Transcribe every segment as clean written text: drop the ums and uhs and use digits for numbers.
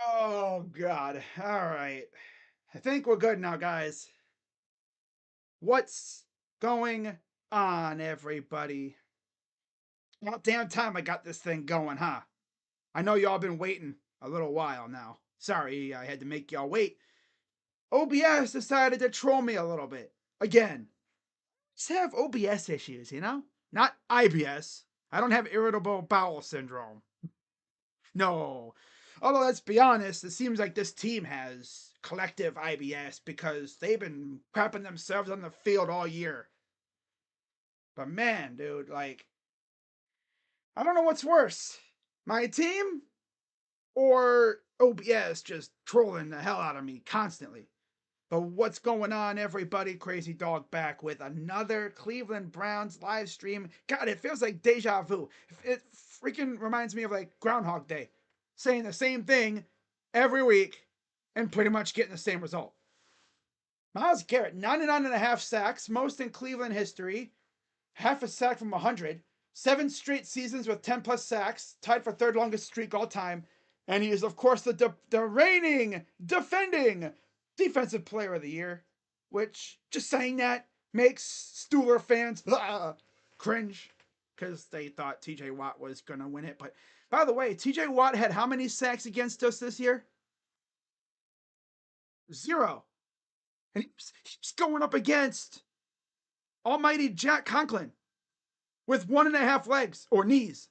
Oh God. All right. I think we're good now, guys. What's going on, everybody? About damn time I got this thing going, huh? I know y'all been waiting a little while now. Sorry, I had to make y'all wait. OBS decided to troll me a little bit. Again. Just have OBS issues, you know? Not IBS. I don't have irritable bowel syndrome. No. Although, let's be honest, it seems like this team has collective IBS because they've been crapping themselves on the field all year. But man, dude, like, I don't know what's worse. My team or OBS just trolling the hell out of me constantly. But what's going on, everybody? Crazy Dog back with another Cleveland Browns live stream. God, it feels like deja vu. It freaking reminds me of like Groundhog Day, saying the same thing every week and pretty much getting the same result. Myles Garrett, 99.5 sacks, most in Cleveland history, half a sack from 100, 7 straight seasons with 10 plus sacks, tied for third longest streak all time. And he is, of course, the reigning, defending Defensive Player of the Year, which, just saying that, makes Steeler fans cringe because they thought TJ Watt was going to win it. But by the way, TJ Watt had how many sacks against us this year? 0. And he's going up against almighty Jack Conklin with 1.5 legs or knees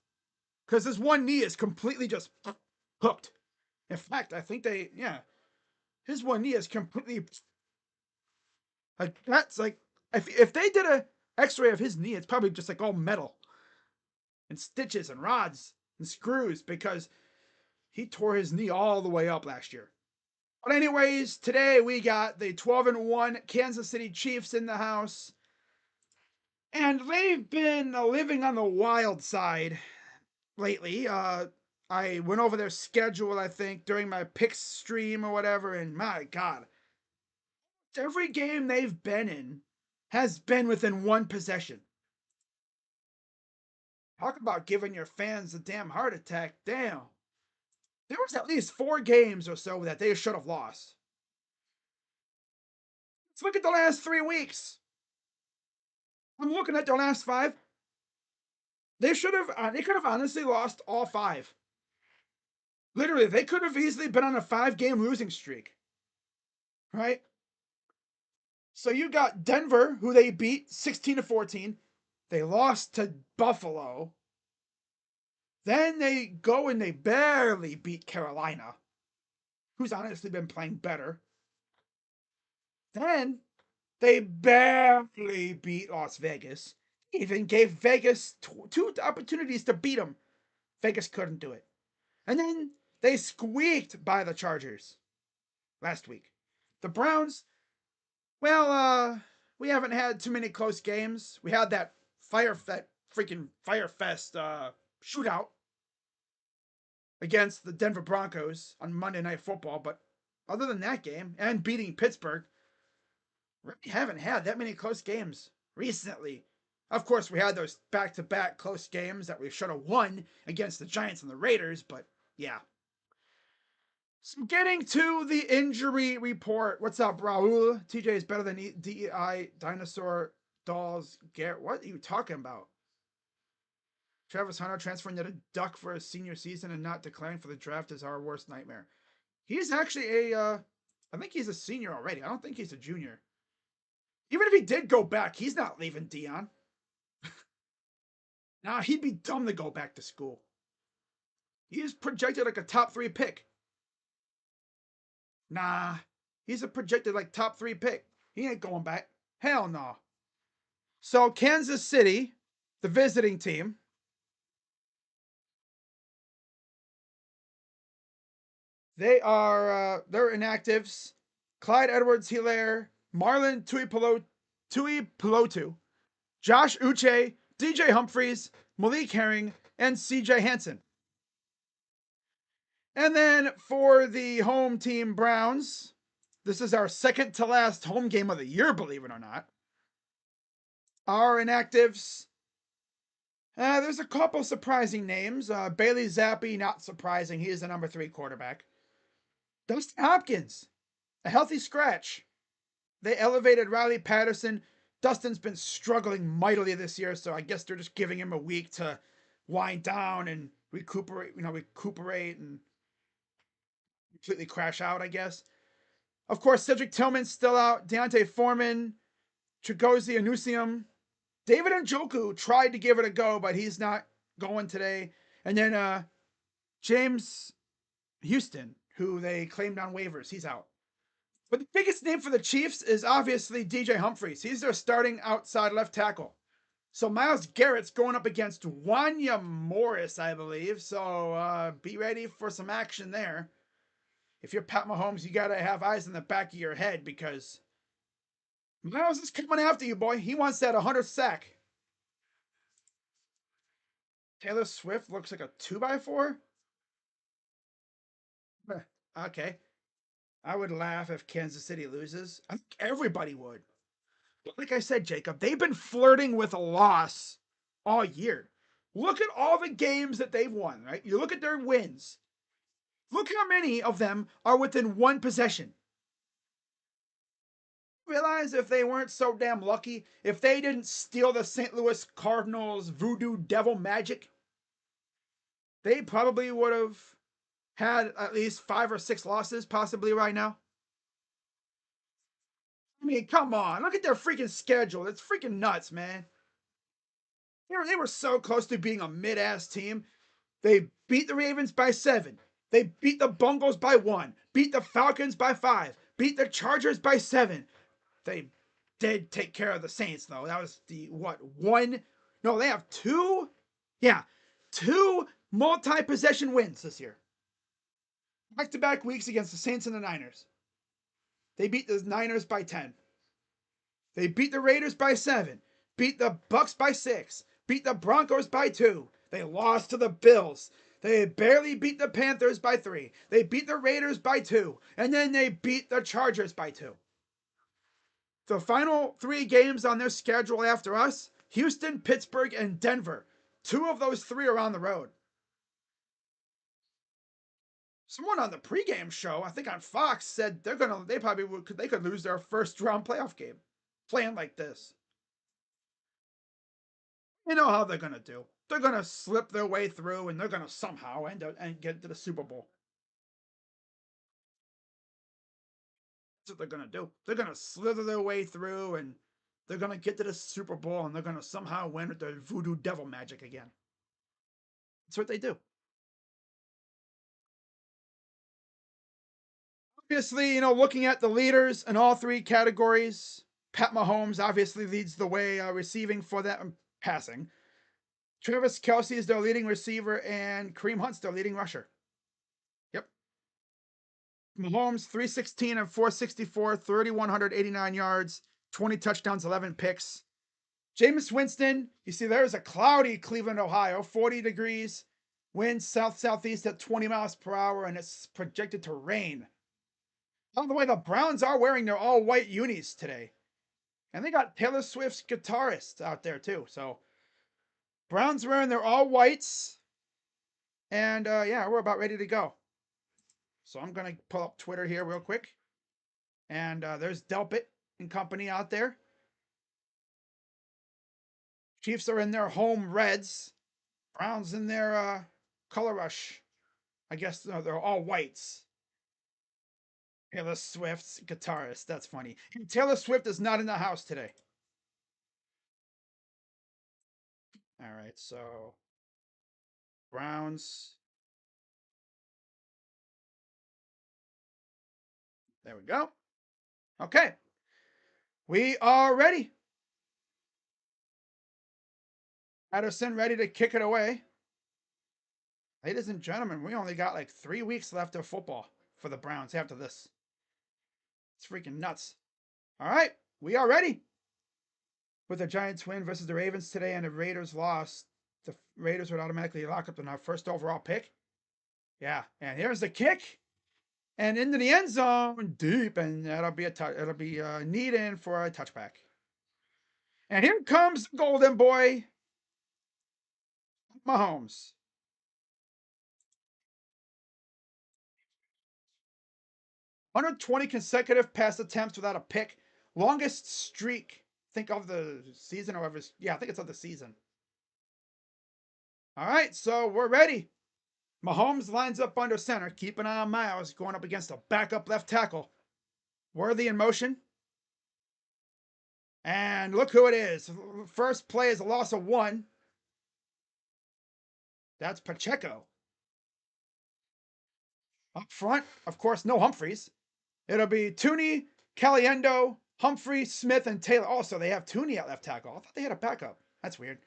because his one knee is completely just hooked. In fact, I think his one knee is completely like that's like if they did a X-ray of his knee, it's probably just like all metal and stitches and rods and screws because he tore his knee all the way up last year. But anyways, today we got the 12-1 Kansas City Chiefs in the house. And they've been living on the wild side lately. I went over their schedule, I think, during my picks stream or whatever, and my God, every game they've been in has been within one possession. Talk about giving your fans a damn heart attack. Damn. There was at least 4 games or so that they should have lost. Let's look at the last 3 weeks. I'm looking at the last 5. They could have honestly lost all 5. Literally, they could have easily been on a 5-game losing streak. Right? So you got Denver, who they beat 16-14. They lost to Buffalo. Then they go and they barely beat Carolina, who's honestly been playing better. Then they barely beat Las Vegas. Even gave Vegas 2 opportunities to beat them. Vegas couldn't do it. And then they squeaked by the Chargers last week. The Browns, well, we haven't had too many close games. We had that freaking Firefest shootout against the Denver Broncos on Monday Night Football, but other than that game and beating Pittsburgh, we haven't had that many close games recently. Of course, we had those back-to-back close games that we should have won against the Giants and the Raiders, but yeah. So getting to the injury report. What's up, Raul? TJ is better than DEI, Dinosaur, Dolls, Garrett. What are you talking about? Travis Hunter transferring to the Duck for his senior season and not declaring for the draft is our worst nightmare. He's actually I think he's a senior already. I don't think he's a junior. Even if he did go back, he's not leaving Dion. Nah, he'd be dumb to go back to school. He is projected like a top 3 pick. Nah, he's a projected like top 3 pick. He ain't going back. Hell no. So Kansas City, the visiting team, they're inactives. Clyde Edwards-Helaire, Marlon Tuipulotu, Josh Uche, DJ Humphries, Malik Herring, and CJ Hansen. And then for the home team Browns, this is our second to last home game of the year, believe it or not. Our inactives. There's a couple surprising names. Bailey Zappi, not surprising. He is the number 3 quarterback. Dustin Hopkins, a healthy scratch. They elevated Riley Patterson. Dustin's been struggling mightily this year, so I guess they're just giving him a week to wind down and recuperate and completely crash out, I guess. Of course, Cedric Tillman's still out. Deontay Foreman, Chigozie Anusium. David Njoku tried to give it a go, but he's not going today. And then James Houston, who they claimed on waivers, he's out. But the biggest name for the Chiefs is obviously DJ Humphries. He's their starting outside left tackle. So Myles Garrett's going up against Wanya Morris, I believe. So be ready for some action there. If you're Pat Mahomes, you got to have eyes in the back of your head because Myles is coming after you, boy. He wants that 100th sack. Taylor Swift looks like a 2x4? Okay. I would laugh if Kansas City loses. I think everybody would. But like I said, Jacob, they've been flirting with a loss all year. Look at all the games that they've won, right? You look at their wins. Look how many of them are within one possession. Realize if they weren't so damn lucky, if they didn't steal the St. Louis Cardinals voodoo devil magic, they probably would have had at least 5 or 6 losses possibly right now. I mean, come on. Look at their freaking schedule. It's freaking nuts, man. They were so close to being a mid-ass team. They beat the Ravens by 7. They beat the Bungles by 1. Beat the Falcons by 5. Beat the Chargers by 7. They did take care of the Saints, though. That was the, what, one? No, they have 2? Yeah, 2 multi-possession wins this year. Back-to-back weeks against the Saints and the Niners. They beat the Niners by 10. They beat the Raiders by 7. Beat the Bucks by 6. Beat the Broncos by 2. They lost to the Bills. They barely beat the Panthers by 3. They beat the Raiders by 2. And then they beat the Chargers by 2. The final 3 games on their schedule after us, Houston, Pittsburgh, and Denver. 2 of those 3 are on the road. Someone on the pregame show, I think on Fox, said they could lose their first round playoff game playing like this. You know how they're gonna do. They're gonna slip their way through, and they're gonna somehow end up and get to the Super Bowl. That's what they're gonna do. They're gonna slither their way through, and they're gonna get to the Super Bowl, and they're gonna somehow win with their voodoo devil magic again. That's what they do. Obviously, looking at the leaders in all 3 categories, Pat Mahomes obviously leads the way receiving for them, passing. Travis Kelce is their leading receiver, and Kareem Hunt's their leading rusher. Yep. Mahomes, 316 and 464, 3,189 yards, 20 touchdowns, 11 picks. Jameis Winston, you see there's a cloudy Cleveland, Ohio, 40 degrees, winds south-southeast at 20 miles per hour, and it's projected to rain. By the way, the Browns are wearing their all-white unis today. And they got Taylor Swift's guitarist out there, too. So, Browns wearing their all-whites. And, yeah, we're about ready to go. So, I'm going to pull up Twitter here real quick. And there's Delpit and company out there. Chiefs are in their home reds. Browns in their color rush. I guess they're all whites. Taylor Swift's guitarist. That's funny. And Taylor Swift is not in the house today. All right, so Browns. There we go. Okay. We are ready. Patterson ready to kick it away. Ladies and gentlemen, we only got like 3 weeks left of football for the Browns after this. It's freaking nuts. All right, we are ready. With the Giants win versus the Ravens today and the Raiders lost, the Raiders would automatically lock up on our first overall pick. Yeah, and here's the kick. And into the end zone, deep, and that'll be it'll be a need in for a touchback. And here comes the Golden Boy, Mahomes. 120 consecutive pass attempts without a pick. Longest streak, think of the season or ever. Yeah, I think it's of the season. All right, so we're ready. Mahomes lines up under center, keep an eye on Miles going up against a backup left tackle. Worthy in motion. And look who it is. First play is a loss of 1. That's Pacheco. Up front, of course, no Humphreys. It'll be Tooney, Caliendo, Humphrey, Smith, and Taylor. Also, they have Tooney at left tackle. I thought they had a backup. That's weird.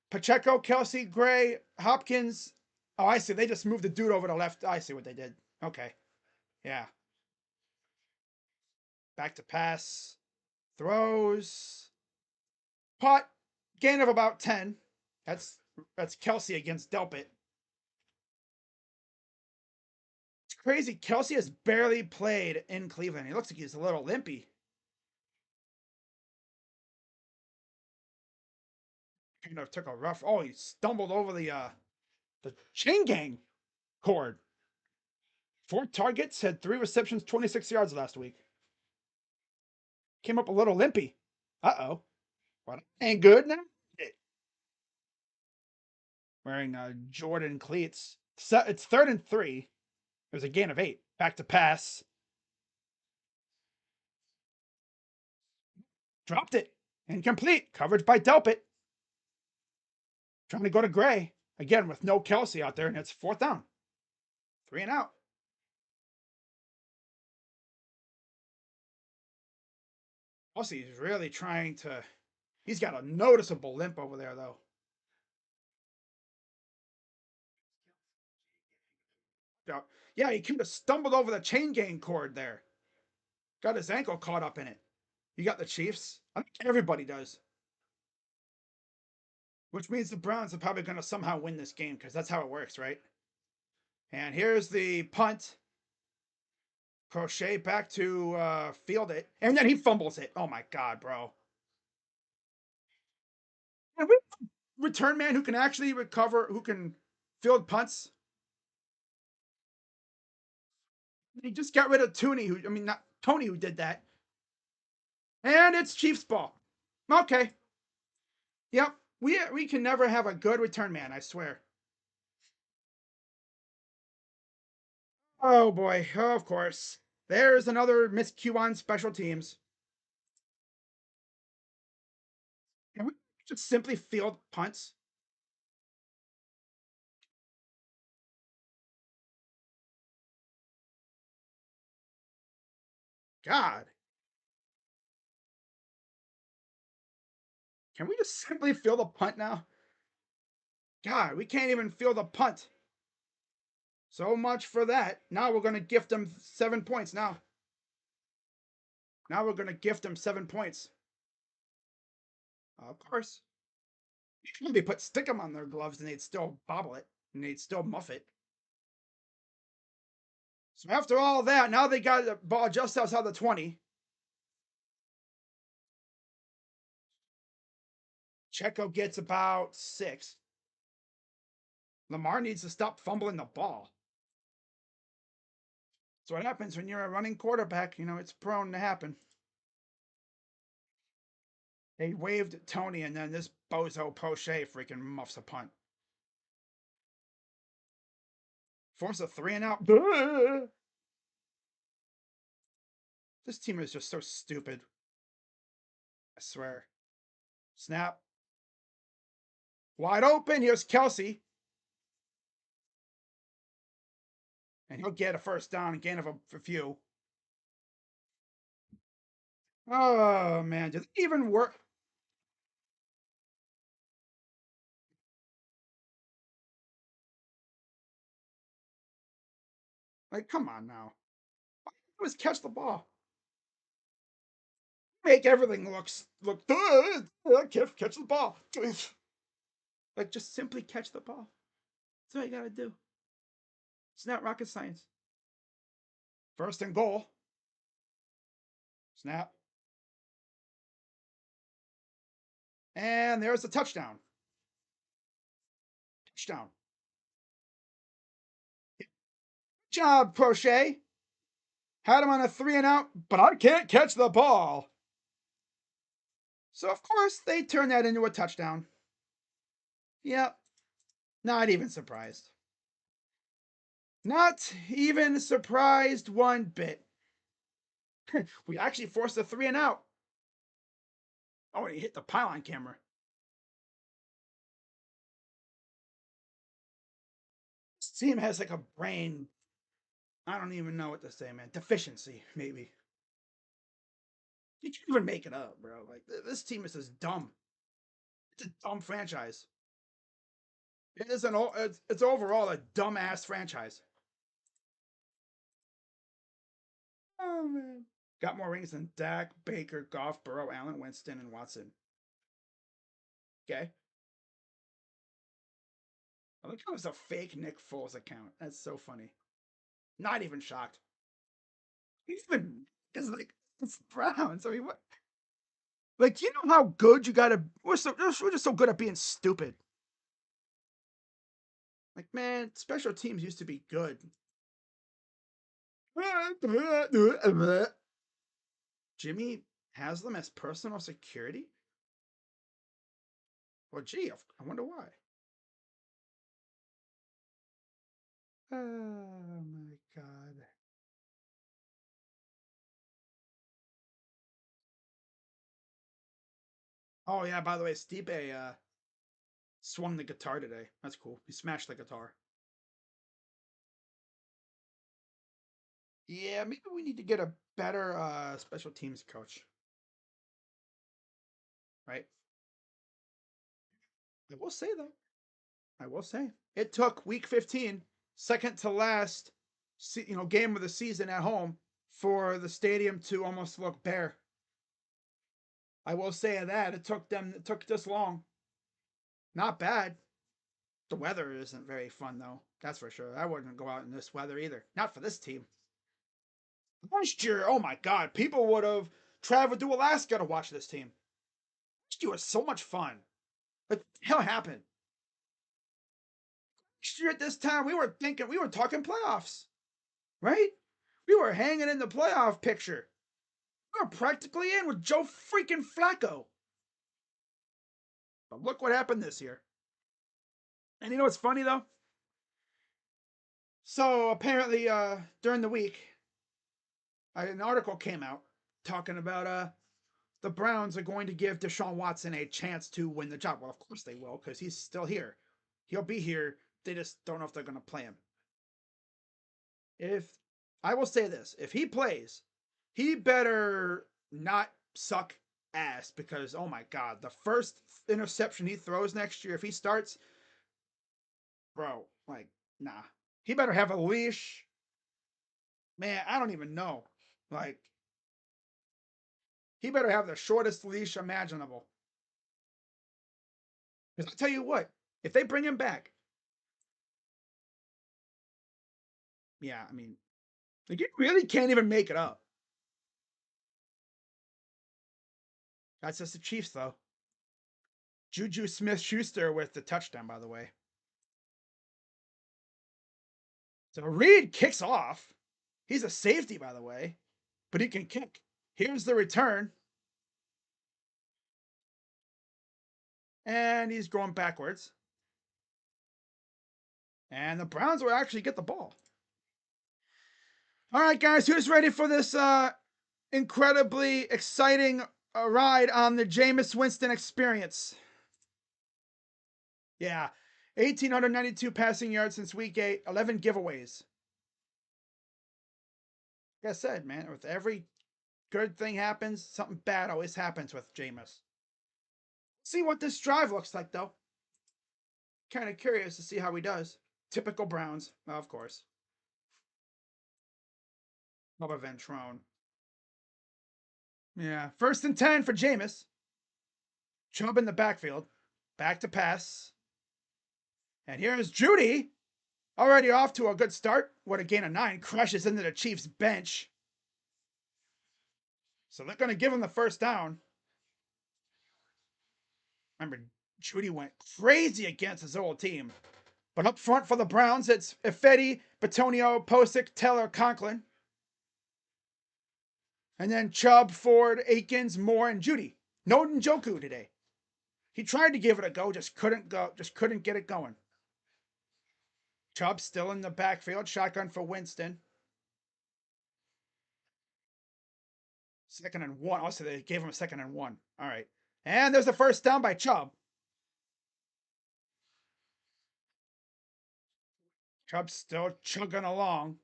Pacheco, Kelsey, Gray, Hopkins. Oh, I see. They just moved the dude over to left. I see what they did. Okay. Yeah. Back to pass. Throws. Putt. Gain of about 10. That's Kelsey against Delpit. It's crazy. Kelsey has barely played in Cleveland. He looks like he's a little limpy. Kind of took a rough. Oh, he stumbled over the chain gang cord. 4 targets, had 3 receptions, 26 yards last week. Came up a little limpy. Uh-oh. What? Ain't good now? Wearing Jordan cleats. So it's 3rd and 3. There's a gain of 8. Back to pass. Dropped it. Incomplete. Coverage by Delpit. Trying to go to Gray. Again, with no Kelsey out there, and it's 4th down. 3 and out. Kelsey's really trying to. He's got a noticeable limp over there, though. Yeah, he kind of stumbled over the chain gang cord there. Got his ankle caught up in it. You got the Chiefs. I think everybody does. Which means the Browns are probably going to somehow win this game because that's how it works, right? And here's the punt. Crochet back to field it. And then he fumbles it. Oh my God, bro. And we return man who can actually recover, who can field punts. He just got rid of Tooney, not Tony, who did that. And it's Chiefs ball. Okay. Yep. We can never have a good return man, I swear. Oh boy. Oh, of course. There's another miscue on special teams. Can we just simply field punts? God. Can we just simply field a punt now? God, we can't even field a punt. So much for that. Now we're going to gift them 7 points now. Now we're going to gift them 7 points. Of course. They put stickum on their gloves and they'd still bobble it. And they'd still muff it. So after all that, now they got the ball just outside the 20. Checo gets about 6. Lamar needs to stop fumbling the ball. So what happens when you're a running quarterback, it's prone to happen. They waved at Tony, and then this bozo Poche freaking muffs a punt. Force a 3 and out. This team is just so stupid. I swear. Snap. Wide open. Here's Kelsey. And he'll get a first down, gain of a few. Oh, man. Does it even work? Like, come on now. Let's catch the ball. Make everything look good. Catch the ball. Like, just simply catch the ball. That's all you gotta do. It's not rocket science. 1st and goal. Snap. And there's a touchdown. Touchdown. Good job, Crochet. Had him on a 3-and-out, but I can't catch the ball. So, of course, they turn that into a touchdown. Yep. Not even surprised. Not even surprised one bit. We actually forced a 3-and-out. Oh, and he hit the pylon camera. This team has like a brain. I don't even know what to say, man. Deficiency, maybe. You can't even make it up, bro. Like this team is just dumb. It's a dumb franchise. It is an. It's overall a dumbass franchise. Oh man. Got more rings than Dak, Baker, Goff, Burrow, Allen, Winston, and Watson. Okay. I think it was a fake Nick Foles account. That's so funny. Not even shocked. Even because like it's Browns. I mean, what? Like, you know how good you gotta. We're just so good at being stupid. Like, man, special teams used to be good. Jimmy has them as personal security? Well, gee, I wonder why. Oh my god. Oh yeah, by the way, Stipe swung the guitar today. That's cool. He smashed the guitar. Yeah, maybe we need to get a better special teams coach. Right? I will say though. I will say. It took week 15, second to last game of the season at home for the stadium to almost look bare. I will say that. It took this long. Not bad. The weather isn't very fun though. That's for sure. I wouldn't go out in this weather either. Not for this team. Last year, oh my god, people would have traveled to Alaska to watch this team. Last year was so much fun. Like, what the hell happened? Last year at this time, we were talking playoffs, right? We were hanging in the playoff picture. We were practically in with Joe freaking Flacco. But look what happened this year. And you know what's funny though? So apparently, during the week, an article came out talking about the Browns are going to give Deshaun Watson a chance to win the job. Well, of course they will, because he's still here. He'll be here. They just don't know if they're going to play him. If I will say this, if he plays, he better not suck ass, because oh my god, the first interception he throws next year, if he starts, bro, like, nah. He better have a leash. Man, I don't even know. Like, he better have the shortest leash imaginable. Because I'll tell you what, if they bring him back, yeah, I mean, like, you really can't even make it up. That's just the Chiefs, though. Juju Smith-Schuster with the touchdown, by the way. So Reed kicks off. He's a safety, by the way, but he can kick. Here's the return. And he's going backwards. And the Browns will actually get the ball. All right, guys, who's ready for this incredibly exciting ride on the Jameis Winston experience? Yeah, 1,892 passing yards since week 8, 11 giveaways. Like I said, man, with every good thing happens, something bad always happens with Jameis. See what this drive looks like, though. Kind of curious to see how he does. Typical Browns, of course. Bubba Ventrone. Yeah, 1st and 10 for Jameis. Chubb in the backfield. Back to pass. And here's Judy. Already off to a good start. What a gain of 9. Crashes into the Chiefs bench. So they're going to give him the first down. Remember, Judy went crazy against his old team. But up front for the Browns, it's Ifedi, Bitonio, Posick, Taylor, Conklin. And then Chubb, Ford, Aikens, Moore, and Judy. No Njoku today. He tried to give it a go, just couldn't get it going. Chubb still in the backfield, shotgun for Winston. 2nd and 1. Also, they gave him a 2nd and 1. All right. And there's a first down by Chubb. Chubb's still chugging along.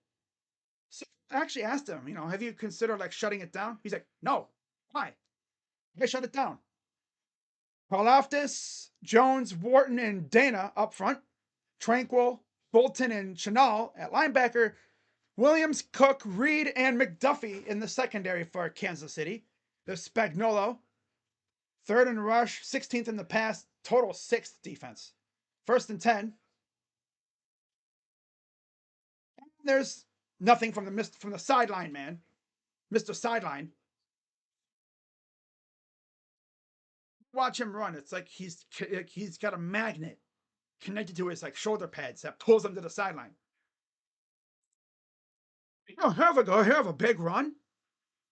So I actually asked him, have you considered like shutting it down? He's like, no. Why? I shut it down. Karlaftis, Jones, Wharton, and Dana up front. Tranquil, Bolton, and Chenal at linebacker. Williams, Cook, Reed, and McDuffie in the secondary for Kansas City. There's Spagnuolo. 3rd in rush, 16th in the pass, total 6th defense. 1st and 10. There's nothing from the sideline, man. Mr. Sideline. Watch him run. It's like he's got a magnet connected to his like shoulder pads that pulls him to the sideline. He'll have a big run,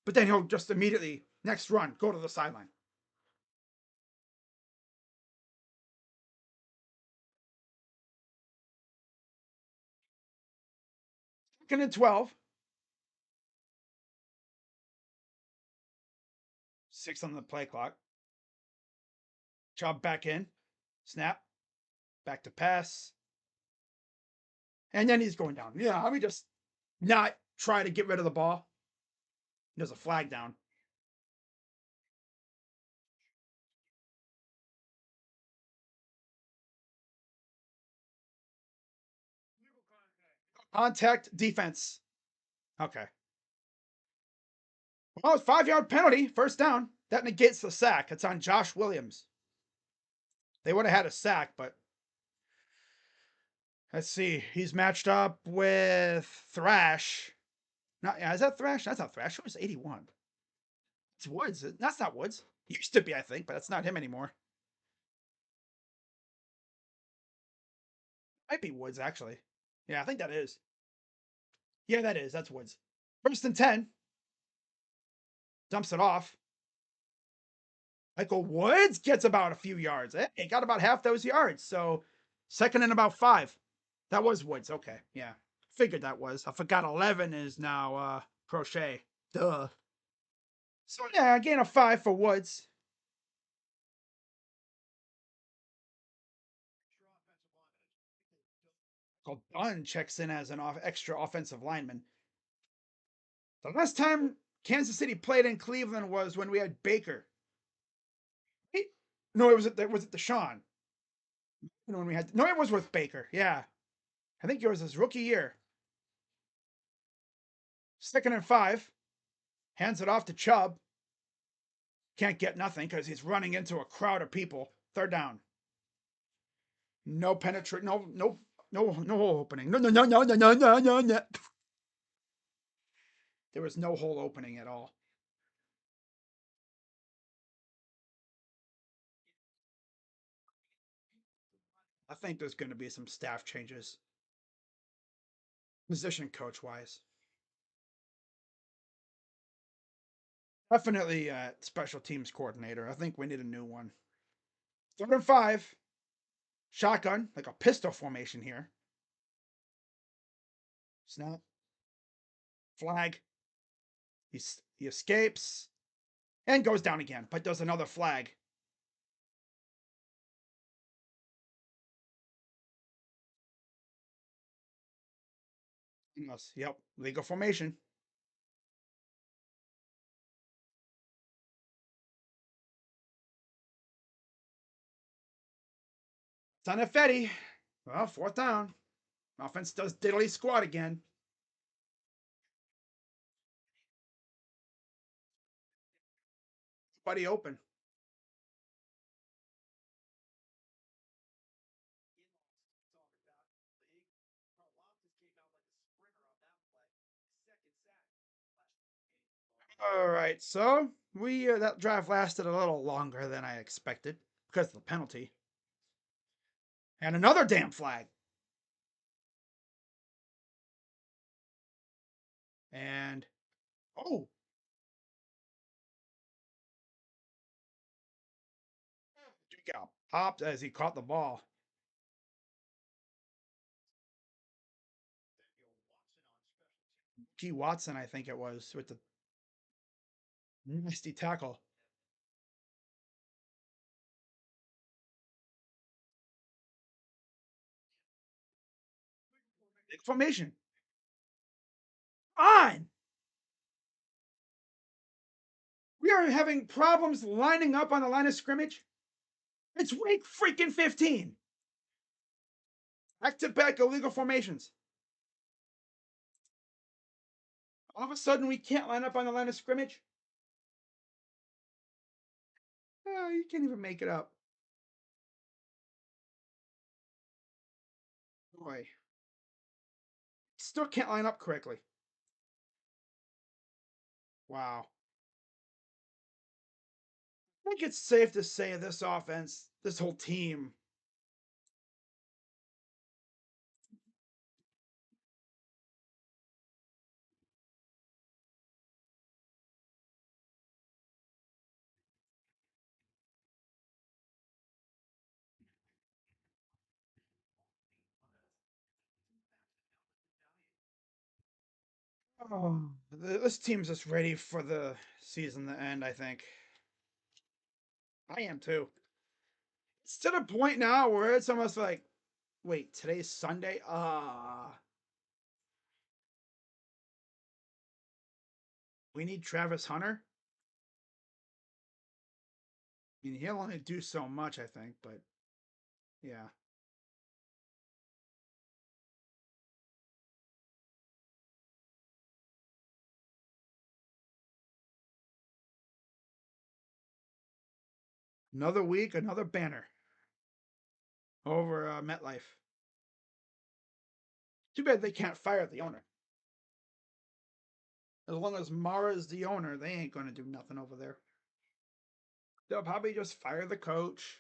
but then he'll just immediately next run go to the sideline. Second and 12. 6 on the play clock. Chubb back in. Snap. Back to pass. And then he's going down. Yeah, let me just not try to get rid of the ball. There's a flag down. Contact defense. Okay. Well, it's 5-yard penalty, first down. That negates the sack. It's on Josh Williams. They would have had a sack, but let's see. He's matched up with Thrash. Is that Thrash? That's not Thrash. It was 81. It's Woods. That's not Woods. Used to be, I think, but that's not him anymore. Might be Woods, actually. Yeah, I think that is. Yeah, that is. That's Woods. 1st and 10. Dumps it off. Michael Woods gets about a few yards. He got about half those yards. So 2nd and about 5. That was Woods. Okay. Yeah. Figured that was. I forgot 11 is now Crochet. Duh. So yeah, I gain a 5 for Woods. Dunn checks in as an extra offensive lineman. The last time Kansas City played in Cleveland was when we had Baker. No, was it Deshaun? When we had it was with Baker. Yeah, I think it was his rookie year. 2nd and 5. Hands it off to Chubb. Can't get nothing because he's running into a crowd of people. 3rd down. No penetrate. No hole opening. No. There was no hole opening at all. I think there's going to be some staff changes. Position coach wise. Definitely special teams coordinator. I think we need a new one. 3rd and 5. Shotgun, like a pistol formation here. Snap. Flag. He escapes and goes down again, but does another flag. Yep, legal formation. It's on Fetty. Well, 4th down. Offense does diddly squat again. Buddy open. All right, so that drive lasted a little longer than I expected because of the penalty. And another damn flag. And got popped as he caught the ball. G. Watson, I think it was, with the nasty tackle. Big formation. On! We are having problems lining up on the line of scrimmage. It's week freaking 15. Back to back illegal formations. All of a sudden, we can't line up on the line of scrimmage. Oh, you can't even make it up. Boy. Still can't line up correctly. Wow. I think it's safe to say this offense, this whole team, oh, this team's just ready for the season to end, I think. I am too. It's to the point now where it's almost like, wait, today's Sunday? We need Travis Hunter. I mean, he'll only do so much, I think, but yeah. Another week, another banner over MetLife. Too bad they can't fire the owner. As long as Mara's the owner, they ain't going to do nothing over there. They'll probably just fire the coach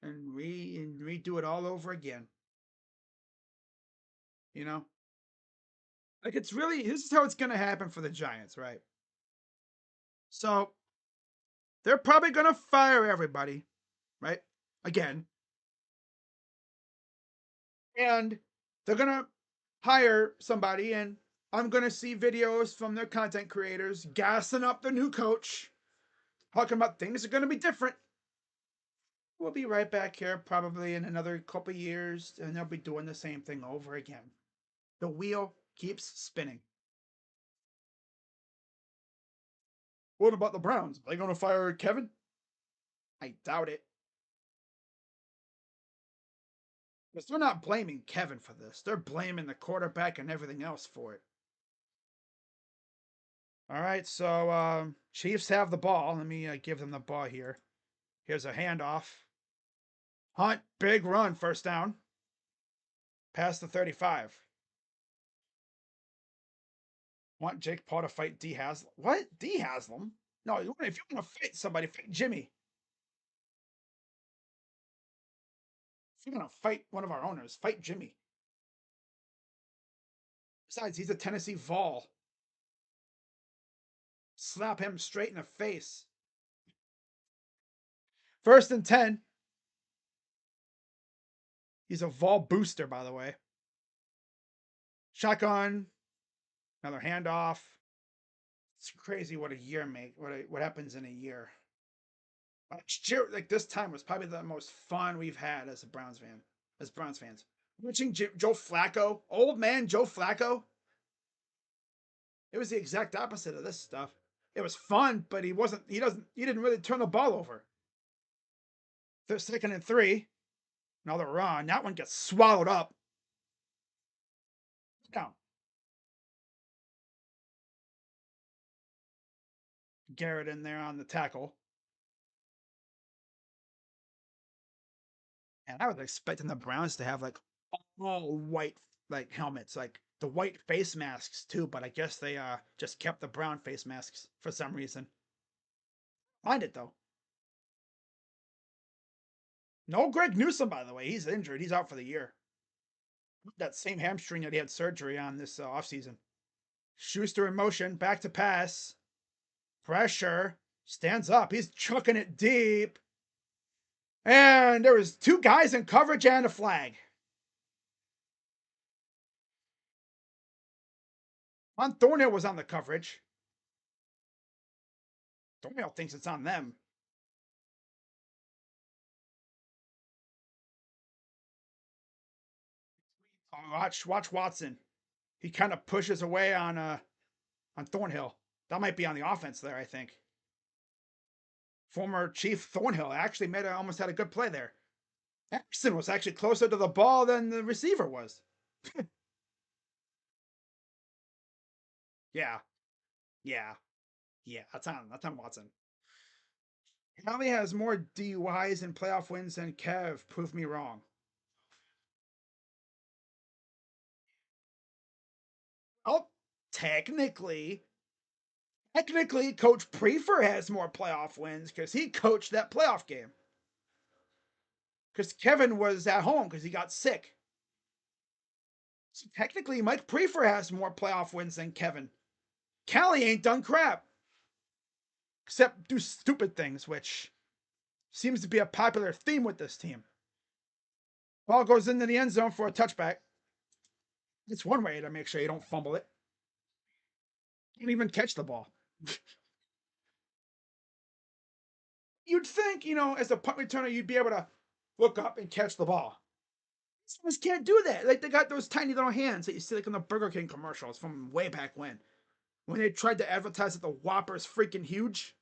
and redo it all over again. You know? Like, it's really, this is how it's going to happen for the Giants, right? So, they're probably going to fire everybody, right? Again. And they're going to hire somebody, and I'm going to see videos from their content creators gassing up the new coach, talking about things are going to be different. We'll be right back here probably in another couple years, and they'll be doing the same thing over again. The wheel keeps spinning. What about the Browns? Are they going to fire Kevin? I doubt it. Because they're not blaming Kevin for this. They're blaming the quarterback and everything else for it. All right, so Chiefs have the ball. Let me give them the ball here. Here's a handoff. Hunt, big run, first down. Past the 35. Want Jake Paul to fight D Haslam? What? D Haslam? No, if you want to fight somebody, fight Jimmy. If you're going to fight one of our owners, fight Jimmy. Besides, he's a Tennessee Vol. Slap him straight in the face. 1st and 10. He's a Vol booster, by the way. Shotgun. Another handoff. It's crazy what a year what happens in a year. Like this time was probably the most fun we've had as a Browns fan, as Browns fans. Watching Joe Flacco, old man Joe Flacco. It was the exact opposite of this stuff. It was fun, but he didn't really turn the ball over. 2nd and 3. Another run. That one gets swallowed up. Down. Garrett in there on the tackle. And I was expecting the Browns to have like all white like helmets, like the white face masks too, but I guess they just kept the brown face masks for some reason. Mind it though. No Greg Newsome, by the way. He's injured. He's out for the year. That same hamstring that he had surgery on this offseason. Schuster in motion, back to pass. Pressure. Stands up. He's chucking it deep. And there was 2 guys in coverage and a flag. On Thornhill was on the coverage. Thornhill thinks it's on them. Watch Watson. He kind of pushes away on Thornhill. That might be on the offense there, I think. Former Chief Thornhill actually almost had a good play there. Anderson was actually closer to the ball than the receiver was. Yeah, yeah, yeah. That's on Watson. Howie has more DUIs and playoff wins than Kev. Prove me wrong. Oh, technically, Coach Prefer has more playoff wins because he coached that playoff game. Because Kevin was at home because he got sick. So technically, Mike Prefer has more playoff wins than Kevin. Callie ain't done crap. Except do stupid things, which seems to be a popular theme with this team. Ball goes into the end zone for a touchback. It's one way to make sure you don't fumble it. You don't even catch the ball. You'd think, as a punt returner, you'd be able to look up and catch the ball. These guys can't do that. Like, they got those tiny little hands that you see like in the Burger King commercials from way back when they tried to advertise that the Whopper's freaking huge.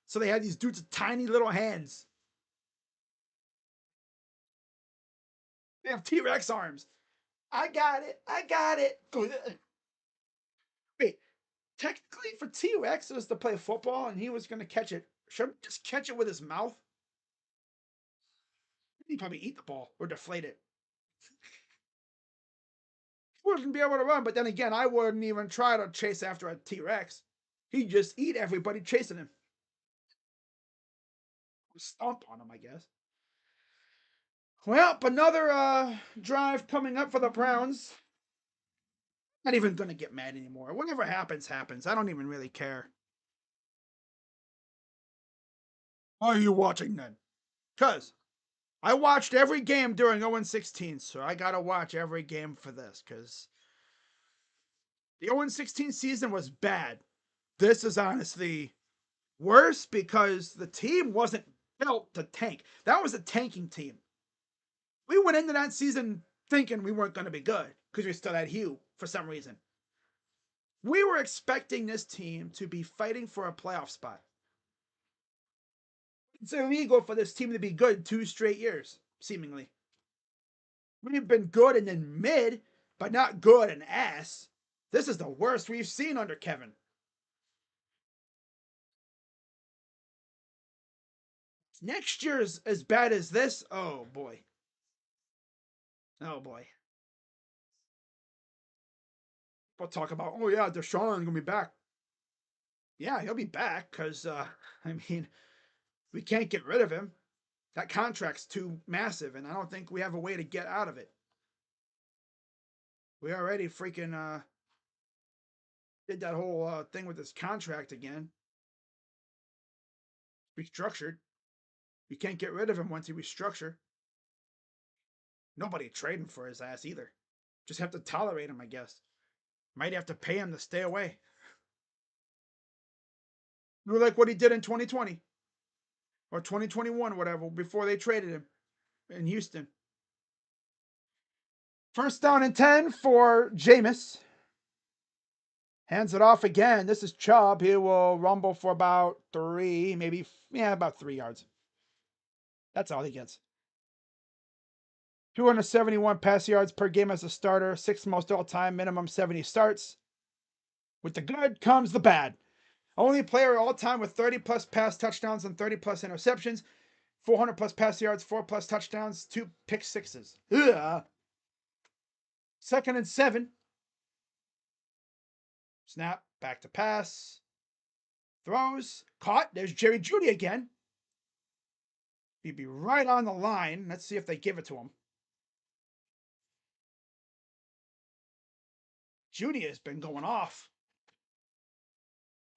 So they had these dudes with tiny little hands. They have T-Rex arms. I got it. I got it. Wait, technically for T-Rex it was to play football and he was going to catch it. Should he just catch it with his mouth? He'd probably eat the ball or deflate it. He wouldn't be able to run, but then again, I wouldn't even try to chase after a T-Rex. He'd just eat everybody chasing him. Stomp on him, I guess. Well, another drive coming up for the Browns. Not even going to get mad anymore. Whatever happens, happens. I don't even really care. Are you watching then? Because I watched every game during 0-16, so I got to watch every game for this because the 0-16 season was bad. This is honestly worse because the team wasn't built to tank. That was a tanking team. We went into that season thinking we weren't going to be good because we still had Hugh for some reason. We were expecting this team to be fighting for a playoff spot. It's illegal for this team to be good 2 straight years, seemingly. We've been good and then mid, but not good and ass. This is the worst we've seen under Kevin. Next year is as bad as this. Oh boy. Oh boy. We'll talk about, oh yeah, Deshaun's gonna be back. Yeah, he'll be back because I mean, we can't get rid of him. That contract's too massive, and I don't think we have a way to get out of it. We already freaking did that whole thing with this contract again. Restructured. You can't get rid of him once you restructure. Nobody trading for his ass either. Just have to tolerate him, I guess. Might have to pay him to stay away. Like what he did in 2020 or 2021 or whatever before they traded him in Houston. First down and 10 for Jameis. Hands it off again. This is Chubb. He will rumble for about 3, maybe, about 3 yards. That's all he gets. 271 pass yards per game as a starter, 6th most all time, minimum 70 starts. With the good comes the bad. Only player all time with 30 plus pass touchdowns and 30 plus interceptions, 400 plus pass yards, 4 plus touchdowns, 2 pick sixes. Ugh. 2nd and 7. Snap, back to pass. Throws, caught. There's Jerry Jeudy again. He'd be right on the line. Let's see if they give it to him. Jeudy has been going off.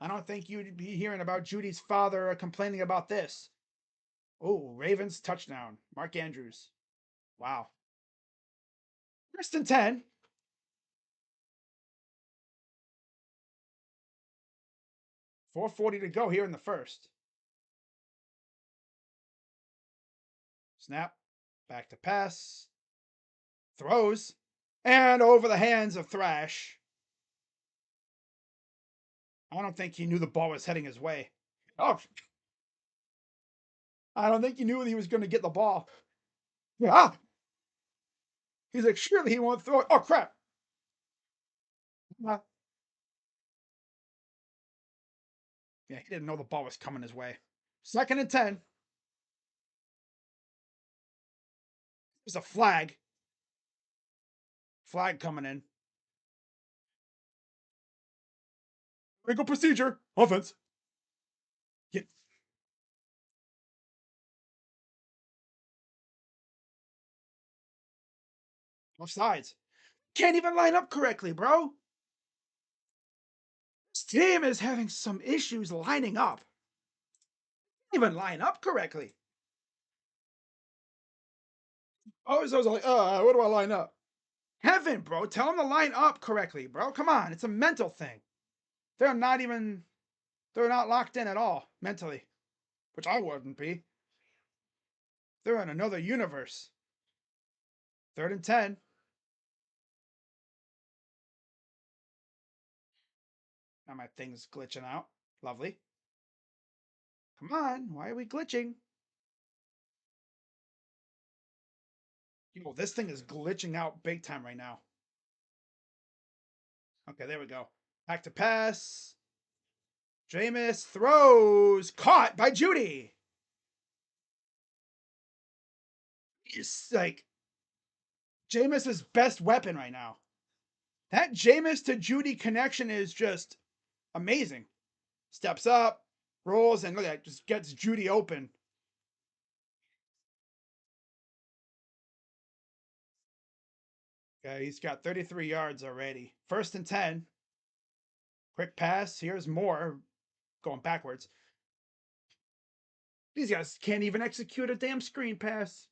I don't think you'd be hearing about Judy's father complaining about this. Oh, Ravens touchdown. Mark Andrews. Wow. First and 10. 4:40 to go here in the first. Snap. Back to pass. Throws. And over the hands of Thrash. I don't think he knew the ball was heading his way. Oh, I don't think he knew he was going to get the ball. Yeah. He's like, surely he won't throw it. Oh, crap. Uh, yeah, he didn't know the ball was coming his way. Second and 10. There's a flag. Flag coming in. Legal procedure. Offense. Get both sides. Can't even line up correctly, bro. This team is having some issues lining up. Can't even line up correctly. Always I was like, where do I line up? Heaven, bro. Tell them to line up correctly, bro. Come on. It's a mental thing. They're not even, they're not locked in at all mentally, which I wouldn't be. They're in another universe. Third and 10. Now my thing's glitching out. Lovely. Come on. Why are we glitching? Yo, this thing is glitching out big time right now. Okay, there we go. Back to pass. Jameis throws. Caught by Judy. It's like Jameis's best weapon right now. That Jameis to Judy connection is just amazing. Steps up, rolls, and look at that, just gets Judy open. Okay, he's got 33 yards already. First and 10. Quick pass. Here's more going backwards. These guys can't even execute a damn screen pass.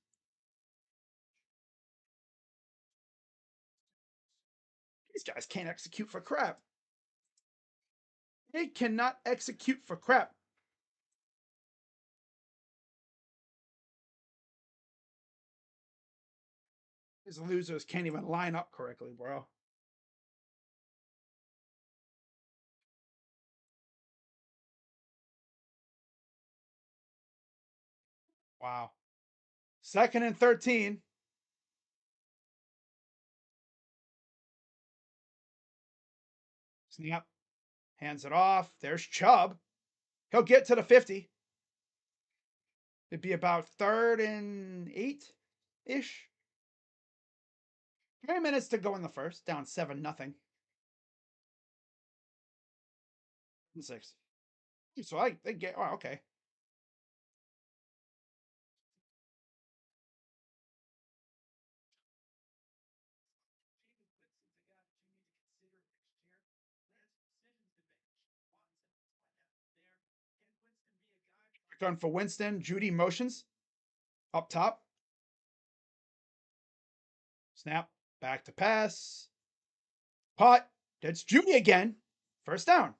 These guys can't execute for crap. They cannot execute for crap. These losers can't even line up correctly, bro. Wow. Second and 13. Snap. Hands it off. There's Chubb. He'll get to the 50. It'd be about third and 8-ish. 3 minutes to go in the first. Down 7-0. 6. So they get. Oh, okay. Going for Winston. Judy motions up top. Snap. Back to pass. Pot. That's Judy again. First down.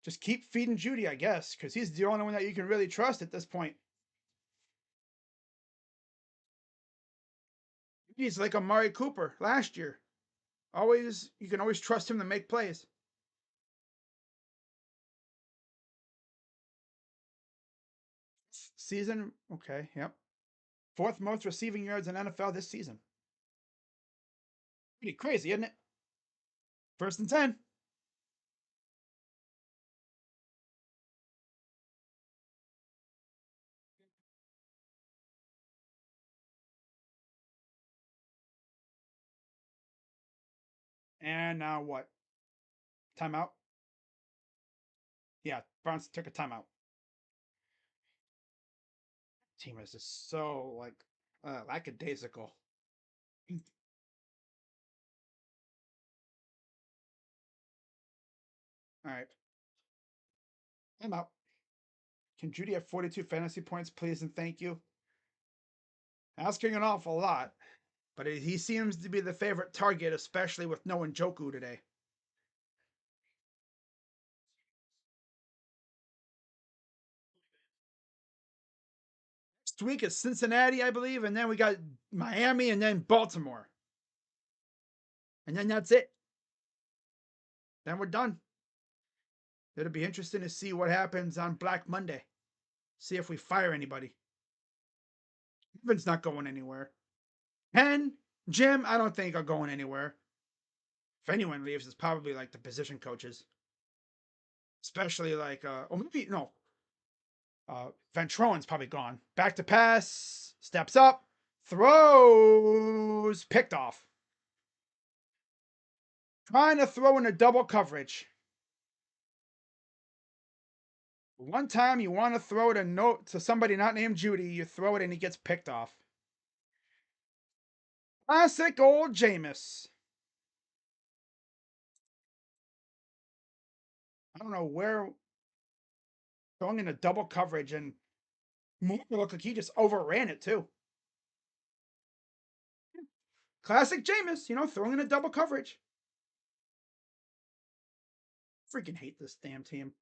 Just keep feeding Judy, I guess, because he's the only one that you can really trust at this point. He's like Amari Cooper last year. Always, you can always trust him to make plays. Season, okay, yep. Fourth most receiving yards in NFL this season. Pretty crazy, isn't it? First and 10. And now what? Timeout? Yeah, Browns took a timeout. Team is just so like lackadaisical. All right, timeout. Can Judy have 42 fantasy points, please, and thank you? Asking an awful lot, but he seems to be the favorite target, especially with no Njoku today. Next week is Cincinnati, I believe, and then we got Miami and then Baltimore. And then that's it. Then we're done. It'll be interesting to see what happens on Black Monday. See if we fire anybody. Evan's not going anywhere. Ken, Jim, I don't think are going anywhere. If anyone leaves, it's probably like the position coaches. Especially like, or maybe, no. Ventrone's probably gone. Back to pass. Steps up. Throws. Picked off. Trying to throw in a double coverage. One time you want to throw it a note to somebody not named Judy, you throw it and he gets picked off. Classic old Jameis. I don't know where throwing in a double coverage and Moore looked like he just overran it too. Classic Jameis, throwing in a double coverage. Freaking hate this damn team.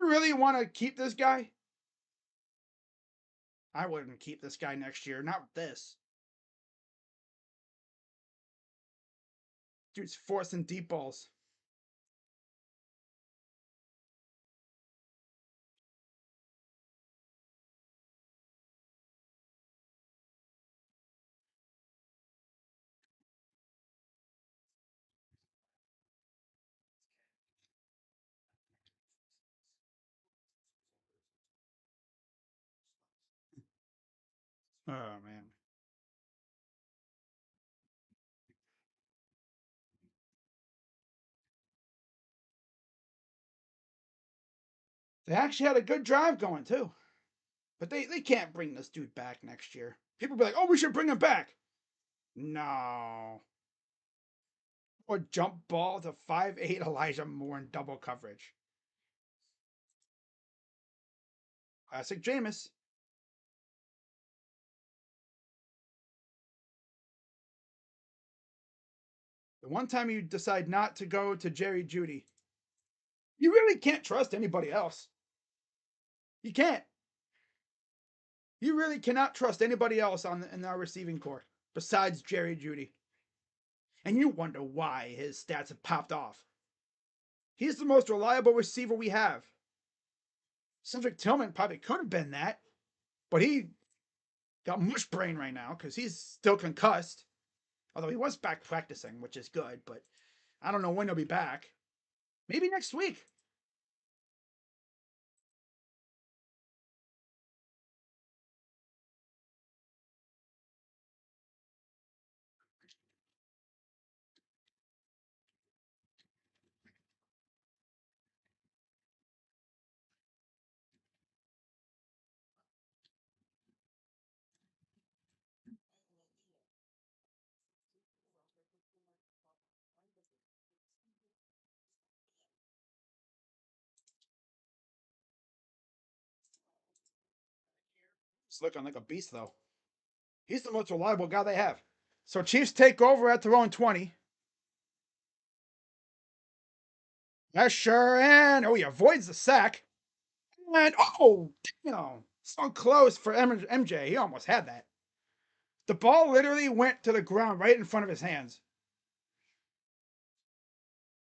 You really want to keep this guy? I wouldn't keep this guy next year. Not with this. Dude's forcing deep balls. Oh, man. They actually had a good drive going, too. But they can't bring this dude back next year. People be like, oh, we should bring him back. No. Or jump ball to 5'8" Elijah Moore in double coverage. Classic Jameis. The one time you decide not to go to Jerry Judy, you really can't trust anybody else. You can't. You really cannot trust anybody else in our receiving corps besides Jerry Judy. And you wonder why his stats have popped off. He's the most reliable receiver we have. Cedric Tillman probably could have been that, but he got mush brain right now because he's still concussed. Although he was back practicing, which is good, but I don't know when he'll be back. Maybe next week. He's looking like a beast, though. He's the most reliable guy they have. So Chiefs take over at their own 20. Escher, and he avoids the sack. And so close for MJ. He almost had that. The ball literally went to the ground right in front of his hands.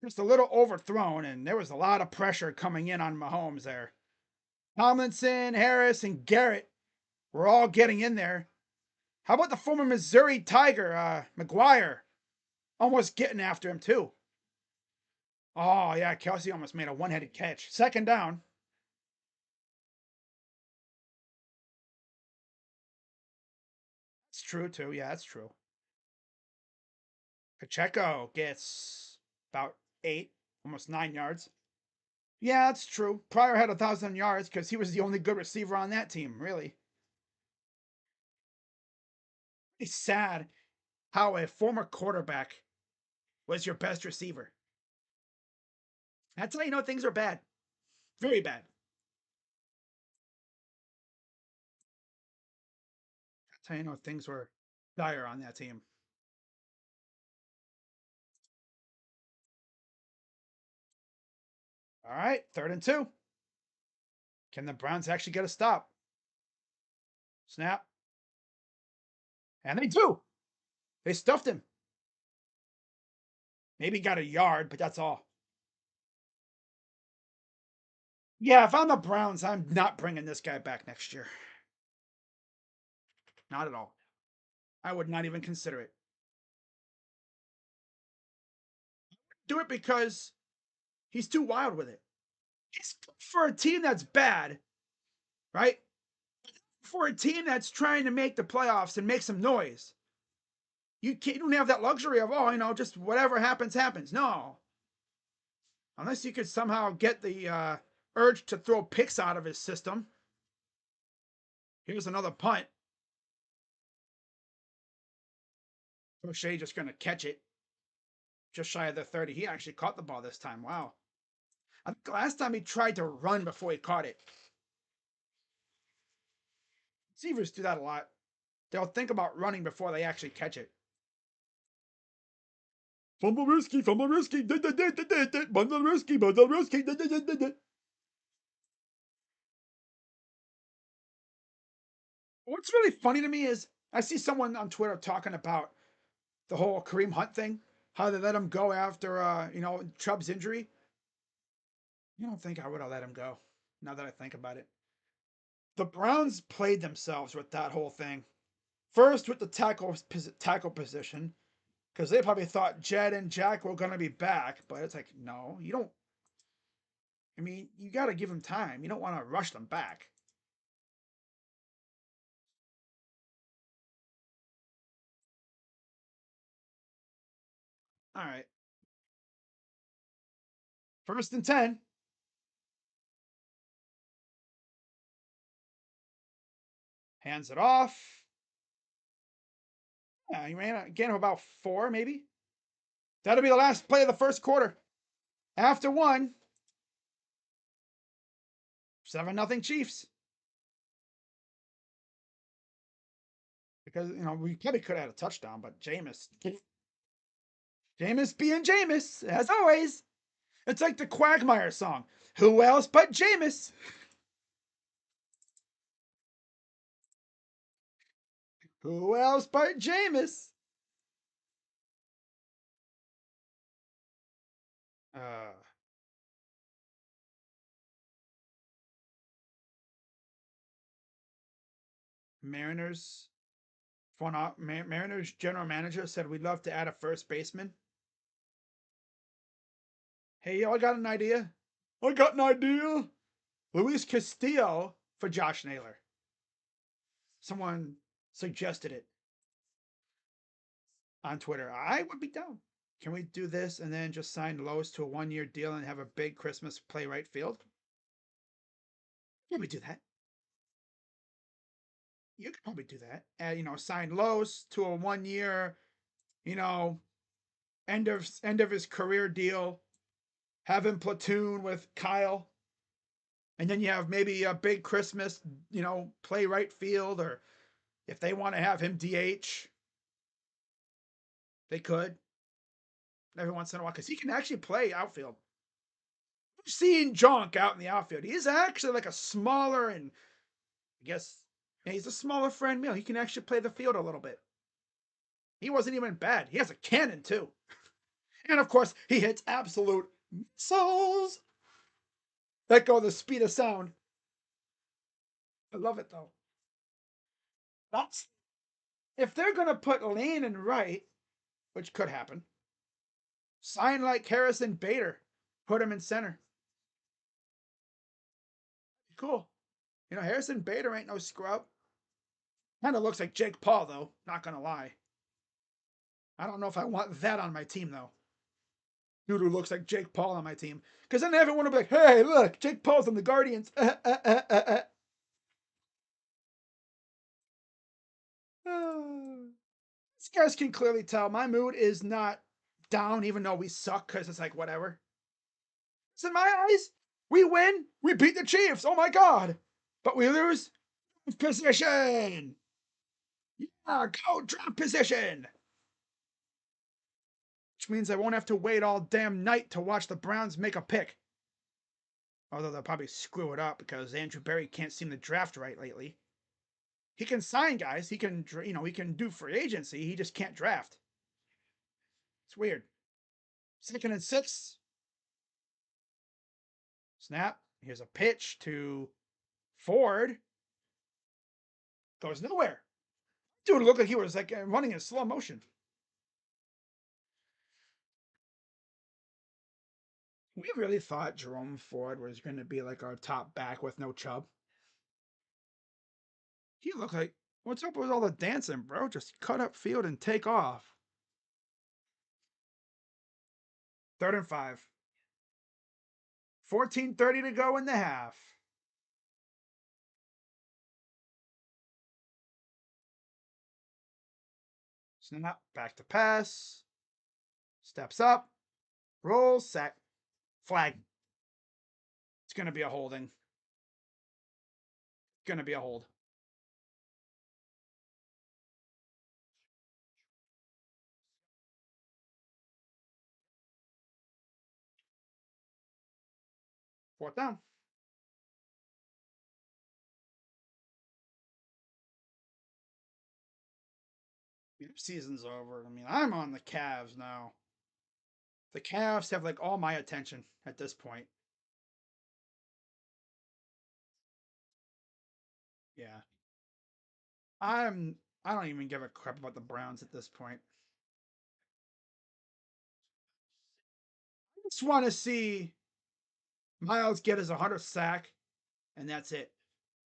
Just a little overthrown, and there was a lot of pressure coming in on Mahomes there. Tomlinson, Harris, and Garrett were all getting in there. How about the former Missouri Tiger, McGuire, almost getting after him too? Oh yeah, Kelsey almost made a one-headed catch. Second down. That's true too. Yeah, that's true. Pacheco gets about 8, almost 9 yards. Yeah, that's true. Pryor had 1,000 yards because he was the only good receiver on that team, really. It's sad how a former quarterback was your best receiver. That's how you know things are bad. Very bad. That's how you know things were dire on that team. All right, 3rd and 2. Can the Browns actually get a stop? Snap. And they do. They stuffed him. Maybe got a yard, but that's all. Yeah, if I'm the Browns, I'm not bringing this guy back next year. Not at all. I would not even consider it. Do it because he's too wild with it. He's for a team that's bad, right? For a team that's trying to make the playoffs and make some noise. You don't have that luxury of, just whatever happens, happens. No. Unless you could somehow get the urge to throw picks out of his system. Here's another punt. O'Shea just going to catch it. Just shy of the 30. He actually caught the ball this time. Wow. I think last time he tried to run before he caught it. Receivers do that a lot. They'll think about running before they actually catch it. Fumble risky, bundle risky. What's really funny to me is I see someone on Twitter talking about the whole Kareem Hunt thing, how they let him go after Chubb's injury. You don't think I would have let him go? Now that I think about it, the Browns played themselves with that whole thing. First with the tackle position, because they probably thought Jed and Jack were going to be back, but it's like, no, you don't. I mean, you got to give them time. You don't want to rush them back. All right. 1st and 10. Hands it off. Yeah, he ran again about 4, maybe. That'll be the last play of the first quarter. After 1, 7-0 Chiefs. Because, we probably could have had a touchdown, but Jameis being Jameis, as always. It's like the Quagmire song. Who else but Jameis? Who else but Jameis? Uh, Mariners Mariners general manager said we'd love to add a first baseman. Hey, y'all got an idea? I got an idea. Luis Castillo for Josh Naylor. Someone suggested it on Twitter. I would be down. Can we do this and then just sign Lois to a 1-year deal and have a big Christmas play right field? Can we do that? You could probably do that. Sign Lois to a 1-year, end of his career deal. Have him platoon with Kyle. And then you have maybe a big Christmas, play right field, or if they want to have him DH, they could every once in a while because he can actually play outfield. I've seen Jonk out in the outfield. He's actually like a smaller and I guess he's a smaller friend Mill. He can actually play the field a little bit. He wasn't even bad. He has a cannon too. And of course, he hits absolute missiles that go the speed of sound. I love it though. That's if they're gonna put Lane and right, which could happen. Sign like Harrison Bader. Put him in center. Cool. Harrison Bader ain't no scrub. Kind of looks like Jake Paul, though. Not going to lie. I don't know if I want that on my team, though. Dude who looks like Jake Paul on my team. Because then everyone will be like, hey, look, Jake Paul's on the Guardians. These guys can clearly tell my mood is not down, even though we suck, because it's like, whatever. It's in my eyes. We win. We beat the Chiefs. Oh, my God. But we lose. Position. Go draft position! Which means I won't have to wait all damn night to watch the Browns make a pick. Although they'll probably screw it up because Andrew Berry can't seem to draft right lately. He can sign guys. He can, he can do free agency. He just can't draft. It's weird. 2nd and 6. Snap. Here's a pitch to Ford. Goes nowhere. Dude looked like he was like running in slow motion. We really thought Jerome Ford was going to be like our top back with no Chubb. He looked like, what's up with all the dancing, bro? Just cut up field and take off. 3rd and 5. 14:30 to go in the half. Snap, back to pass. Steps up. Rolls, sack. Flag. It's going to be a holding. Going to be a hold. Fourth down. Season's over. I mean, I'm on the Cavs now. The Cavs have like all my attention at this point. Yeah. I don't even give a crap about the Browns at this point. I just want to see Miles get his 100th sack, and that's it.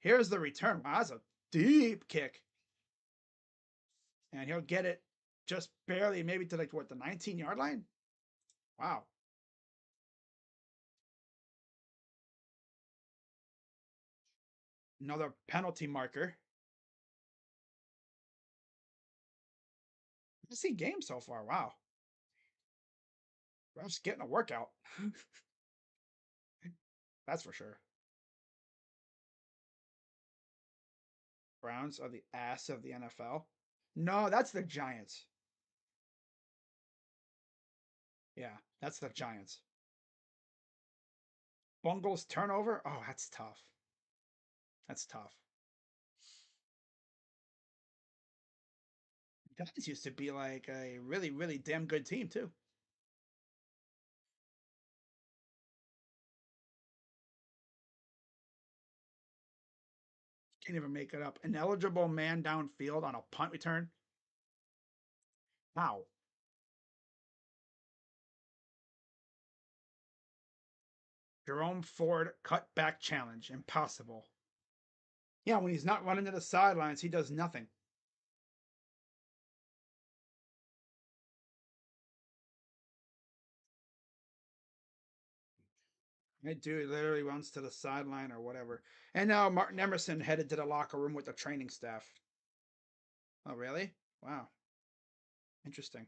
Here's the return. Wow, that's a deep kick. And he'll get it just barely, maybe to like what, the 19-yard line? Wow. Another penalty marker. Let's see game so far. Wow. Ref's getting a workout. That's for sure. Browns are the ass of the NFL. No, that's the Giants. Yeah, that's the Giants. Bungles turnover. Oh, that's tough. That's tough. Giants used to be like a really, really damn good team too. Can't even make it up. An eligible man downfield on a punt return. Wow. Jerome Ford cutback challenge. Impossible. Yeah, when he's not running to the sidelines, he does nothing. That dude literally runs to the sideline or whatever. And now Martin Emerson headed to the locker room with the training staff. Oh, really? Wow. Interesting.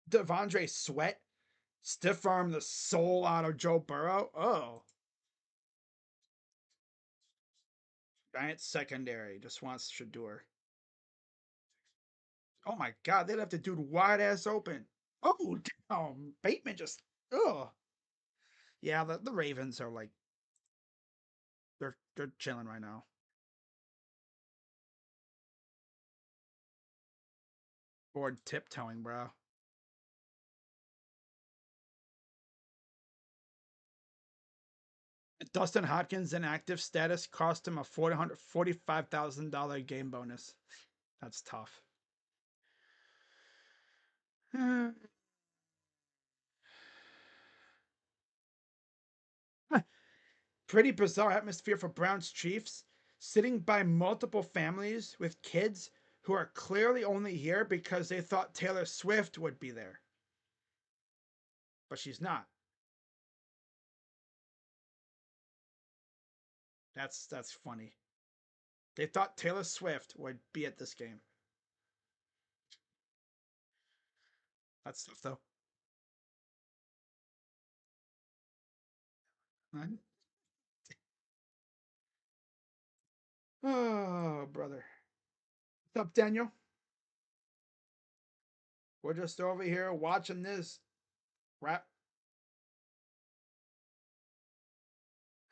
Devondre Sweat stiff arm the soul out of Joe Burrow. Oh. Giants secondary just wants Shadur. Oh my God, they left the dude wide ass open. Oh, damn. Bateman just, ugh. Yeah, the Ravens are like, they're chilling right now. Board tiptoeing, bro. Dustin Hodkins' inactive status cost him a $445,000 game bonus. That's tough. Pretty bizarre atmosphere for Browns Chiefs, sitting by multiple families with kids who are clearly only here because they thought Taylor Swift would be there. But she's not. That's funny. They thought Taylor Swift would be at this game. That's tough though. What's up, Daniel? We're just over here watching this rap.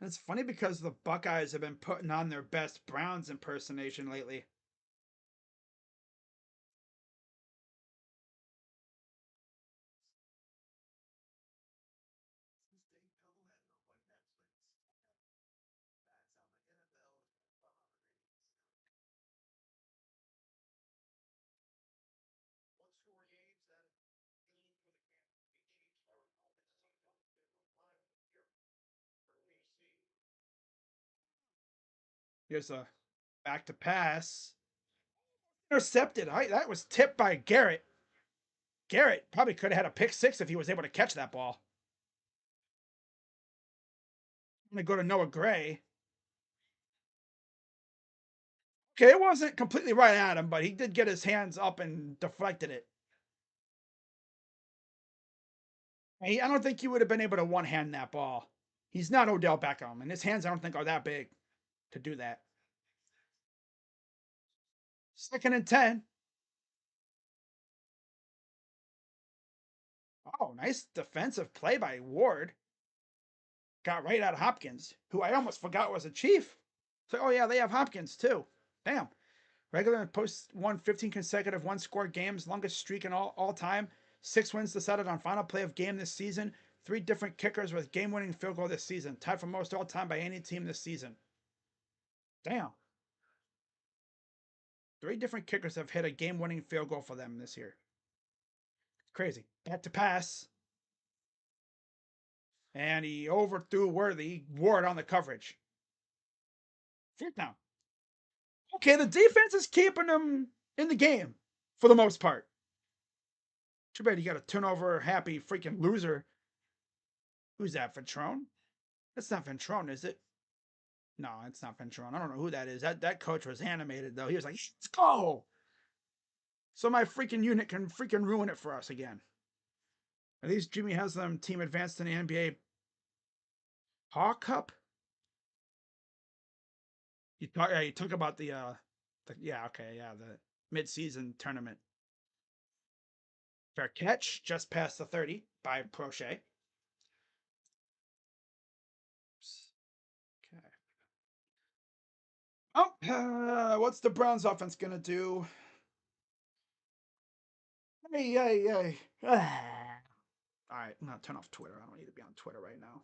And it's funny because the Buckeyes have been putting on their best Browns impersonation lately. Here's a back to pass. Intercepted. That was tipped by Garrett. Garrett probably could have had a pick six if he was able to catch that ball. I'm going to go to Noah Gray. Okay, it wasn't completely right at him, but he did get his hands up and deflected it. I don't think he would have been able to one hand that ball. He's not Odell Beckham, and his hands I don't think are that big to do that. 2nd and 10. Oh, nice defensive play by Ward. Got right at Hopkins, who I almost forgot was a Chief. So, oh yeah, they have Hopkins too. Damn. Regular and post won 15 consecutive one-score games, longest streak in all time. 6 wins decided on final play of game this season. 3 different kickers with game-winning field goal this season. Tied for most all time by any team this season. Damn. 3 different kickers have hit a game-winning field goal for them this year. Crazy. Back to pass. And he overthrew Ward on the coverage. 4th down. Okay, the defense is keeping them in the game for the most part. Too bad you got a turnover happy freaking loser. Who's that, Ventrone? That's not Ventrone, is it? No, it's not Ventrone. I don't know who that is. That coach was animated though. He was like, "Let's go!" So my freaking unit can freaking ruin it for us again. At least Jimmy has them team advanced in the NBA Hawk Cup. You talk about the mid-season tournament. Fair catch, just past the 30 by Prochet. Okay. Oh, what's the Browns offense gonna do? Hey. All right, I'm gonna turn off Twitter. I don't need to be on Twitter right now.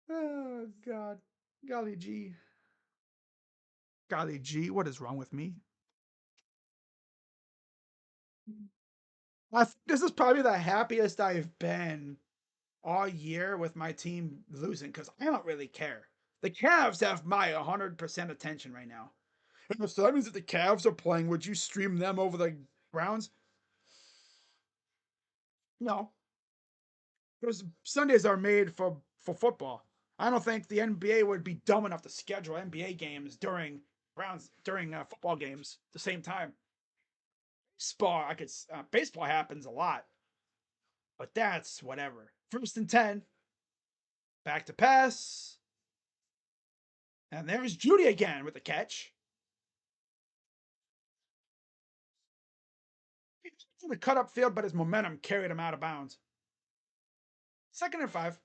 Oh God, golly gee, what is wrong with me? This is probably the happiest I've been all year with my team losing because I don't really care. The Cavs have my 100% attention right now. So that means that the Cavs are playing. Would you stream them over the Browns? No, because Sundays are made for football. I don't think the NBA would be dumb enough to schedule NBA games during football games at the same time. Baseball happens a lot, but that's whatever. 1st and 10, back to pass, and there's Judy again with the catch. He was in cut up field, but his momentum carried him out of bounds. 2nd and 5.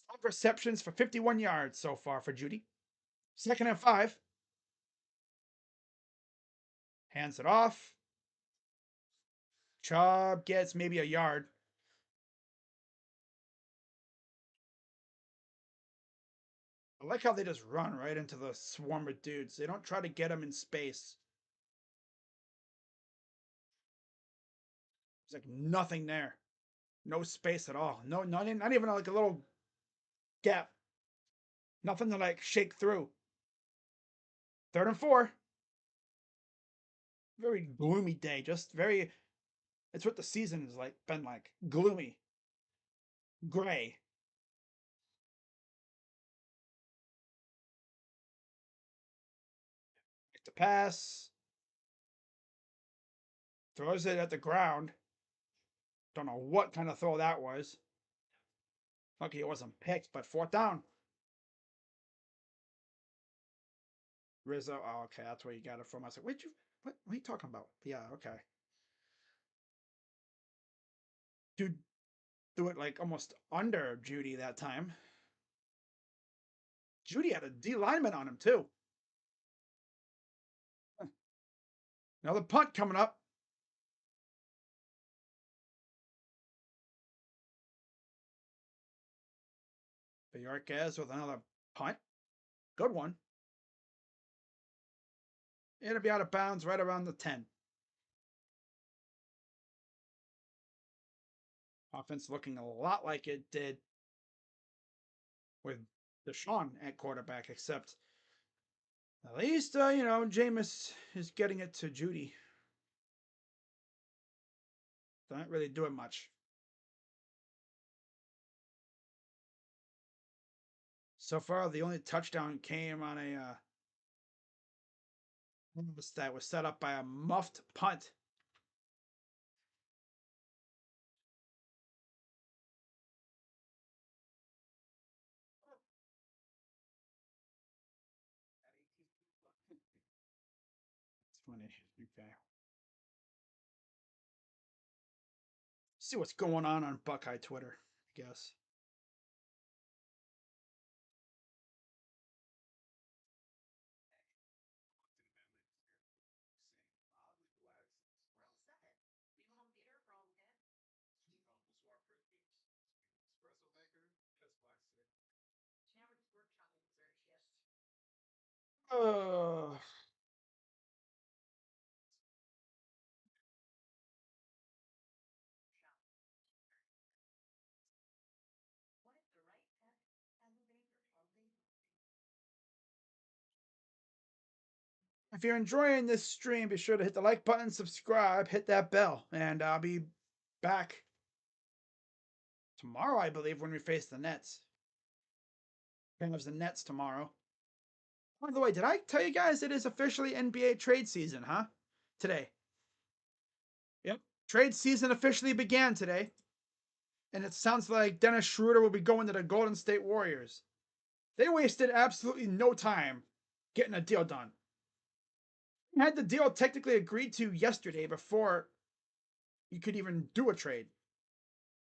Five receptions for 51 yards so far for Judy. 2nd and 5. Hands it off. Chubb gets maybe a yard. I like how they just run right into the swarm of dudes. They don't try to get them in space. There's like nothing there. No space at all. No, not even like a little gap. Nothing to like shake through. 3rd and 4. Very gloomy day. Just very. It's what the season has like been like. Gloomy. Gray. to pass. Throws it at the ground. Don't know what kind of throw that was. Lucky it wasn't picked, but fourth down. Rizzo. Oh, okay, that's where you got it from. I was like, what are you talking about? Yeah, okay. Dude, do it like almost under Judy that time. Judy had a D lineman on him too. Another punt coming up. Bajorquez with another punt. Good one. It'll be out of bounds right around the 10. Offense looking a lot like it did with Deshaun at quarterback, except at least, Jameis is getting it to Judy. Not really doing much. So far, the only touchdown came on a that was set up by a muffed punt. It's funny. Okay. See what's going on Buckeye Twitter, I guess. Uh, if you're enjoying this stream, be sure to hit the like button, subscribe, hit that bell, and I'll be back tomorrow, I believe, when we face the Nets. There's the Nets tomorrow. By the way, did I tell you guys it is officially NBA trade season, huh? Today. Yep. Trade season officially began today. And it sounds like Dennis Schroeder will be going to the Golden State Warriors. They wasted absolutely no time getting a deal done. They had the deal technically agreed to yesterday before you could even do a trade.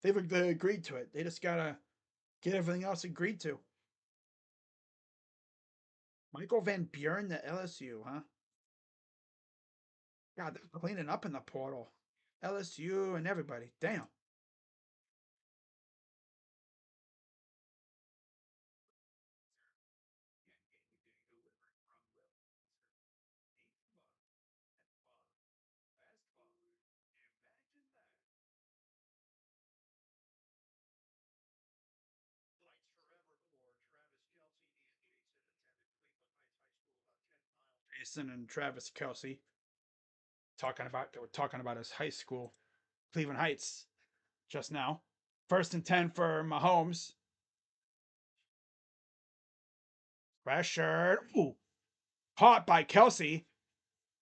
They've agreed to it. They just gotta get everything else agreed to. Michael Van Buren to LSU, huh? God, they're cleaning up in the portal. LSU and everybody. Damn. Jason and Travis Kelsey they were talking about his high school, Cleveland Heights, just now. First and 10 for Mahomes. Pressured. Ooh. Caught by Kelsey.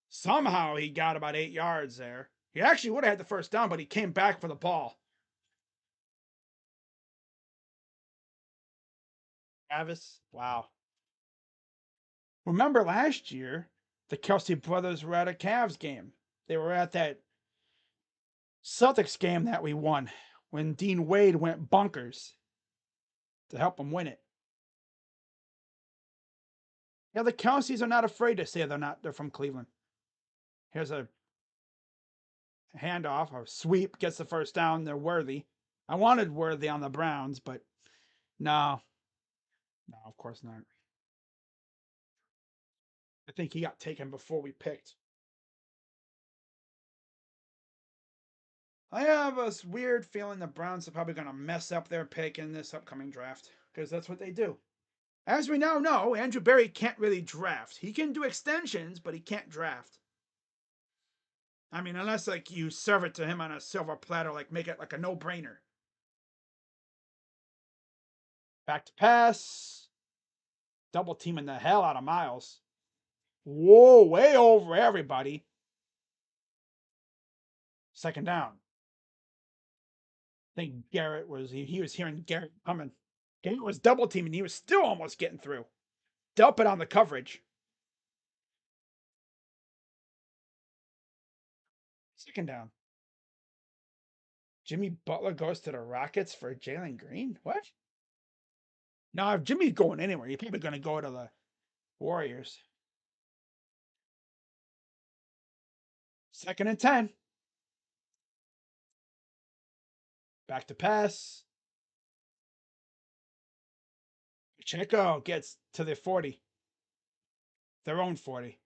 Somehow he got about 8 yards there. He actually would have had the first down, but he came back for the ball. Travis, wow. Remember last year, the Kelsey brothers were at a Cavs game. They were at that Celtics game that we won when Dean Wade went bunkers to help them win it. Yeah, the Kelseys are not afraid to say they're from Cleveland. Here's a handoff, a sweep, gets the first down. They're Worthy. I wanted Worthy on the Browns, but no, of course not. I think he got taken before we picked. I have a weird feeling the Browns are probably going to mess up their pick in this upcoming draft because that's what they do. As we now know, Andrew Berry can't really draft. He can do extensions, but he can't draft. I mean, unless like you serve it to him on a silver platter, like make it like a no-brainer. Back to pass. Double teaming the hell out of Miles. Whoa, way over everybody. Second down. I think Garrett was he was hearing Garrett coming. Garrett was double teaming. He was still almost getting through. Dump it on the coverage. Second down. Jimmy Butler goes to the Rockets for Jalen Green. What? No, if Jimmy's going anywhere, he's probably going to go to the Warriors. Second and 10. Back to pass. Pacheco gets to the 40. Their own 40.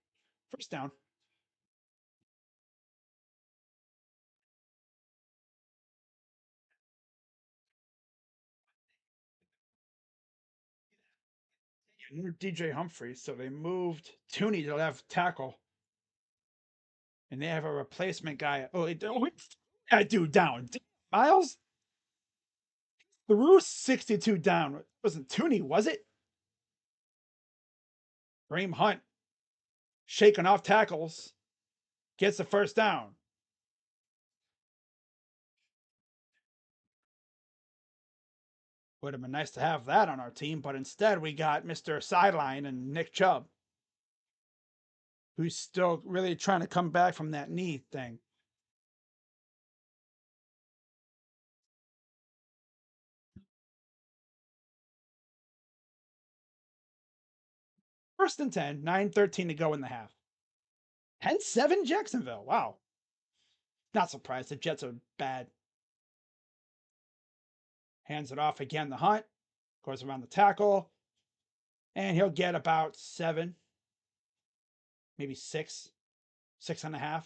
First down. DJ Humphries, so they moved Tooney to left tackle. And they have a replacement guy. Oh, that dude down. Miles threw 62 down. It wasn't Tooney, was it? Kareem Hunt shaking off tackles. Gets the first down. Would have been nice to have that on our team, but instead we got Mr. Sideline and Nick Chubb, who's still really trying to come back from that knee thing. First and 10, 9:13 to go in the half. 10-7 Jacksonville. Wow. Not surprised. The Jets are bad. Hands it off again. The Hunt goes around the tackle, and he'll get about 7, maybe 6, 6.5.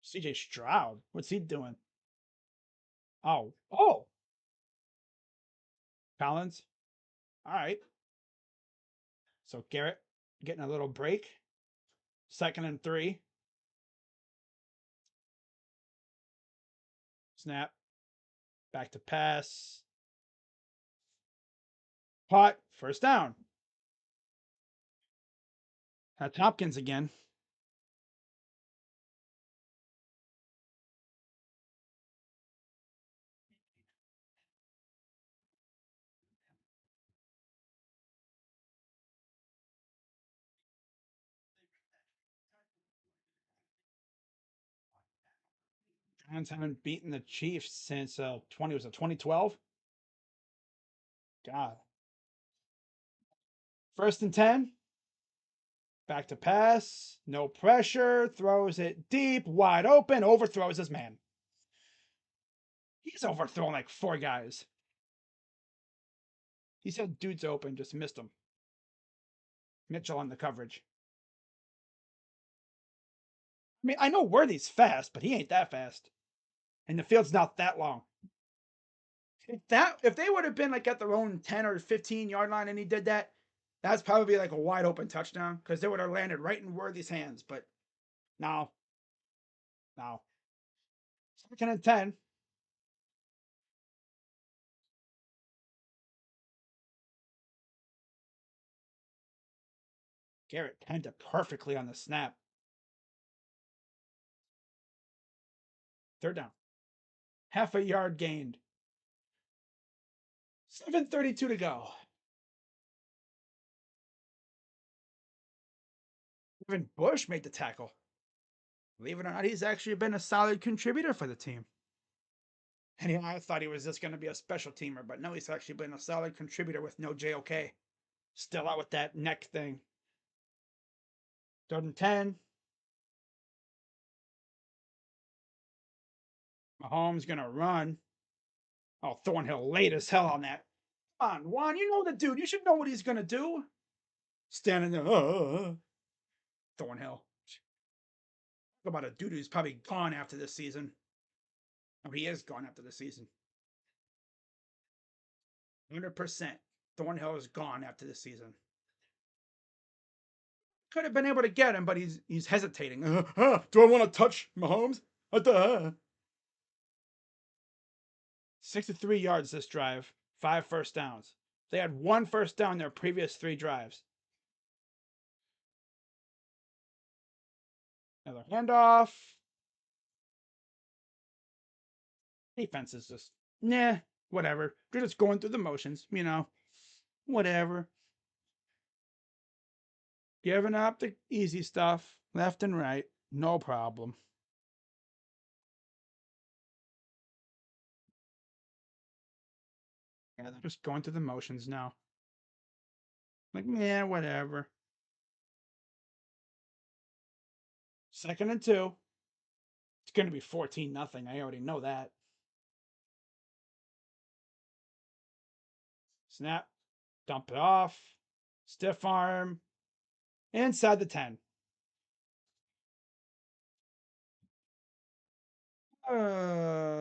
CJ Stroud. What's he doing? Oh. Collins. All right. So Garrett getting a little break. Second and 3. Snap. Back to pass. Pot. First down. That's Hopkins again. Giants haven't beaten the Chiefs since 2012. God. First and 10. Back to pass. No pressure. Throws it deep, wide open. Overthrows his man. He's overthrown like 4 guys. He said dude's open, just missed him. Mitchell on the coverage. I mean, I know Worthy's fast, but he ain't that fast. And the field's not that long. If they would have been like at their own 10 or 15-yard line and he did that, that's probably like a wide open touchdown because they would have landed right in Worthy's hands. But no. Second and 10. Garrett timed it perfectly on the snap. Third down. Half a yard gained. 7:32 to go. Even Bush made the tackle. Believe it or not, he's actually been a solid contributor for the team. And I thought he was just going to be a special teamer, but no, he's actually been a solid contributor with no JOK. Still out with that neck thing. Third and 10. Mahomes going to run. Oh, Thornhill late as hell on that. Come on, Juan, you know the dude. You should know what he's going to do. Standing there. Thornhill. Talk about a dude who's probably gone after this season. Oh, he is gone after the season. 100%. Thornhill is gone after this season. Could have been able to get him, but he's hesitating. Do I want to touch Mahomes? 63 yards this drive, 5 first downs. They had 1 first down their previous 3 drives. Another handoff. Defense is just, nah, whatever. They're just going through the motions, whatever. Giving up the easy stuff left and right, no problem. Yeah, they're just going through the motions now. Like, yeah, whatever. 2nd and 2. It's going to be 14-0. I already know that. Snap. Dump it off. Stiff arm. Inside the 10.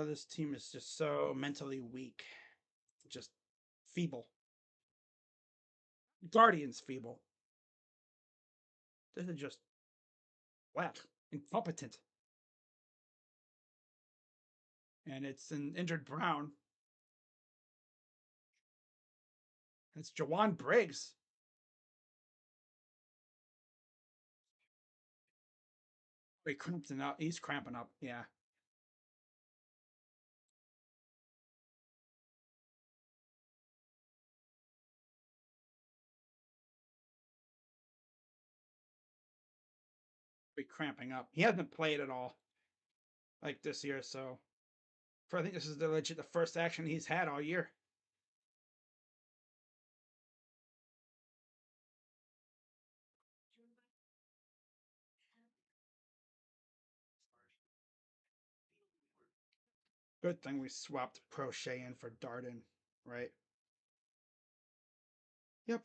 This team is just so mentally weak. Just feeble. Guardians feeble. This is just whack. Incompetent. And it's an injured Brown. It's Jawan Briggs. Wait, cramping up. He's cramping up. Yeah. Be cramping up. He hasn't played at all like this year, so I think this is the first action he's had all year. Good thing we swapped Crochet in for Darden, right? Yep.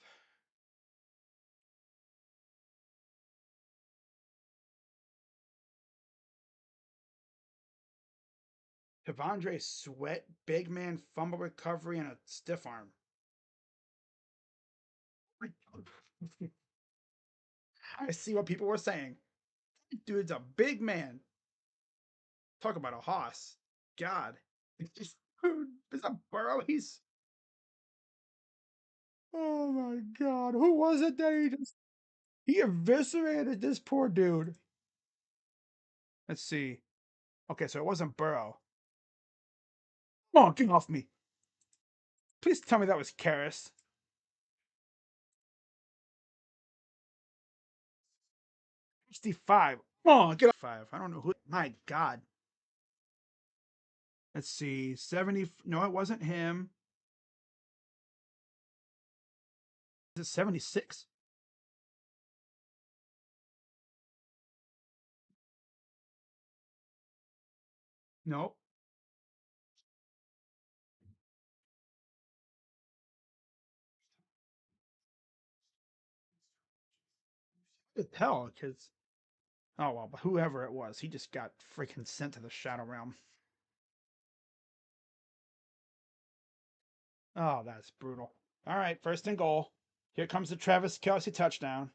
Devondre Sweat, big man fumble recovery and a stiff arm. I see what people were saying. Dude's a big man. Talk about a hoss. God. Is that Burrow? Oh my god. Who was it that he eviscerated this poor dude? Let's see. Okay, so it wasn't Burrow. Come on, get off me. Please tell me that was Karras. 65. Come on, get off. 5. I don't know who. My god. Let's see. 70. No, it wasn't him. Is it 76? No. What the hell? Because, oh well, but whoever it was, he just got freaking sent to the Shadow Realm. Oh, that's brutal. All right, 1st and goal. Here comes the Travis Kelce touchdown.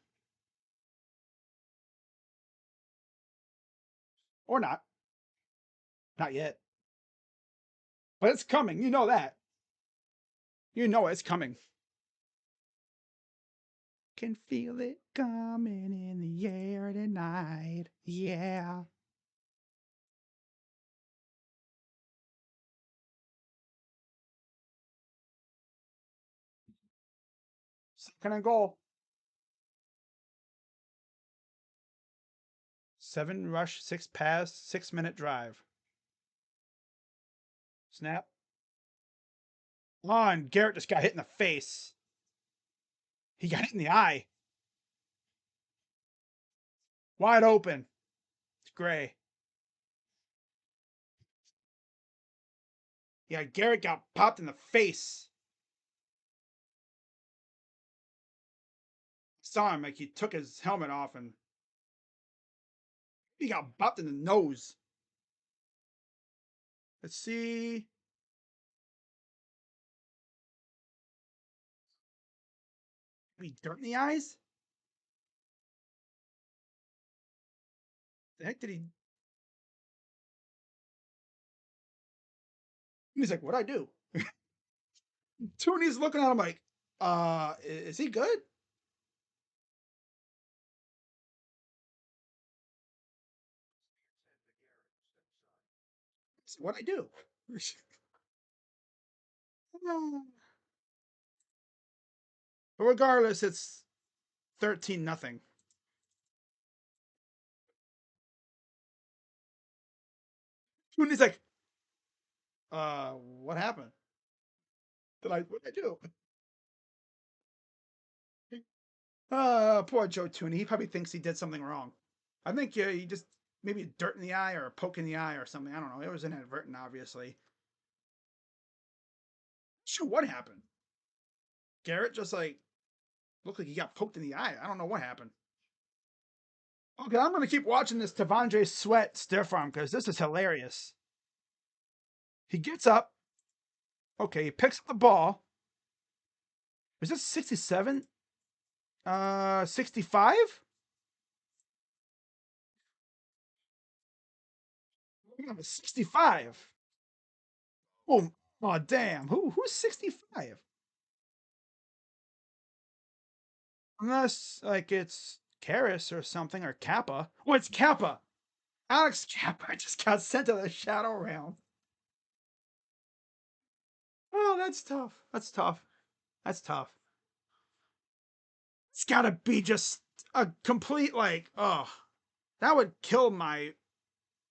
Or not. Not yet. But it's coming. You know that. You know it's coming. Can feel it coming in the air tonight. Yeah. Second and goal. 7 rush, 6 pass, 6-minute drive. Snap. Oh, and Garrett just got hit in the face. He got hit in the eye. Wide open. It's Gray. Yeah, Garrett got popped in the face. Saw him like he took his helmet off and he got bopped in the nose. Let's see. Maybe dirt in the eyes? The heck did he? He's like, "What'd I do?" Tooney's looking at him like, is he good?" I said, "What'd I do?" But regardless, it's 13-0. Tooney's like, what happened? What'd I do?" Poor Joe Tooney. He probably thinks he did something wrong. I think he just maybe dirt in the eye or a poke in the eye or something. I don't know. It was inadvertent, obviously. Sure, what happened? Garrett just like looked like he got poked in the eye. I don't know what happened. Okay, I'm gonna keep watching this Tavondre Sweat stiff arm because this is hilarious. He gets up. Okay, he picks up the ball. Is this 67? 65? 65. Oh, oh damn. Who's 65? Unless like it's Karras or something or Kappa. Oh, it's Kappa. Alex Kappa just got sent to the Shadow Realm. Oh, that's tough. That's tough. That's tough. It's gotta be just a complete like, oh, that would kill my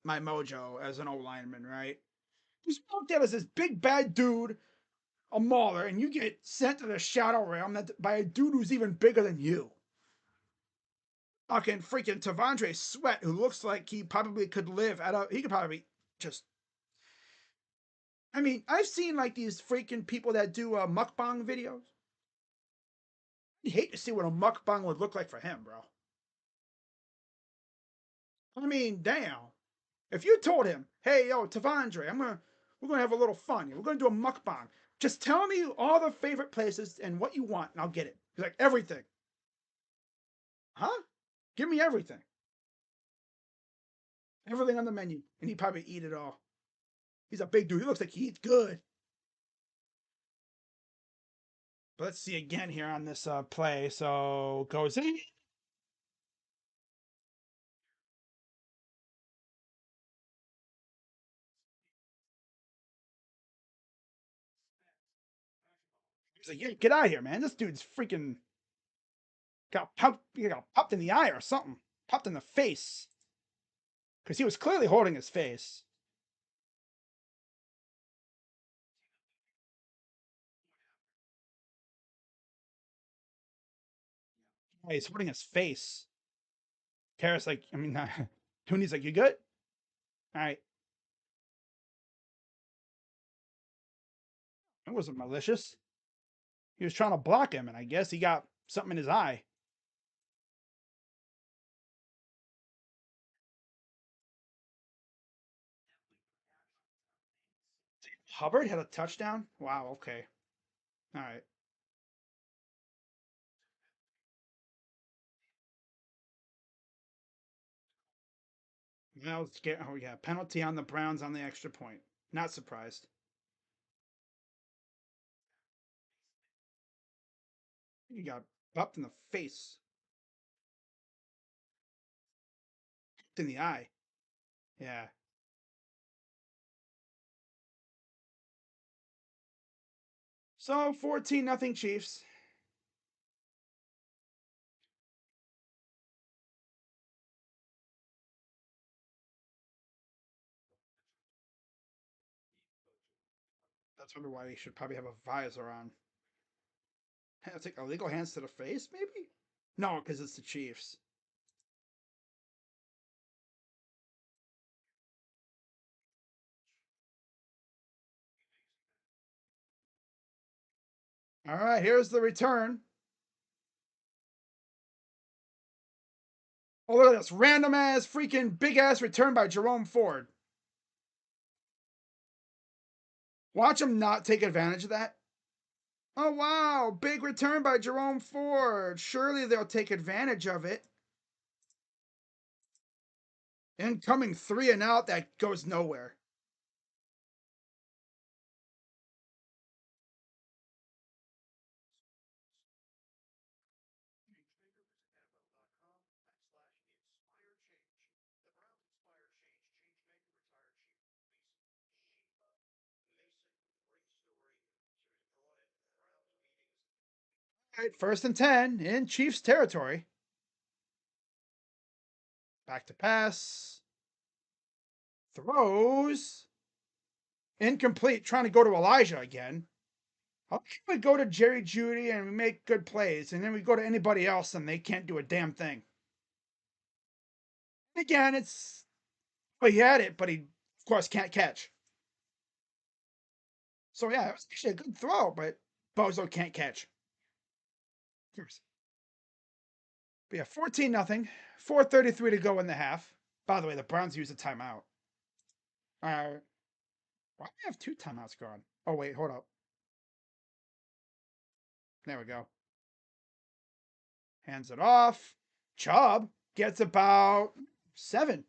mojo as an O lineman, right? Just looked at as this big bad dude, a mauler, and you get sent to the Shadow Realm by a dude who's even bigger than you. Fucking freaking Tavondre Sweat, who looks like he probably could live at a. He could probably just. I mean, I've seen like these freaking people that do mukbang videos. I'd hate to see what a mukbang would look like for him, bro. I mean, damn. If you told him, "Hey, yo, Tavondre, we're gonna have a little fun. We're gonna do a mukbang. Just tell me all the favorite places and what you want, and I'll get it." He's like, "Everything." Huh? Give me everything. Everything on the menu, and he'd probably eat it all. He's a big dude. He looks like he eats good. But let's see again here on this play. So goes in. He's like, "Yeah, get out of here, man. This dude's freaking he got popped in the eye or something. Popped in the face. Because he was clearly holding his face. Yeah, he's holding his face. Karras like, I mean, Tooney's like, "You good? All right." It wasn't malicious. He was trying to block him, and I guess he got something in his eye. Hubbard had a touchdown? Wow, okay. All right. Now let's get, oh, yeah. Penalty on the Browns on the extra point. Not surprised. He got popped in the face, in the eye. Yeah. So 14-0 Chiefs. That's probably why he should probably have a visor on. It's like illegal hands to the face, maybe? No, because it's the Chiefs. All right, here's the return. Oh, look at this random ass, freaking big ass return by Jerome Ford. Watch him not take advantage of that. Oh, wow. Big return by Jerome Ford. Surely they'll take advantage of it. Incoming 3 and out that goes nowhere. right, 1st and 10 in Chiefs territory. Back to pass. Throws. Incomplete, trying to go to Elijah again. How can we go to Jerry Jeudy and we make good plays, and then we go to anybody else and they can't do a damn thing? Again, it's well, he had it, but he of course can't catch. So yeah, it was actually a good throw, but Bozo can't catch. But yeah, 14-0. 4:33 to go in the half. By the way, the Browns used a timeout. Why do we have 2 timeouts gone? Oh wait, hold up. There we go. Hands it off. Chubb gets about 7.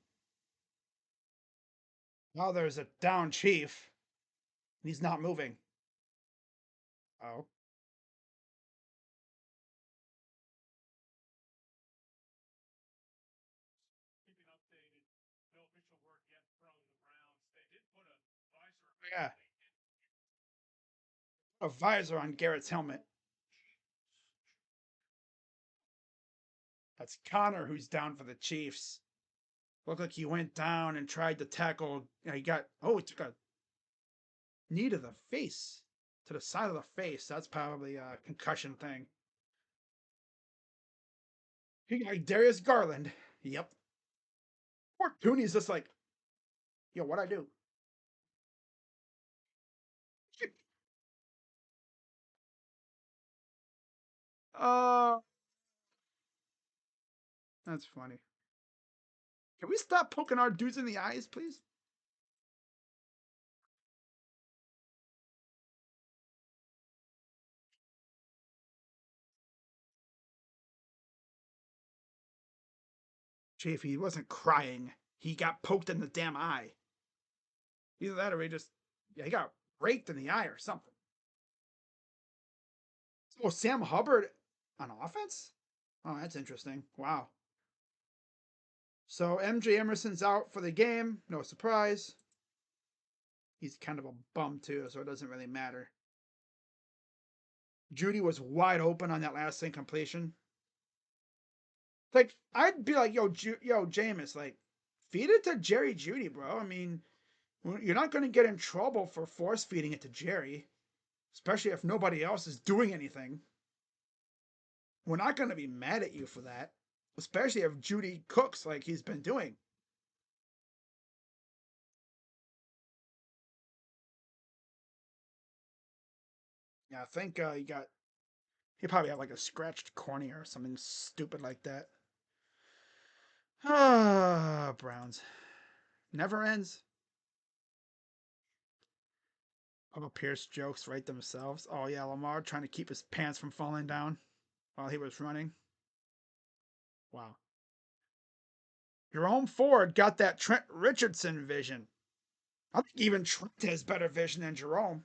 Now there's a down Chief. He's not moving. Oh. Yeah. A visor on Garrett's helmet. That's Connor who's down for the Chiefs. Looked like he went down and tried to tackle. He took a knee to the face, to the side of the face. That's probably a concussion thing. He got Darius Garland. Yep. Poor Tooney's just like, yo, what'd I do? Uh, that's funny. Can we stop poking our dudes in the eyes, please? Chief, he wasn't crying. He got poked in the damn eye. Either that or he got raked in the eye or something. Oh, Sam Hubbard on offense? Oh, that's interesting. Wow. So MJ Emerson's out for the game. No surprise. He's kind of a bum too, so it doesn't really matter. Jeudy was wide open on that last incompletion. Like I'd be like, yo, Jameis, like feed it to Jerry Jeudy, bro. I mean, you're not going to get in trouble for force feeding it to Jerry, especially if nobody else is doing anything. We're not going to be mad at you for that, especially if Jeudy cooks like he's been doing. Yeah, I think he probably had like a scratched cornea or something stupid like that. Ah, Browns. Never ends. Papa Pierce jokes write themselves. Oh yeah, Lamar trying to keep his pants from falling down while he was running. Wow. Jerome Ford got that Trent Richardson vision. I think even Trent has better vision than Jerome.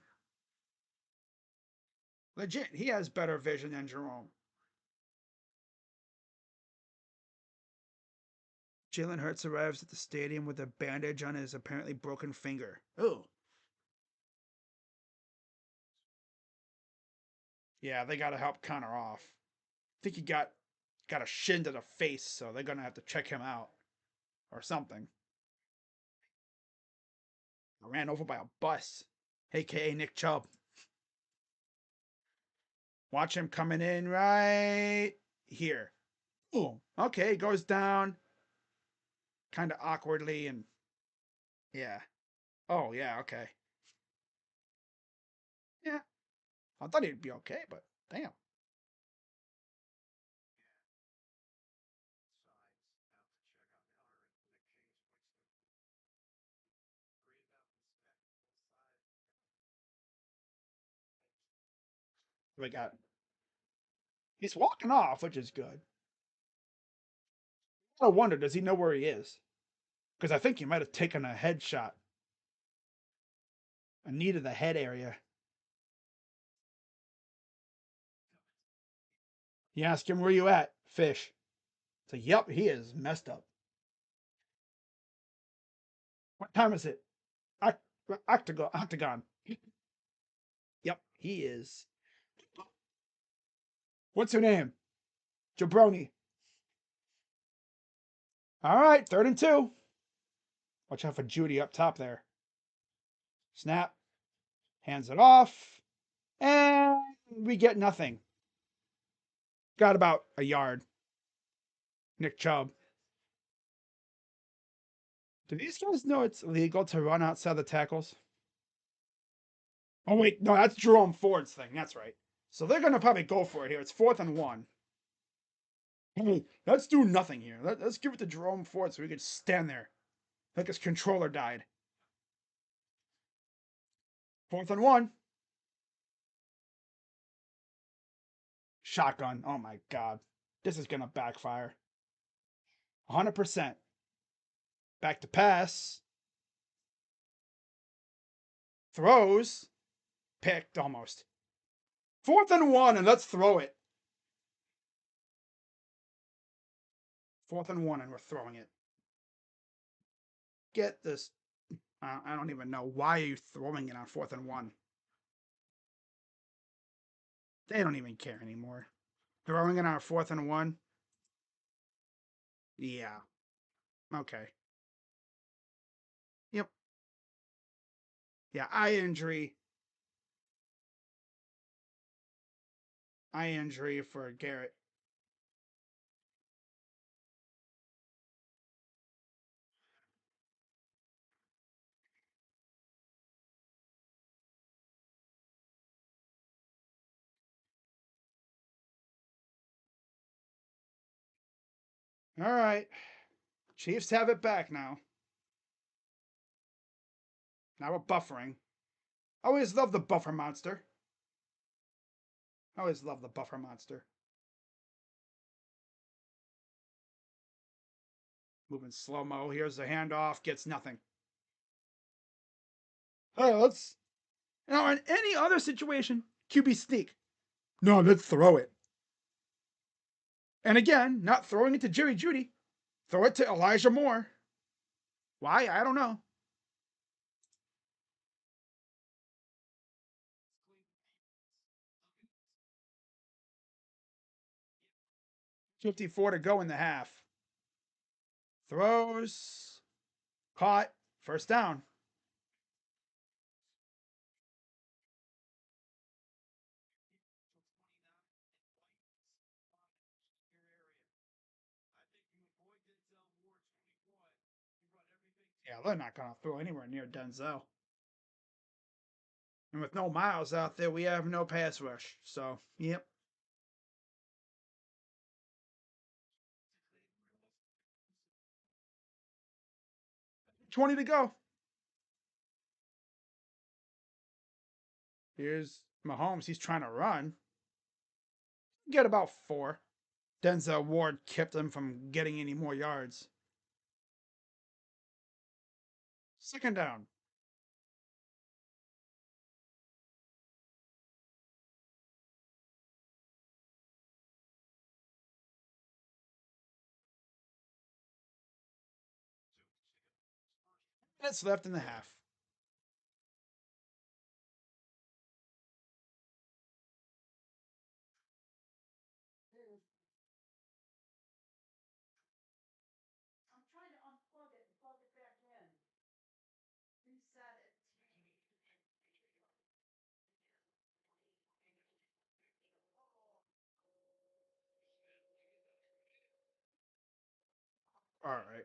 Legit, he has better vision than Jerome. Jalen Hurts arrives at the stadium with a bandage on his apparently broken finger. Oh. Yeah, they got to help Connor off. I think he got a shin to the face, so they're gonna have to check him out or something. I ran over by a bus, aka Nick Chubb. Watch him coming in right here. Boom. Okay, goes down kind of awkwardly and yeah. Oh yeah, okay. Yeah. I thought he'd be okay, but damn. We got he's walking off, which is good. I wonder, does he know where he is? Because I think he might have taken a headshot, a knee to the head area. You ask him where you at, fish. So yep, he is messed up. What time is it? Octagon. Yep, he is. What's her name? Jabroni. All right, 3rd and 2. Watch out for Judy up top there. Snap. Hands it off. And we get nothing. Got about a yard. Nick Chubb. Do these guys know it's illegal to run outside the tackles? Oh, wait. No, that's Jerome Ford's thing. That's right. So they're going to probably go for it here. It's 4th and 1. Hey, let's do nothing here. Let's give it to Jerome Ford so we could stand there like his controller died. 4th and 1. Shotgun. Oh my God. This is going to backfire. 100%. Back to pass. Throws. Picked almost. 4th and 1, and let's throw it. 4th and 1, and we're throwing it. Get this. I don't even know. Why are you throwing it on 4th and 1? They don't even care anymore. Throwing it on 4th and 1? Yeah. Okay. Yep. Yeah, eye injury. Eye injury for Garrett. All right. Chiefs have it back now. Now we're buffering. Always love the buffer monster. Always love the buffer monster. Moving slow-mo. Here's the handoff. Gets nothing. Hey, let's... Now, in any other situation, QB sneak. No, let's throw it. And again, not throwing it to Jerry Jeudy. Throw it to Elijah Moore. Why? I don't know. $54 to go in the half. Throws. Caught. First down. Yeah, they're not going to throw anywhere near Denzel. And with no Miles out there, we have no pass rush. So, yep. 20 to go. Here's Mahomes. He's trying to run. Get about 4. Denzel Ward kept him from getting any more yards. 2nd down. Minutes left in the half. All right.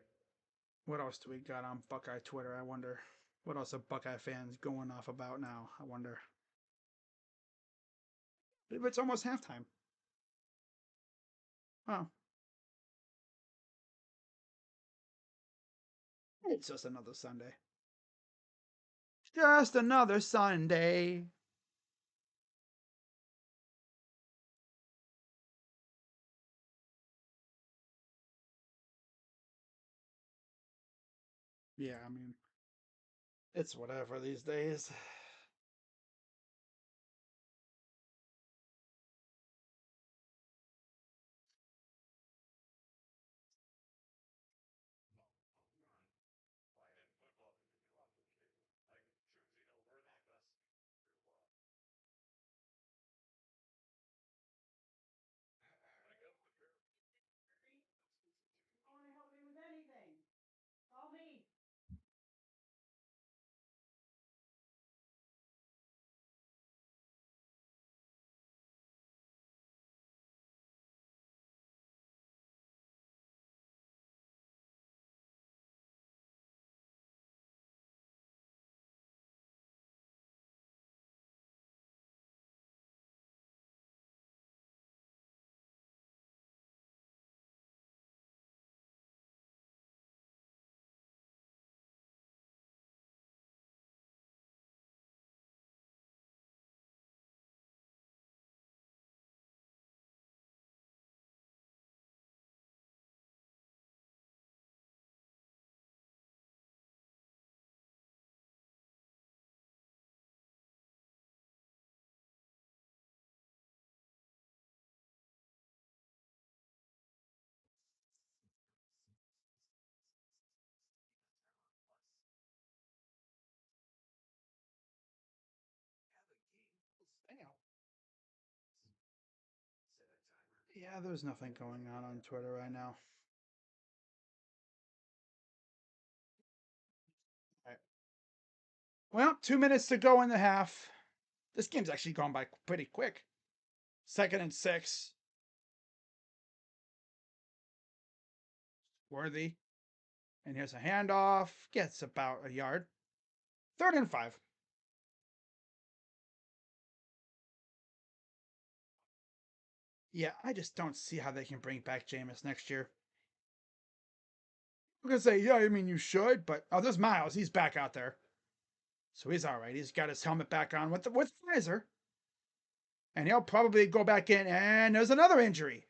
What else do we got on Buckeye Twitter? I wonder. What else are Buckeye fans going off about now? I wonder. But it's almost halftime. Oh, it's just another Sunday. Just another Sunday. Yeah, I mean, it's whatever these days. Yeah, there's nothing going on Twitter right now. All right. Well, 2 minutes to go in the half. This game's actually gone by pretty quick. 2nd and 6. Worthy. And here's a handoff. Gets about a yard. 3rd and 5. Yeah, I just don't see how they can bring back Jameis next year. I'm gonna say, yeah, I mean you should, but oh, there's Miles. He's back out there, so he's all right. He's got his helmet back on with Pfizer, and he'll probably go back in. And there's another injury.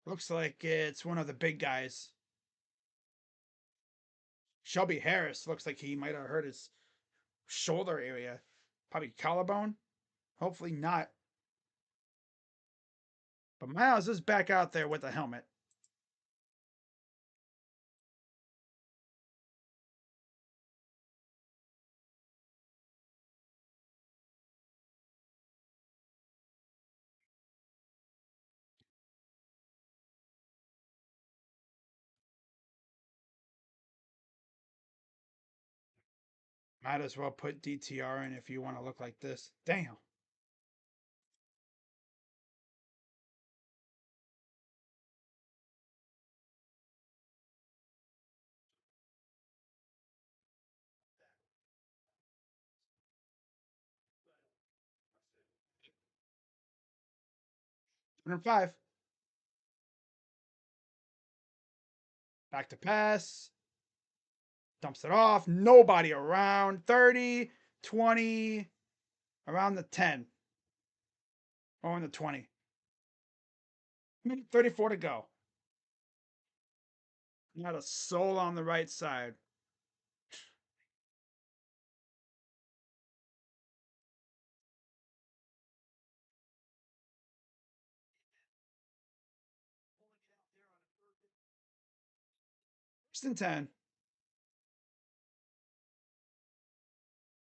Looks like it's one of the big guys. Shelby Harris looks like he might have hurt his shoulder area, probably collarbone. Hopefully not. But Miles is back out there with a helmet. Might as well put DTR in if you want to look like this. Damn. Number 5. Back to pass. Dumps it off. Nobody around. 30, 20, around the 10. Or in the 20. Minute 34 to go. Not a soul on the right side. First and 10.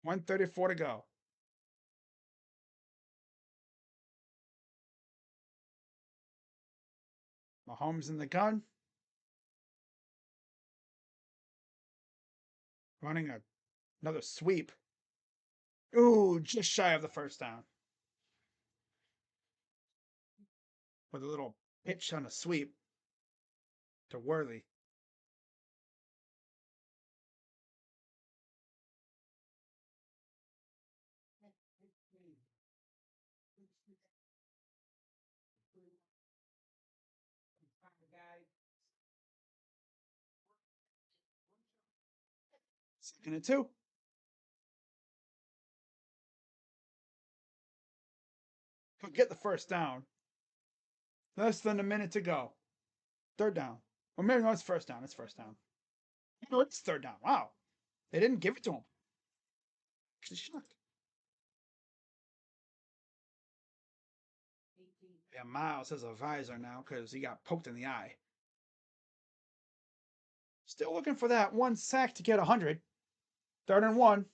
134 to go. Mahomes in the gun. Running another sweep. Ooh, just shy of the first down. With a little pitch on a sweep to Worthy. Second and 2. Could get the first down. Less than a minute to go. 3rd down. Or maybe no, it's first down. It's first down. No, it's 3rd down. Wow. They didn't give it to him. Actually shocked. Yeah, Miles has a visor now because he got poked in the eye. Still looking for that one sack to get 100. 3rd and 1.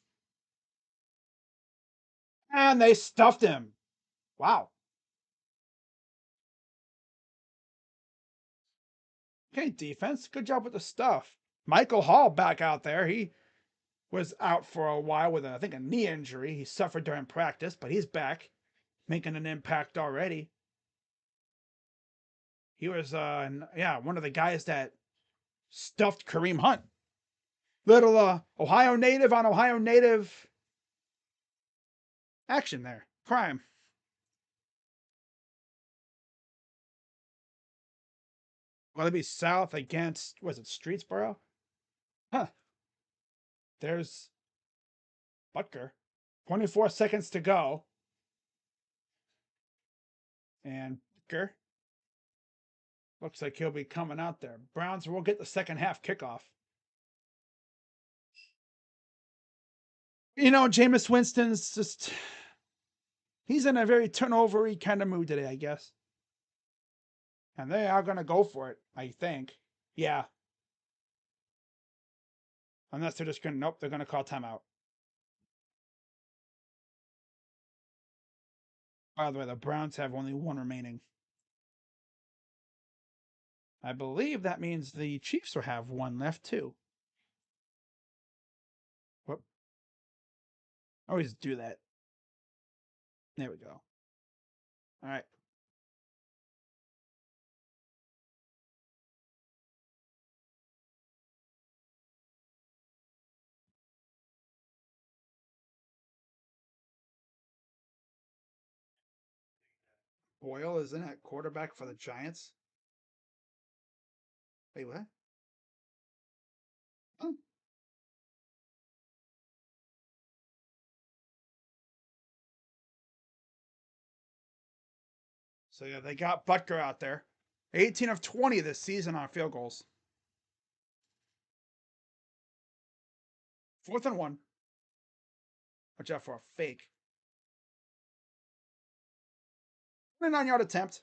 And they stuffed him. Wow. Okay, defense. Good job with the stuff. Michael Hall back out there. He was out for a while with, I think, a knee injury he suffered during practice, but he's back, making an impact already. He was, one of the guys that stuffed Kareem Hunt. Little Ohio native on Ohio native action there. Crime. Wallaby South against, was it Streetsboro? Huh. There's Butker. 24 seconds to go. And Butker looks like he'll be coming out there. Browns will get the second half kickoff. You know, Jameis Winston's just, he's in a very turnover-y kind of mood today, I guess. And they are going to go for it, I think. Yeah. Unless they're just going to, nope, they're going to call timeout. By the way, the Browns have only one remaining. I believe that means the Chiefs will have one left too. Whoop. I always do that. There we go. All right. Boyle isn't at quarterback for the Giants. Wait, what? Oh. So yeah, they got Butker out there. 18 of 20 this season on field goals. 4th and 1. Watch out for a fake. 29-yard attempt.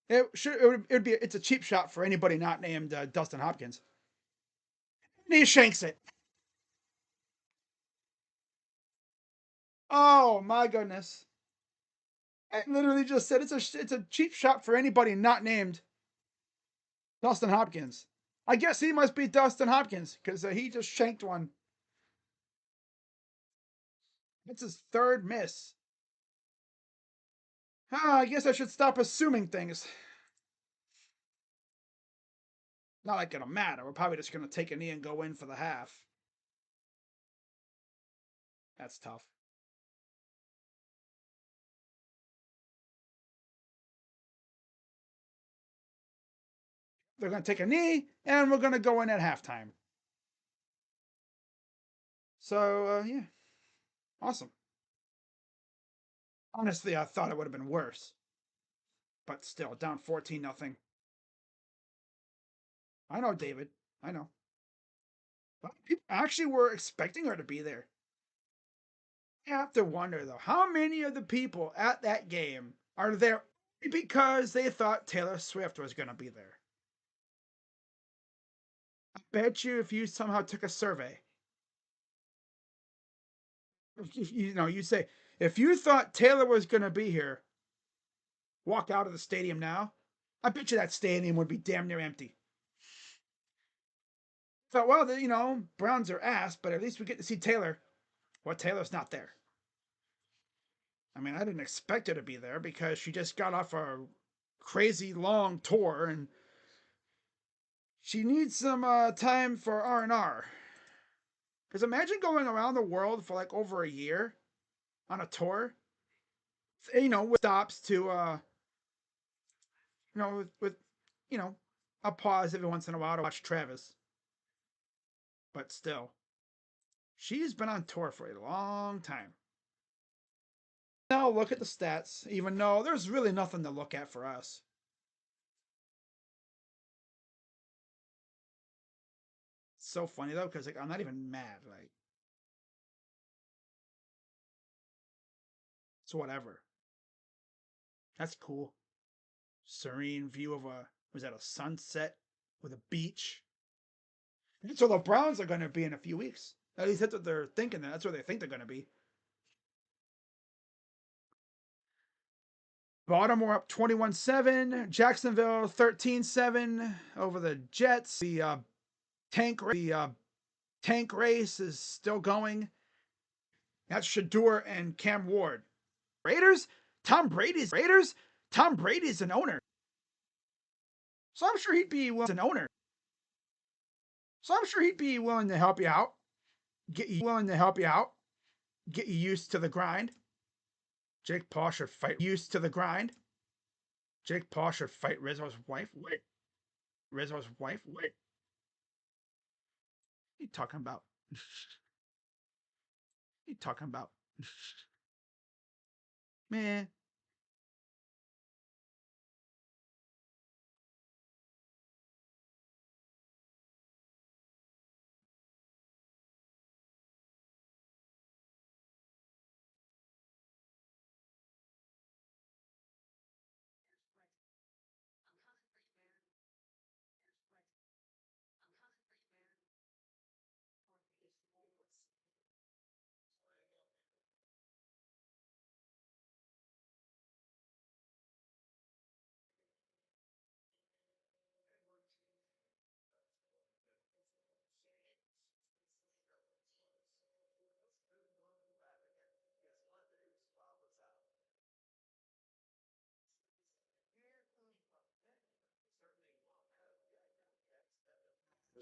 It's a cheap shot for anybody not named Dustin Hopkins. And he shanks it. Oh my goodness! I literally just said it's a cheap shot for anybody not named Dustin Hopkins. I guess he must be Dustin Hopkins because he just shanked one. It's his third miss. I guess I should stop assuming things. Not like it'll matter. We're probably just going to take a knee and go in for the half. That's tough. They're going to take a knee, and we're going to go in at halftime. So, yeah. Awesome. Honestly, I thought it would have been worse. But still, down 14-0. I know, David. I know. But people actually were expecting her to be there. I have to wonder, though, how many of the people at that game are there because they thought Taylor Swift was going to be there? I bet you if you somehow took a survey, you say, if you thought Taylor was going to be here, walk out of the stadium now, I bet you that stadium would be damn near empty. Thought, well, Browns are ass, but at least we get to see Taylor. Well, Taylor's not there. I mean, I didn't expect her to be there because she just got off a crazy long tour and she needs some time for R&R. Because imagine going around the world for like over a year on a tour, with stops to, with a pause every once in a while to watch Travis. But still, she's been on tour for a long time. Now look at the stats, even though there's really nothing to look at for us. It's so funny though, because like I'm not even mad. Like it's whatever. That's cool. Serene view of was that a sunset with a beach? So the Browns are going to be in a few weeks. At least that's what they're thinking. That's where they think they're going to be. Baltimore up 21-7. Jacksonville 13-7 over the Jets. The tank race is still going. That's Shador and Cam Ward. Raiders. Tom Brady's an owner. So I'm sure he'd be willing to help you out. Get you used to the grind. Jake Paul should fight Rizzo's wife. Wait. Rizzo's wife? Wait. What are you talking about? What are you talking about? Man.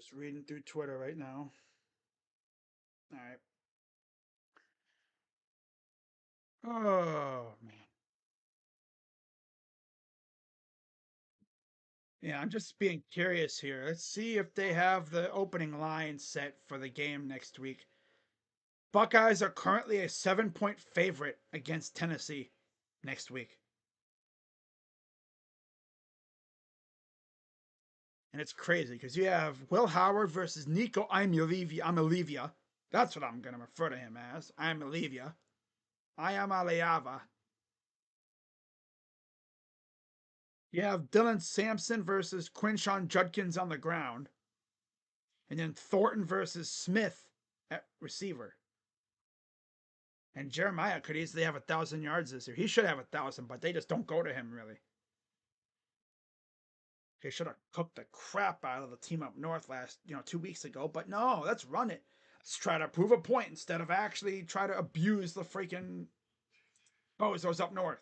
Just reading through Twitter right now. All right. Oh man. Yeah, I'm just being curious here. Let's see if they have the opening line set for the game next week. Buckeyes are currently a 7-point favorite against Tennessee next week. And it's crazy because you have Will Howard versus Nico Iamaleava. That's what I'm going to refer to him as. Iamaleava. Iamaleava. You have Dylan Sampson versus Quinshon Judkins on the ground. And then Thornton versus Smith at receiver. And Jeremiah could easily have 1,000 yards this year. He should have 1,000, but they just don't go to him really. They should have cooked the crap out of the team up north 2 weeks ago. But no, let's run it. Let's try to prove a point instead of actually try to abuse the freaking bozos up north.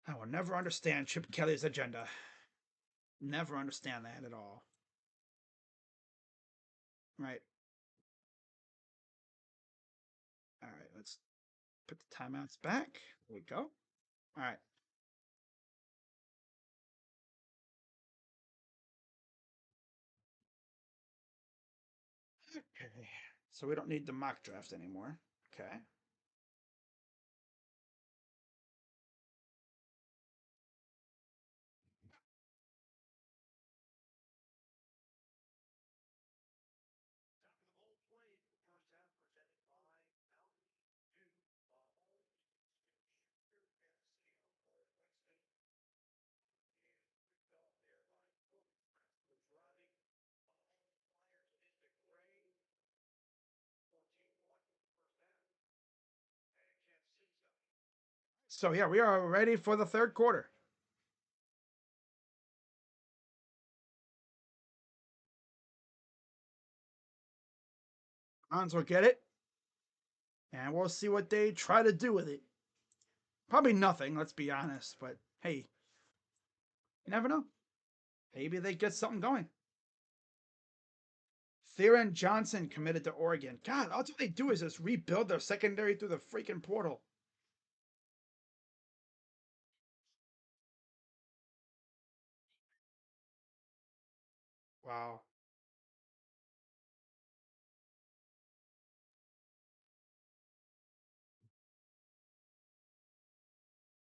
I will never understand Chip Kelly's agenda. Never understand that at all. Right. All right, let's put the timeouts back. There we go. All right. Okay. So we don't need the mock draft anymore. Okay. So yeah, we are ready for the third quarter. Browns will get it, and we'll see what they try to do with it. Probably nothing, let's be honest. But hey, you never know. Maybe they get something going. Theron Johnson committed to Oregon. God, all they do is just rebuild their secondary through the freaking portal. Wow.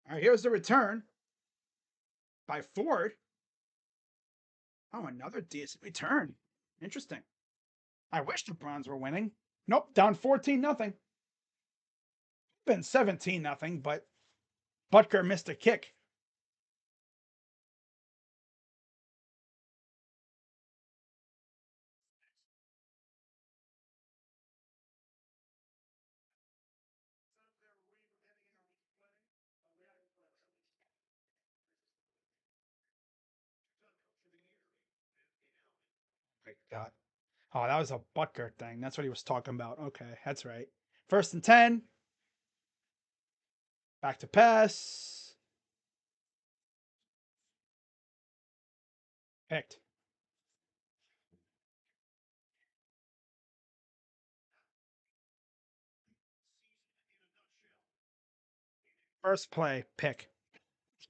All right, here's the return by Ford. Oh, another decent return. Interesting. I wish the Browns were winning. Nope, down 14-0. Been 17-0, but Butker missed a kick. My God. Oh, that was a Butker thing. That's what he was talking about. Okay, that's right. 1st and 10. Back to pass. Picked. First play, pick.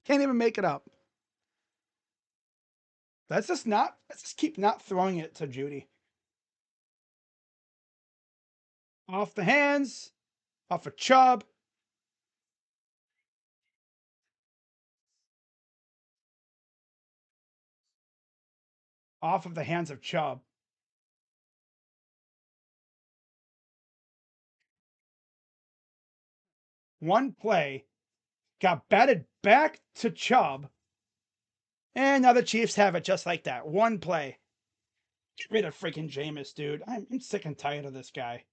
Can't even make it up. Let's just keep not throwing it to Judy. Off the hands, off of Chubb. Off of the hands of Chubb. One play got batted back to Chubb, and now the Chiefs have it just like that. One play. Get rid of freaking Jameis, dude. I'm sick and tired of this guy.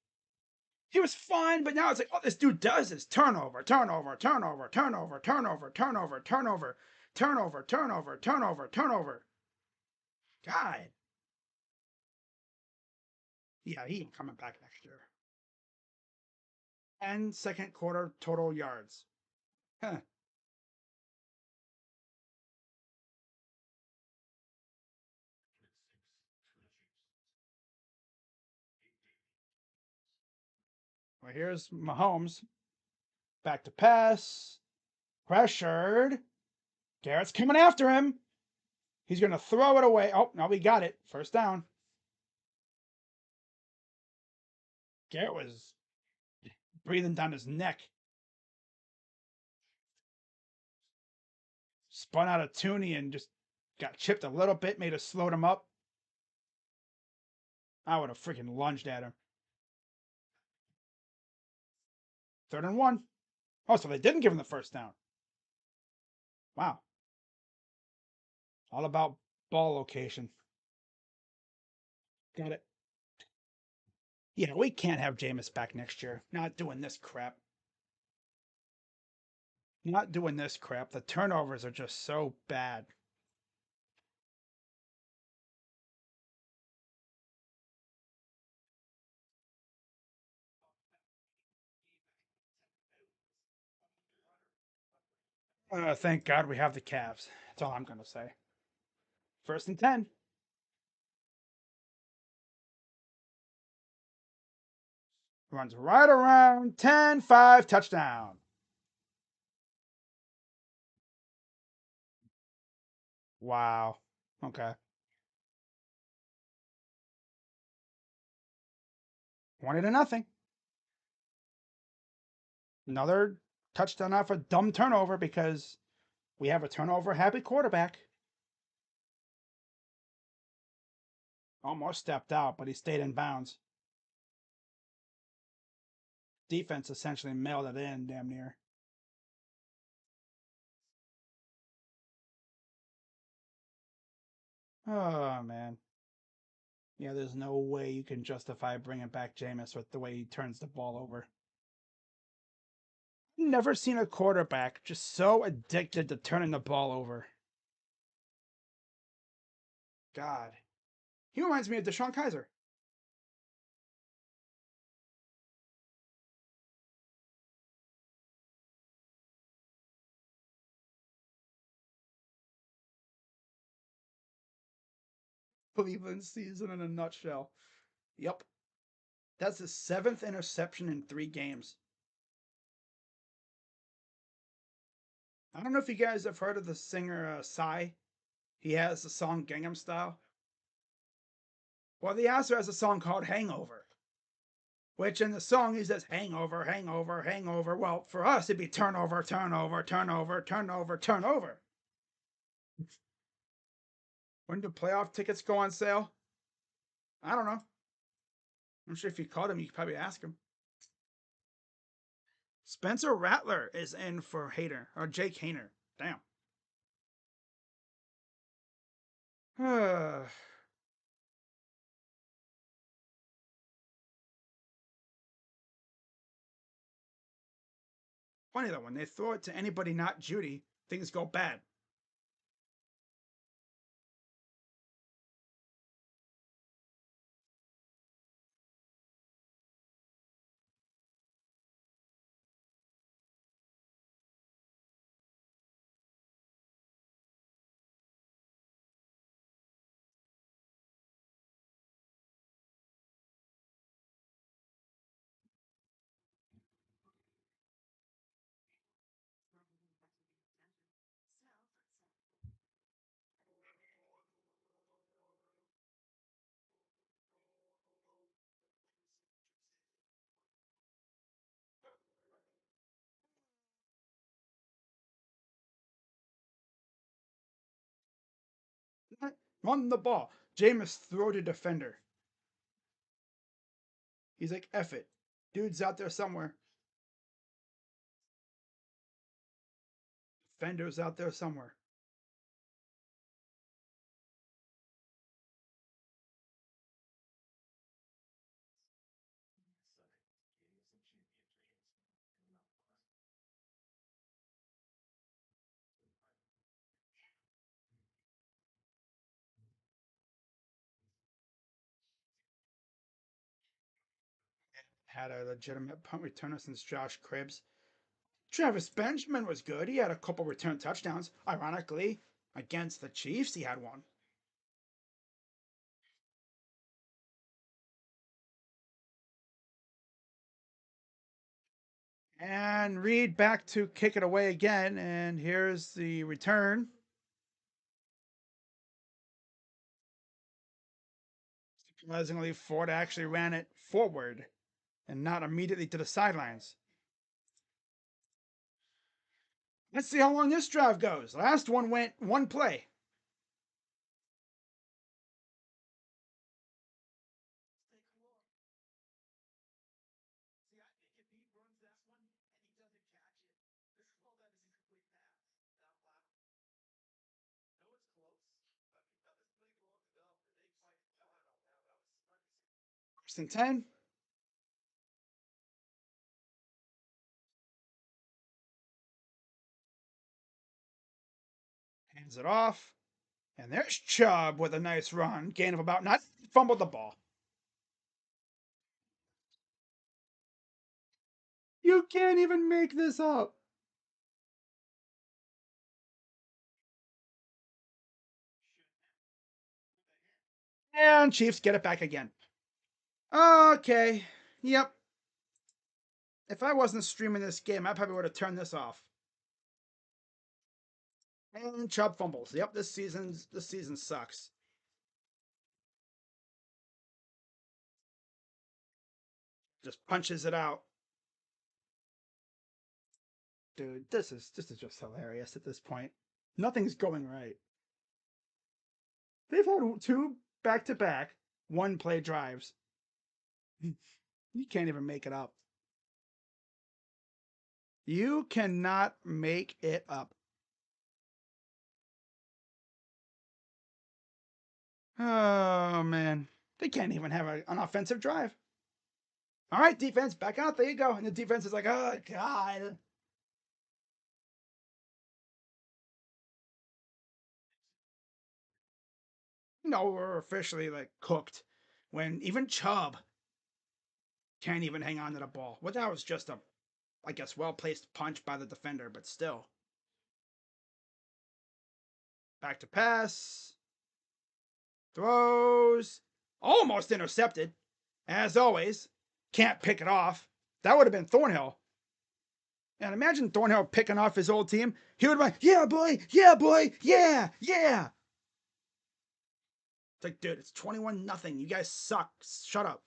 He was fine, but now it's like all this dude does is turnover, turnover, turnover, turnover, turnover, turnover, turnover, turnover, turnover, turnover, turnover. God. Yeah, he ain't coming back next year. And second quarter total yards. Huh. Well, here's Mahomes. Back to pass. Pressured. Garrett's coming after him. He's going to throw it away. Oh, no, we got it. First down. Garrett was breathing down his neck. Spun out of Tooney and just got chipped a little bit, made us slowed him up. I would have freaking lunged at him. 3rd and 1. Oh, so they didn't give him the first down. Wow. All about ball location. Got it. Yeah, we can't have Jameis back next year. Not doing this crap. Not doing this crap. The turnovers are just so bad. Thank God we have the Cavs. That's all I'm going to say. 1st and 10. Runs right around 10-5 touchdown. Wow. Okay. 20-0. Another touchdown off a dumb turnover because we have a turnover happy quarterback. Almost stepped out, but he stayed in bounds. Defense essentially mailed it in damn near. Oh, man. Yeah, there's no way you can justify bringing back Jameis with the way he turns the ball over. Never seen a quarterback just so addicted to turning the ball over. God. He reminds me of DeShone Kizer. Cleveland season in a nutshell. Yep. That's his 7th interception in 3 games. I don't know if you guys have heard of the singer Psy. He has the song Gangnam Style. Well, the also has a song called Hangover, which in the song he says hangover, hangover, hangover. Well, for us it'd be turnover, turnover, turnover, turnover, turnover. When do playoff tickets go on sale? I don't know. I'm sure if you called him, you could probably ask him. Spencer Rattler is in for Hader, or Jake Haener. Damn. Funny though, when they throw it to anybody not Judy, things go bad. Run the ball. Jameis throw to defender. He's like, F it. Dude's out there somewhere. Defender's out there somewhere. Had a legitimate punt returner since Josh Cribbs. Travis Benjamin was good. He had a couple return touchdowns. Ironically, against the Chiefs, he had one. And Reed back to kick it away again. And here's the return. Surprisingly, Ford actually ran it forward and not immediately to the sidelines. Let's see how long this drive goes. Last one went one play. First and 10. Hands it off. And there's Chubb with a nice run. Gain of about 9. Fumbled the ball. You can't even make this up. And Chiefs get it back again. Okay. Yep. If I wasn't streaming this game, I probably would have turned this off. And Chubb fumbles. Yep, this season sucks. Just punches it out. Dude, this is just hilarious at this point. Nothing's going right. They've had 2 back-to-back 1-play drives. You can't even make it up. You cannot make it up. Oh man, they can't even have an offensive drive. All right, defense, back out. There you go. And the defense is like, oh god. No, we're officially like cooked. When even Chubb can't even hang on to the ball. Well, that was just a, I guess, well placed punch by the defender, but still. Back to pass. Throws. Almost intercepted. As always. Can't pick it off. That would have been Thornhill. And imagine Thornhill picking off his old team. He would have been, yeah, boy, yeah, yeah. It's like, dude, it's 21-0. You guys suck. Shut up.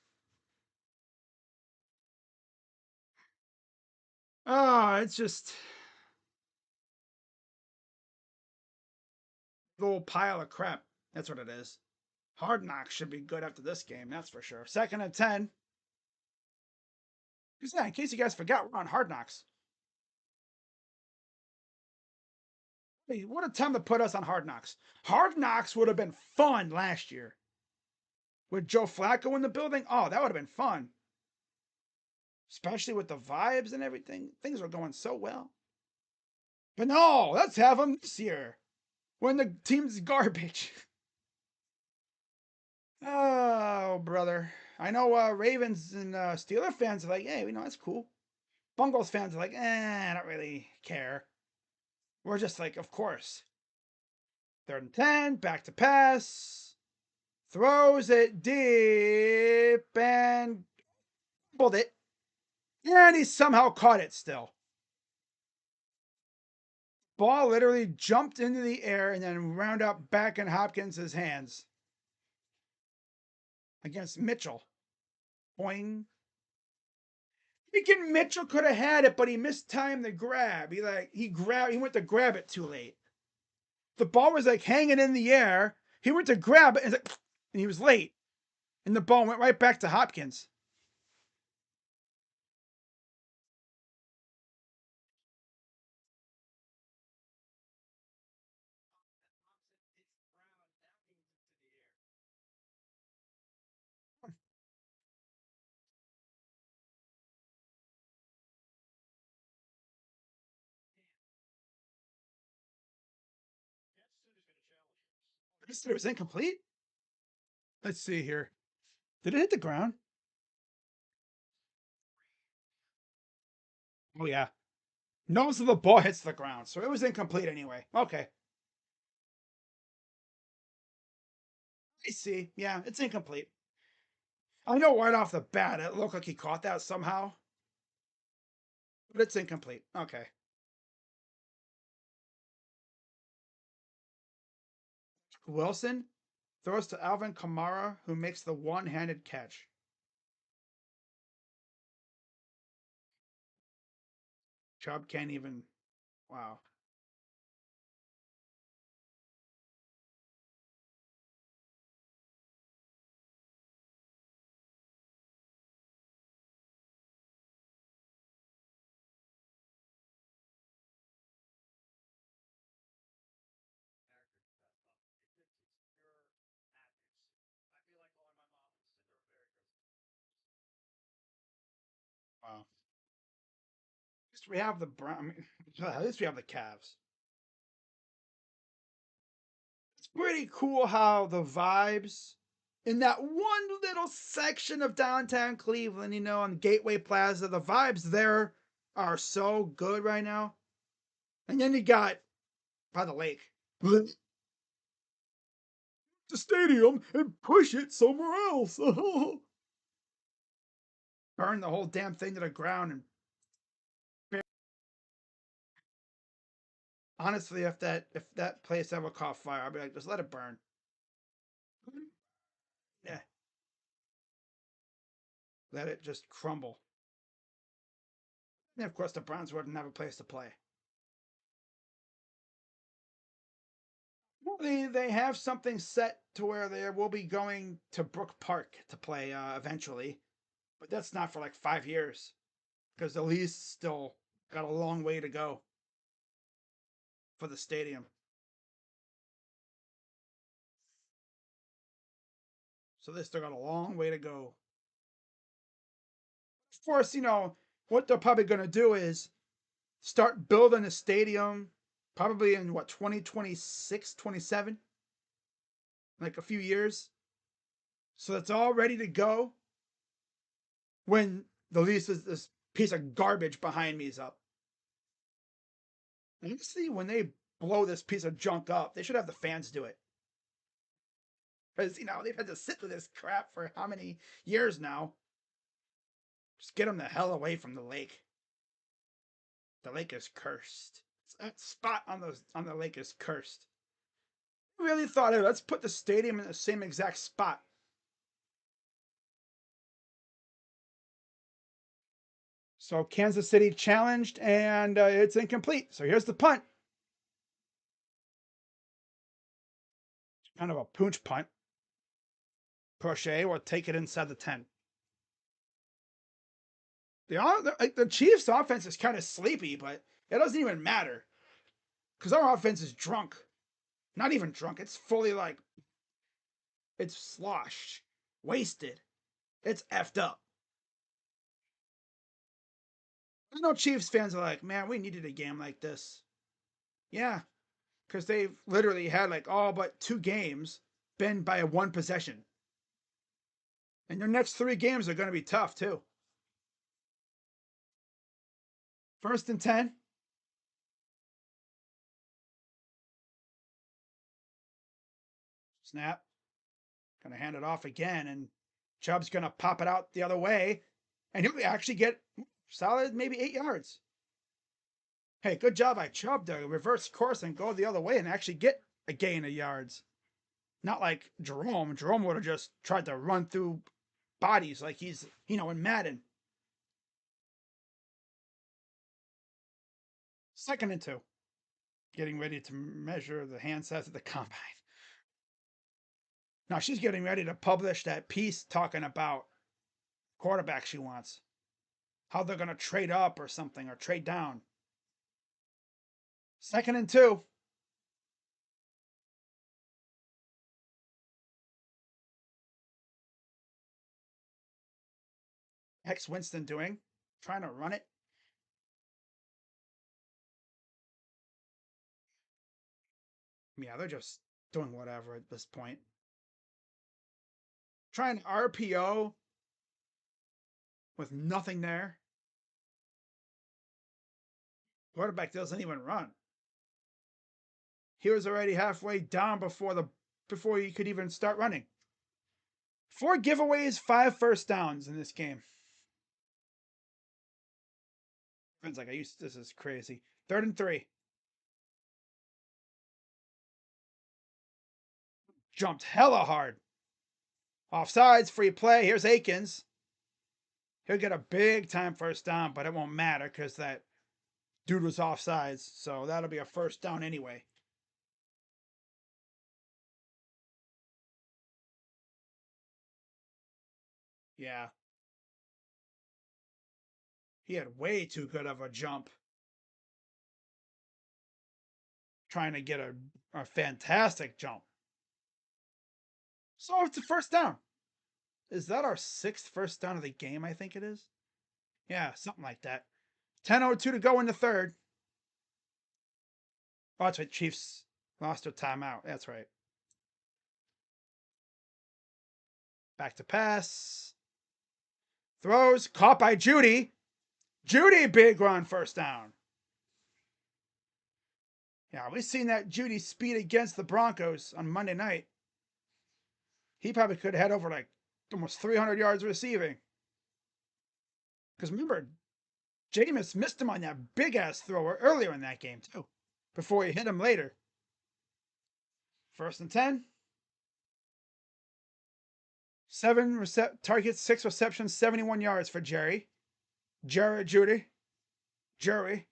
Oh, it's just a little pile of crap. That's what it is. Hard Knocks should be good after this game, that's for sure. 2nd and 10. Because yeah, in case you guys forgot, we're on Hard Knocks. Hey, what a time to put us on Hard Knocks. Hard Knocks would have been fun last year. With Joe Flacco in the building, oh, that would have been fun. Especially with the vibes and everything. Things were going so well. But no, let's have them this year when the team's garbage. Oh, brother. I know Ravens and Steeler fans are like, hey, you know, that's cool. Bungles fans are like, I don't really care. We're just like, of course. 3rd and 10, back to pass. Throws it deep and pulled it. And he somehow caught it still. Ball literally jumped into the air and then wound up back in Hopkins' hands against Mitchell. Boing. Thinking Mitchell could have had it, but he mistimed the grab. He went to grab it too late. The ball was like hanging in the air. He went to grab it and he was late. And the ball went right back to Hopkins. It was incomplete. Let's see here. Did it hit the ground? Oh yeah. Nose of the ball hits the ground, so it was incomplete anyway. Okay. I see. Yeah, it's incomplete. I know right off the bat it looked like he caught that somehow. But it's incomplete. Okay. Wilson throws to Alvin Kamara, who makes the one-handed catch. Chubb can't even. Wow. Wow. At least we have the Brown. I mean, at least we have the Cavs. It's pretty cool how the vibes in that one little section of downtown Cleveland, on Gateway Plaza, the vibes there are so good right now. And then you got by the lake. The stadium and push it somewhere else. Burn the whole damn thing to the ground. And honestly, if that place ever caught fire, I'd be like, just let it burn. Yeah, let it just crumble. And of course, the Browns wouldn't have a place to play. Well, they have something set to where they will be going to Brook Park to play eventually, but that's not for like 5 years because the lease still got a long way to go for the stadium. So they still got a long way to go. Of course, what they're probably going to do is start building a stadium probably in what, 2026, 27, like a few years. So it's all ready to go when the lease is this piece of garbage behind me is up. And you see, when they blow this piece of junk up, they should have the fans do it. Because, they've had to sit with this crap for how many years now? Just get them the hell away from the lake. The lake is cursed. That spot on the lake is cursed. I really thought, hey, let's put the stadium in the same exact spot. So Kansas City challenged, and it's incomplete. So here's the punt. Kind of a pooch punt. Crochet will take it inside the 10. The Chiefs' offense is kind of sleepy, but it doesn't even matter because our offense is drunk. Not even drunk. It's fully like it's sloshed, wasted. It's effed up. I know Chiefs fans are like, man, we needed a game like this. Yeah, because they've literally had like all but 2 games been by a one possession. And their next 3 games are going to be tough too. 1st and 10. Snap. Going to hand it off again, and Chubb's going to pop it out the other way, and he'll actually get solid maybe 8 yards. Hey, good job by Chubb to reverse course and go the other way and actually get a gain of yards. Not like Jerome. Jerome would have just tried to run through bodies like he's, in Madden. 2nd and 2. Getting ready to measure the hand size of the combine. Now she's getting ready to publish that piece talking about quarterback she wants. How they're going to trade up or something or trade down. 2nd and 2. Heck's Winston doing? Trying to run it. Yeah, they're just doing whatever at this point. Trying RPO with nothing there. Quarterback doesn't even run. He was already halfway down before he could even start running. 4 giveaways, 5 first downs in this game. It's like I used. This is crazy. 3rd and 3. Jumped hella hard. Offsides, free play. Here's Akins. He'll get a big time first down, but it won't matter because that dude was offsides. So that'll be a first down anyway. Yeah. He had way too good of a jump. Trying to get a fantastic jump. So it's a first down. Is that our 6th first down of the game? I think it is. Yeah, something like that. 10:02 to go in the 3rd. Oh, that's right. Chiefs lost their timeout. That's right. Back to pass. Throws. Caught by Jeudy. Jeudy, big run, first down. Yeah, we've seen that Jeudy speed against the Broncos on Monday night. He probably could have had over like almost 300 yards receiving. Because remember, Jameis missed him on that big ass thrower earlier in that game, too, before he hit him later. 1st and 10. 7 targets, 6 receptions, 71 yards for Jerry. Jerry Jeudy. Jerry.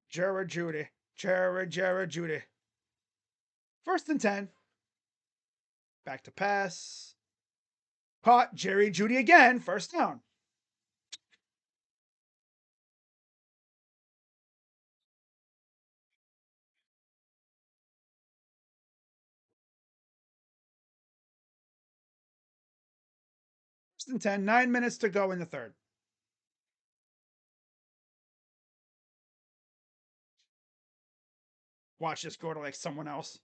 Jerry Jeudy. Jerry Jeudy. 1st and 10. Back to pass. Caught Jerry Jeudy again. First down. First and 10. 9 minutes to go in the 3rd. Watch this go to like someone else.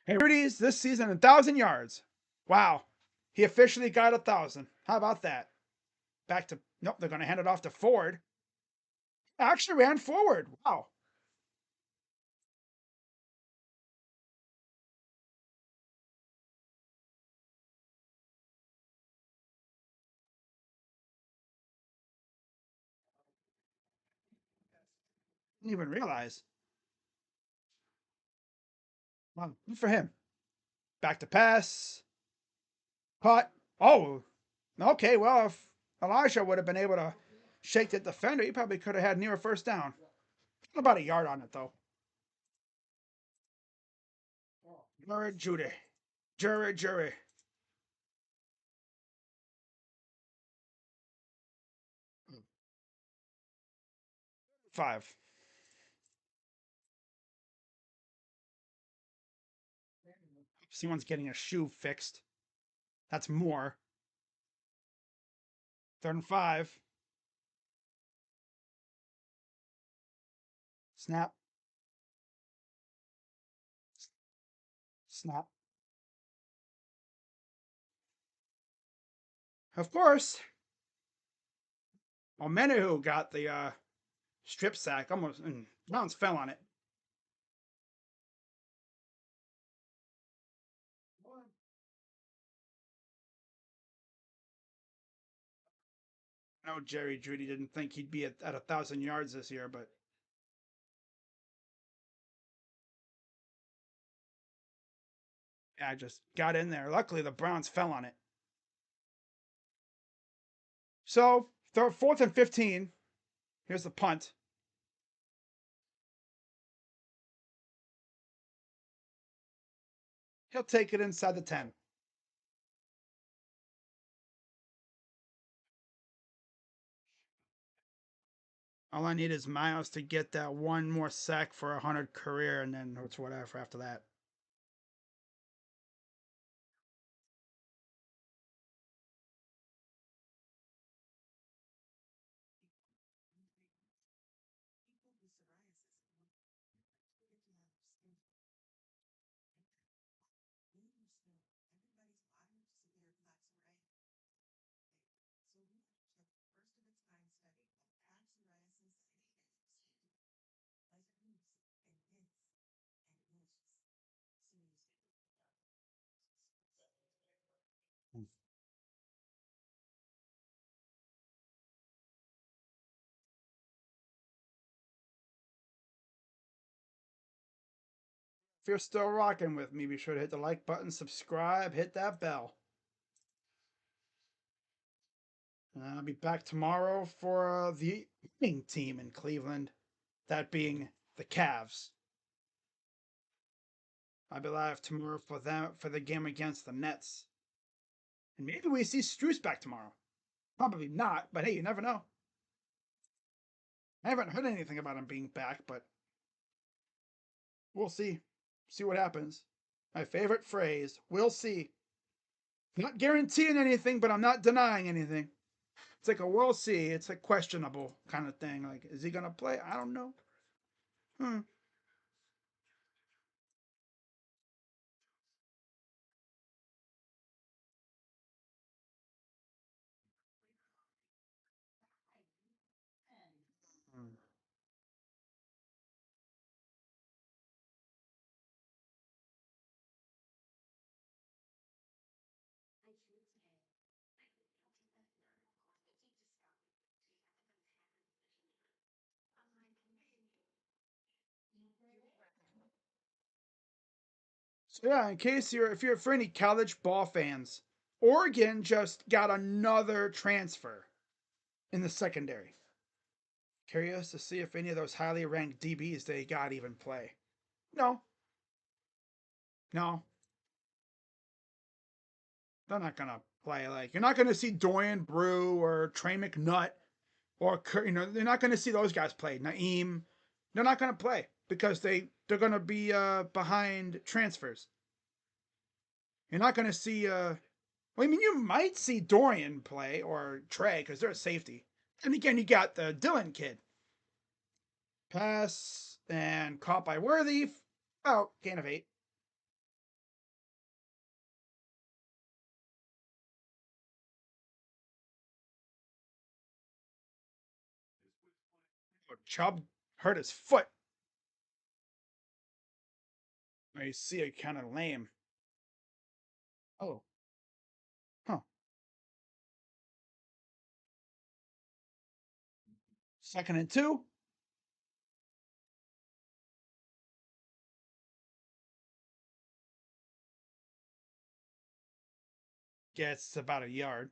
Hey, Rudy's this season 1,000 yards. Wow. He officially got 1,000. How about that? Back to nope. They're going to hand it off to Ford. Actually ran forward. Wow. Didn't even realize. Wow. Good for him. Back to pass. Caught. Oh. Okay. Well, if Elijah would have been able to shake the defender, he probably could have had near a first down. About a yard on it though. Jared Jeudy. Jury. 5. Someone's getting a shoe fixed. That's more. 3rd and 5. Snap. Snap. Of course. Omenihu got the strip sack almost, and Browns fell on it. I know Jerry Jeudy didn't think he'd be at 1,000 yards this year, but yeah, I just got in there. Luckily, the Browns fell on it. So, 4th and 15. Here's the punt. He'll take it inside the 10. All I need is Miles to get that one more sack for 100 career, and then it's whatever after that. If you're still rocking with me, be sure to hit the like button, subscribe, hit that bell. I'll be back tomorrow for the winning team in Cleveland, that being the Cavs. I'll be live tomorrow for them for the game against the Nets. And maybe we see Struce back tomorrow. Probably not, but hey, you never know. I haven't heard anything about him being back, but we'll see. See what happens. My favorite phrase, we'll see. I'm not guaranteeing anything, but I'm not denying anything. It's like a we'll see. It's a questionable kind of thing. Like, is he going to play? I don't know. Hmm. Hmm. So yeah, in case if you're for any college ball fans, Oregon just got another transfer in the secondary. Curious to see if any of those highly ranked DBs they got even play. No, no, they're not gonna play. Like, you're not gonna see Dorian Brew or Trey McNutt or you're not gonna see those guys play. Naeem, they're not gonna play because they're gonna be behind transfers. You're not gonna see well, I mean, you might see Dorian play or Trey because they're a safety. And again, you got the Dylan kid. Pass and caught by Worthy. Oh, gain of 8. Oh, Chubb hurt his foot. I see it kind of lame. Oh, huh. Second and 2. Gets about a yard.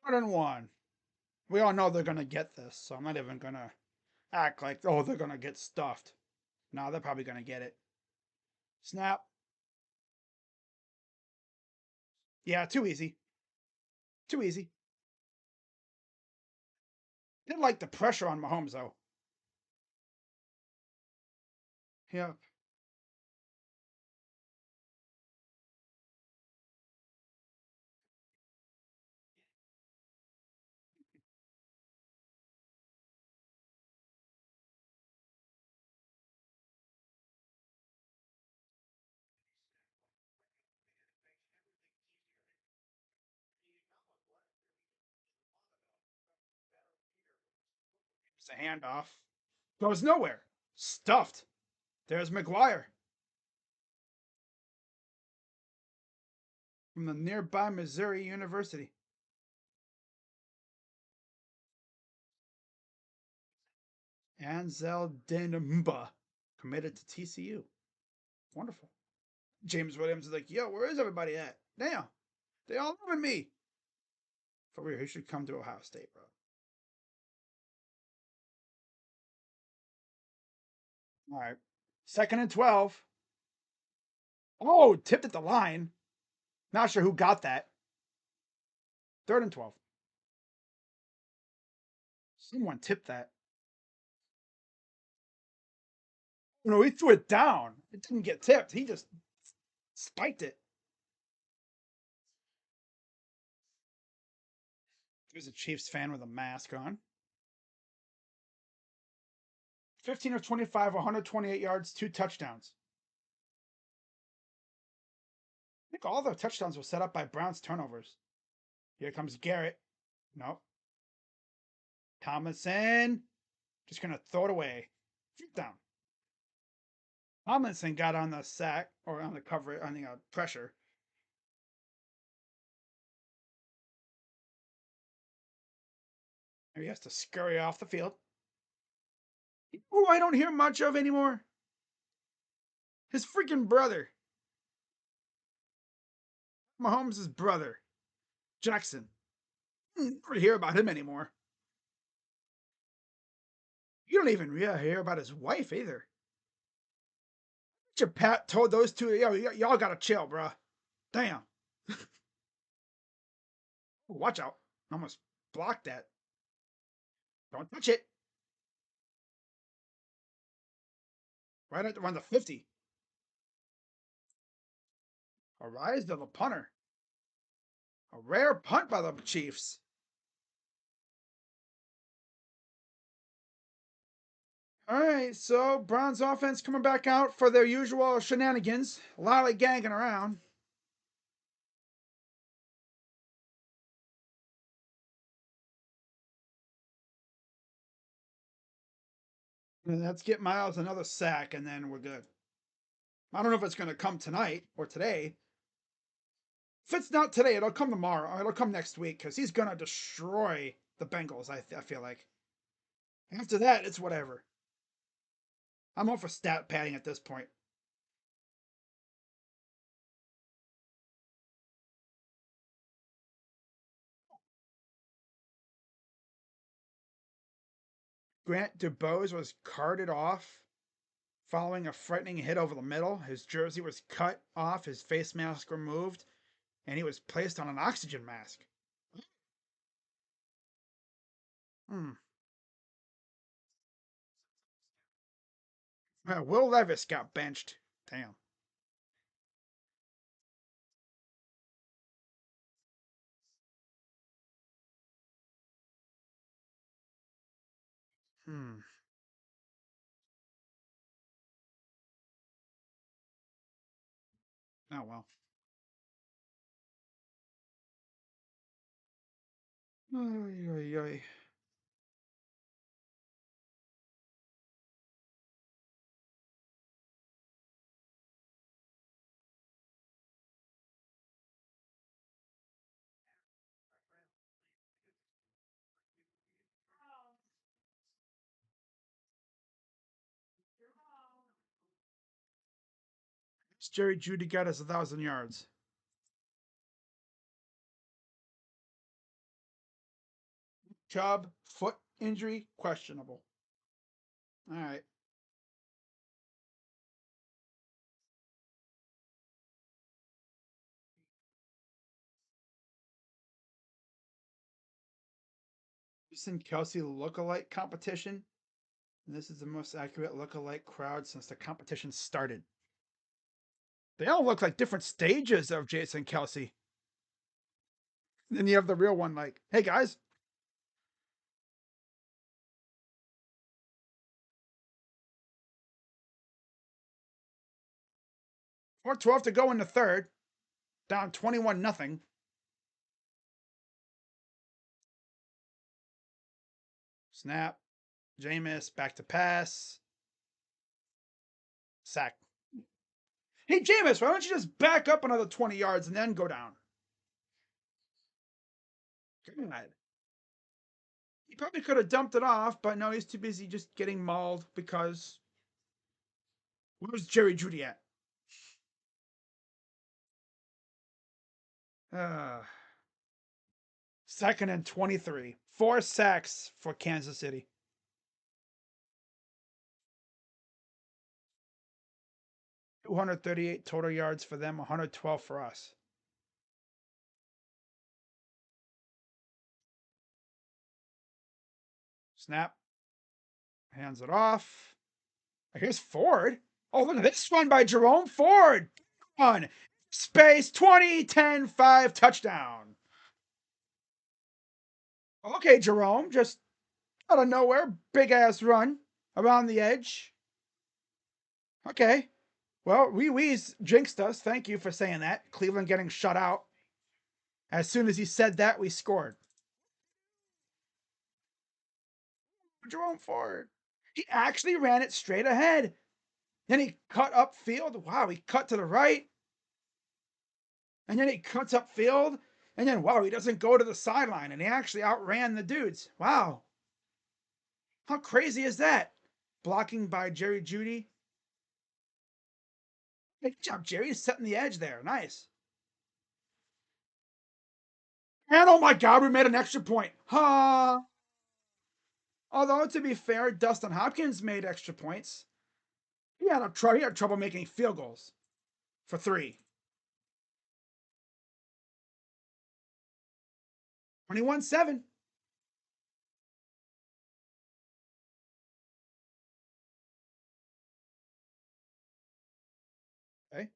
Third and 1. We all know they're going to get this, so I'm not even going to act like, oh, they're going to get stuffed. No, they're probably going to get it. Snap. Yeah, too easy. Too easy. Didn't like the pressure on Mahomes, though. Yeah. It's a handoff. Goes nowhere. Stuffed. There's McGuire from the nearby Missouri University. Anzel Denumba committed to TCU. Wonderful. James Williams is like, yo, where is everybody at? Damn, they all loving me. For real, he should come to Ohio State, bro. All right. Second and 12. Oh, tipped at the line. Not sure who got that. Third and 12. Someone tipped that. No, he threw it down. It didn't get tipped. He just spiked it. There's a Chiefs fan with a mask on. 15 of 25, 128 yards, 2 touchdowns. I think all the touchdowns were set up by Browns turnovers. Here comes Garrett. Nope. Tomlinson. Just going to throw it away. Down. Tomlinson got on the sack, or on the cover, on the pressure. He has to scurry off the field. Who I don't hear much of anymore. His freaking brother. Mahomes' brother. Jackson. Never hear about him anymore. You don't even hear about his wife either. Your Pat told those two, yo, y'all gotta chill, bro. Damn. Watch out. I almost blocked that. Don't touch it. Right at around the 50. A rise to the punter. A rare punt by the Chiefs. All right, so Browns offense coming back out for their usual shenanigans, lollygagging around. And let's get Miles another sack, and then we're good. I don't know if it's going to come tonight or today. If it's not today, it'll come tomorrow. It'll come next week because he's going to destroy the Bengals, I feel like. After that, it's whatever. I'm all for stat padding at this point. Grant DuBose was carted off following a frightening hit over the middle. His jersey was cut off, his face mask removed, and he was placed on an oxygen mask. Will Levis got benched. Damn. Hmm. Oh well. Oy, oy, oy. Jerry Judy got us 1,000 yards. Chubb, foot injury, questionable. All right. Jason Kelsey lookalike competition. And this is the most accurate lookalike crowd since the competition started. They all look like different stages of Jason Kelsey. Then you have the real one, like, hey guys. 4:12 to go in the third. Down 21-0. Snap. Jameis back to pass. Sack. Hey, Jameis, why don't you just back up another 20 yards and then go down? God. He probably could have dumped it off, but no, he's too busy just getting mauled because. Where's Jerry Judy at? Uh, Second and 23. 4 sacks for Kansas City. 238 total yards for them, 112 for us. Snap. Hands it off. Here's Ford. Oh, look at this one by Jerome Ford. On space 20, 10, 5, touchdown. Okay, Jerome, just out of nowhere, big ass run around the edge. Okay. Well, Wee's jinxed us. Thank you for saying that. Cleveland getting shut out. As soon as he said that, we scored. Jerome Ford. He actually ran it straight ahead. Then he cut upfield. Wow, he cut to the right. And then he cuts upfield. And then, wow, he doesn't go to the sideline. And he actually outran the dudes. Wow. How crazy is that? Blocking by Jerry Jeudy. Good job, Jerry. He's setting the edge there. Nice. And oh my God, we made an extra point. Huh. Although, to be fair, Dustin Hopkins made extra points. He had trouble making field goals for 3. 21-7. Okay.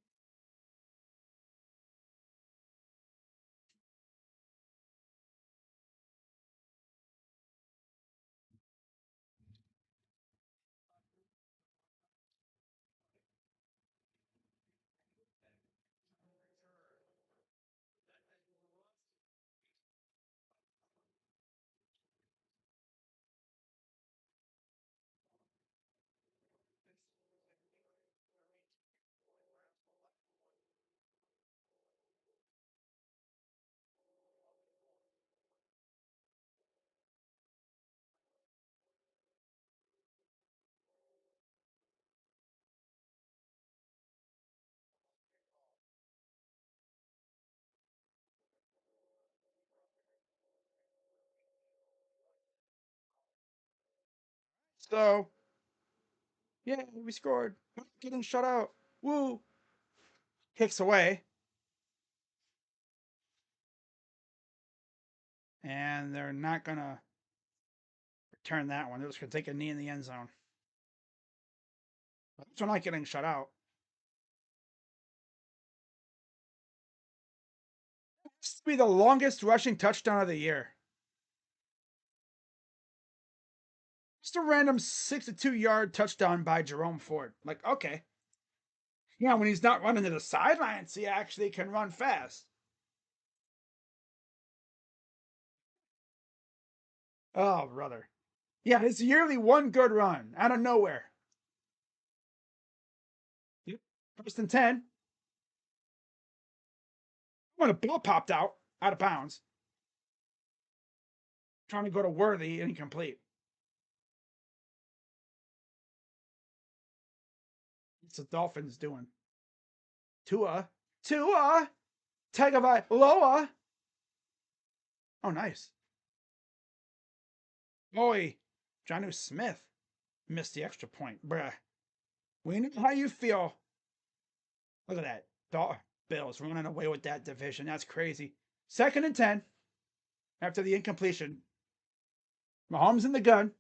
So, yeah, we scored. Getting shut out. Woo. Kicks away. And they're not going to return that one. They're just going to take a knee in the end zone. But they're not getting shut out. This to be the longest rushing touchdown of the year. Just a random 62-yard touchdown by Jerome Ford. Like, okay. Yeah, when he's not running to the sidelines, he actually can run fast. Oh, brother. Yeah, his yearly one good run out of nowhere. Yep. 1st and 10. When a ball popped out of bounds, trying to go to Worthy, incomplete. What's the Dolphins doing? Tua, Tagovailoa. Oh, nice. Boy, Jonnu Smith missed the extra point. Bruh. We know how you feel. Look at that. Bills running away with that division. That's crazy. 2nd and 10 after the incompletion. Mahomes in the gun.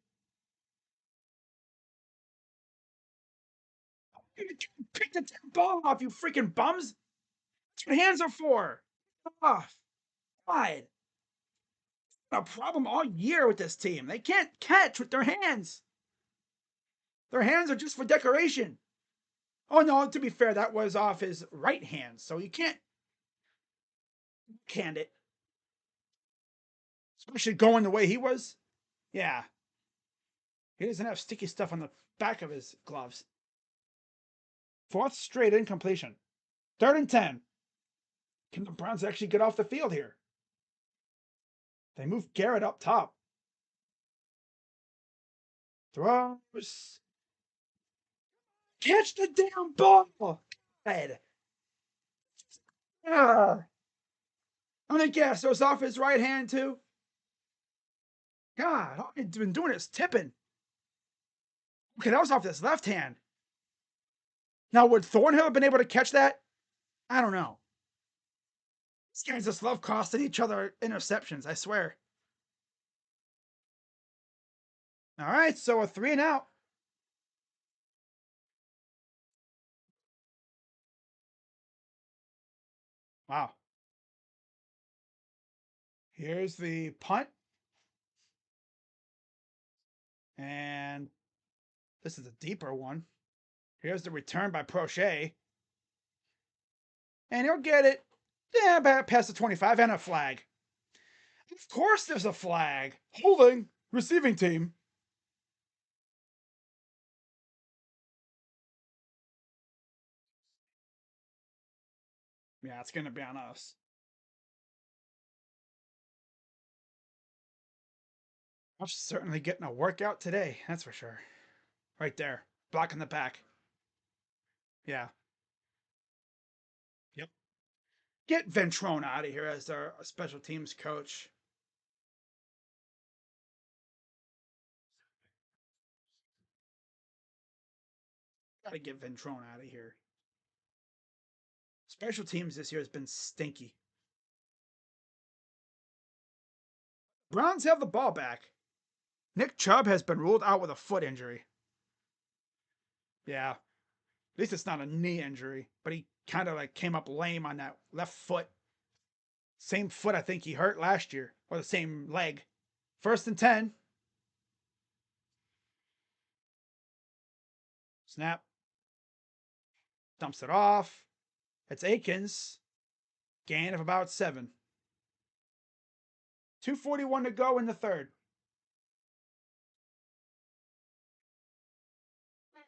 Pick the ball off, you freaking bums. That's what hands are for. Oh, God. A problem all year with this team. They can't catch with their hands. Their hands are just for decoration. Oh, no, to be fair, that was off his right hand, so you can't hand it. Especially going the way he was. Yeah. He doesn't have sticky stuff on the back of his gloves. 4th straight incompletion. 3rd and 10. Can the Browns actually get off the field here? They move Garrett up top. Throws. Catch the damn ball. God. I'm gonna guess it was off his right hand too. God, all he's been doing is tipping. Okay, that was off his left hand. Now, would Thornhill have been able to catch that? I don't know. These guys just love costing each other interceptions, I swear. All right, so a 3 and out. Wow. Here's the punt. And this is a deeper one. Here's the return by Prochet. And he'll get it. Yeah, past the 25 and a flag. Of course there's a flag. Holding. Receiving team. Yeah, it's gonna be on us. I'm certainly getting a workout today. That's for sure. Right there, blocking the back. Yeah. Yep. Get Ventrone out of here as our special teams coach. Gotta get Ventrone out of here. Special teams this year has been stinky. Browns have the ball back. Nick Chubb has been ruled out with a foot injury. Yeah. At least it's not a knee injury, but he kind of like came up lame on that left foot. Same foot I think he hurt last year, or the same leg. 1st and 10. Snap. Dumps it off. It's Akins. Gain of about 7. 2:41 to go in the third.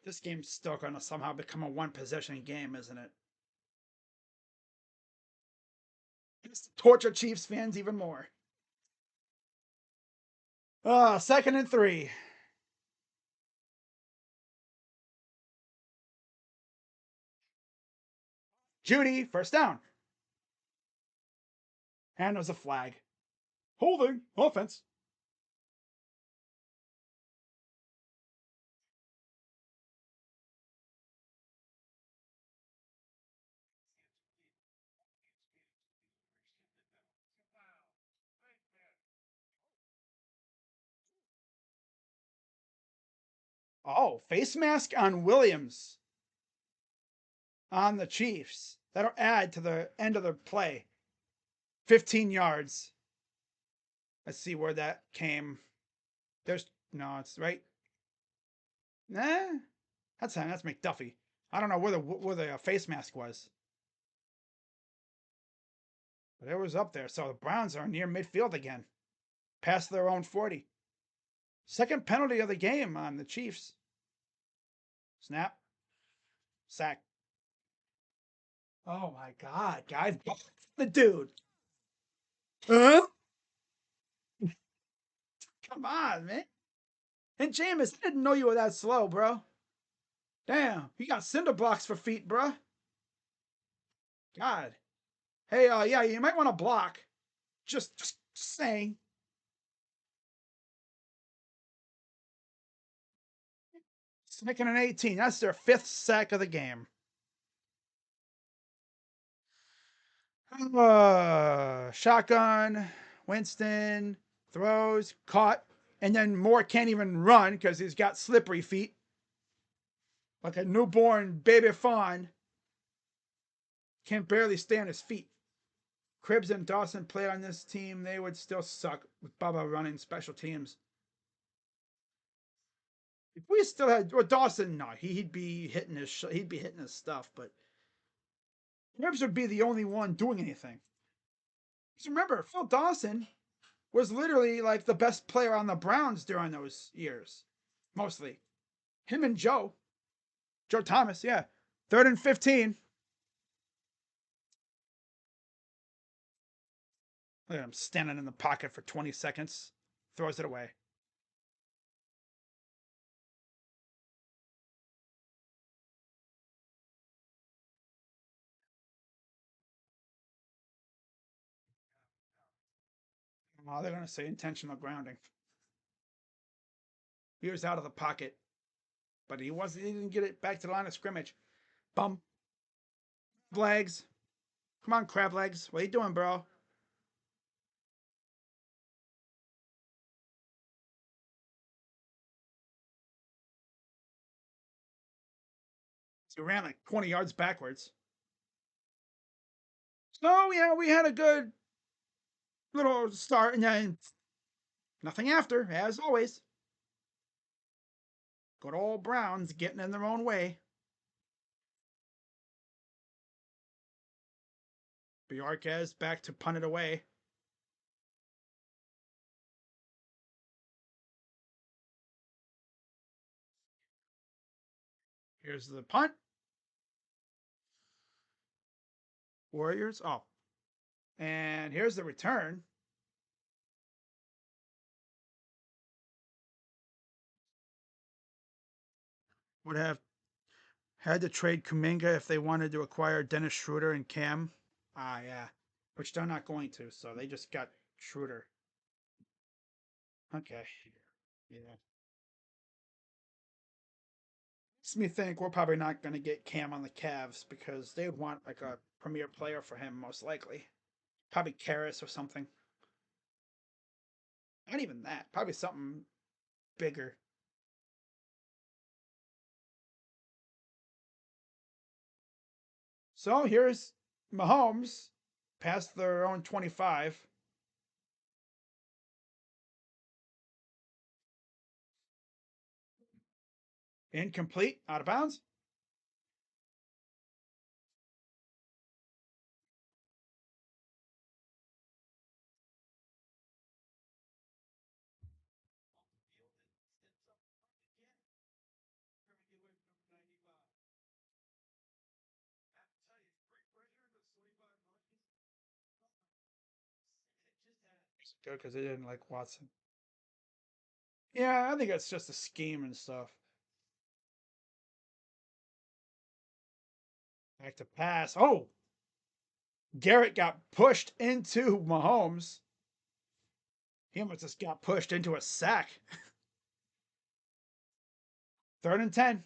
This game's still going to somehow become a one possession game, isn't it? Just torture Chiefs fans even more. 2nd and 3. Judy, first down. And there's a flag. Holding, offense. Oh, face mask on Williams on the Chiefs. That'll add to the end of the play. 15 yards. Let's see where that came. There's no, it's right. Nah, that's McDuffie. I don't know where the face mask was, but it was up there. So the Browns are near midfield again, past their own 40. Second penalty of the game on the Chiefs. Snap, sack. Oh my God, guys, the dude. Huh? Come on, man. And Jameis, I didn't know you were that slow, bro. Damn, you got cinder blocks for feet, bro. God. Hey, yeah, you might want to block. Just saying. 2nd and 18. That's their 5th sack of the game. Shotgun. Winston throws, caught, and then Moore can't even run because he's got slippery feet, like a newborn baby fawn. Can barely stay on his feet. Cribbs and Dawson played on this team, they would still suck with Bubba running special teams. If we still had Dawson, no, he'd be hitting his stuff, but Cribbs would be the only one doing anything. Because remember, Phil Dawson was literally like the best player on the Browns during those years, mostly. Him and Joe Thomas, yeah. 3rd and 15. Look at him standing in the pocket for 20 seconds. Throws it away. Oh, they're going to say intentional grounding. He was out of the pocket, but he didn't get it back to the line of scrimmage. Bum. Legs. Come on, crab legs. What are you doing, bro? He ran like 20 yards backwards. So, yeah, we had a good little start, and then nothing after, as always. Good old Browns getting in their own way. Bjarquez back to punt it away. Here's the punt. Warriors. Oh, and here's the return. Would have had to trade Kuminga if they wanted to acquire Dennis Schroeder and Cam. Ah, yeah. Which they're not going to, so they just got Schroeder. Okay. Yeah. Makes me think we're probably not going to get Cam on the Cavs because they would want like a premier player for him, most likely. Probably Karras or something. Not even that. Probably something bigger. So here's Mahomes past their own 25. Incomplete, out of bounds. Good because they didn't like Watson. Yeah, I think it's just a scheme and stuff. Back to pass. Oh, Garrett got pushed into Mahomes. He almost just got pushed into a sack. Third and 10.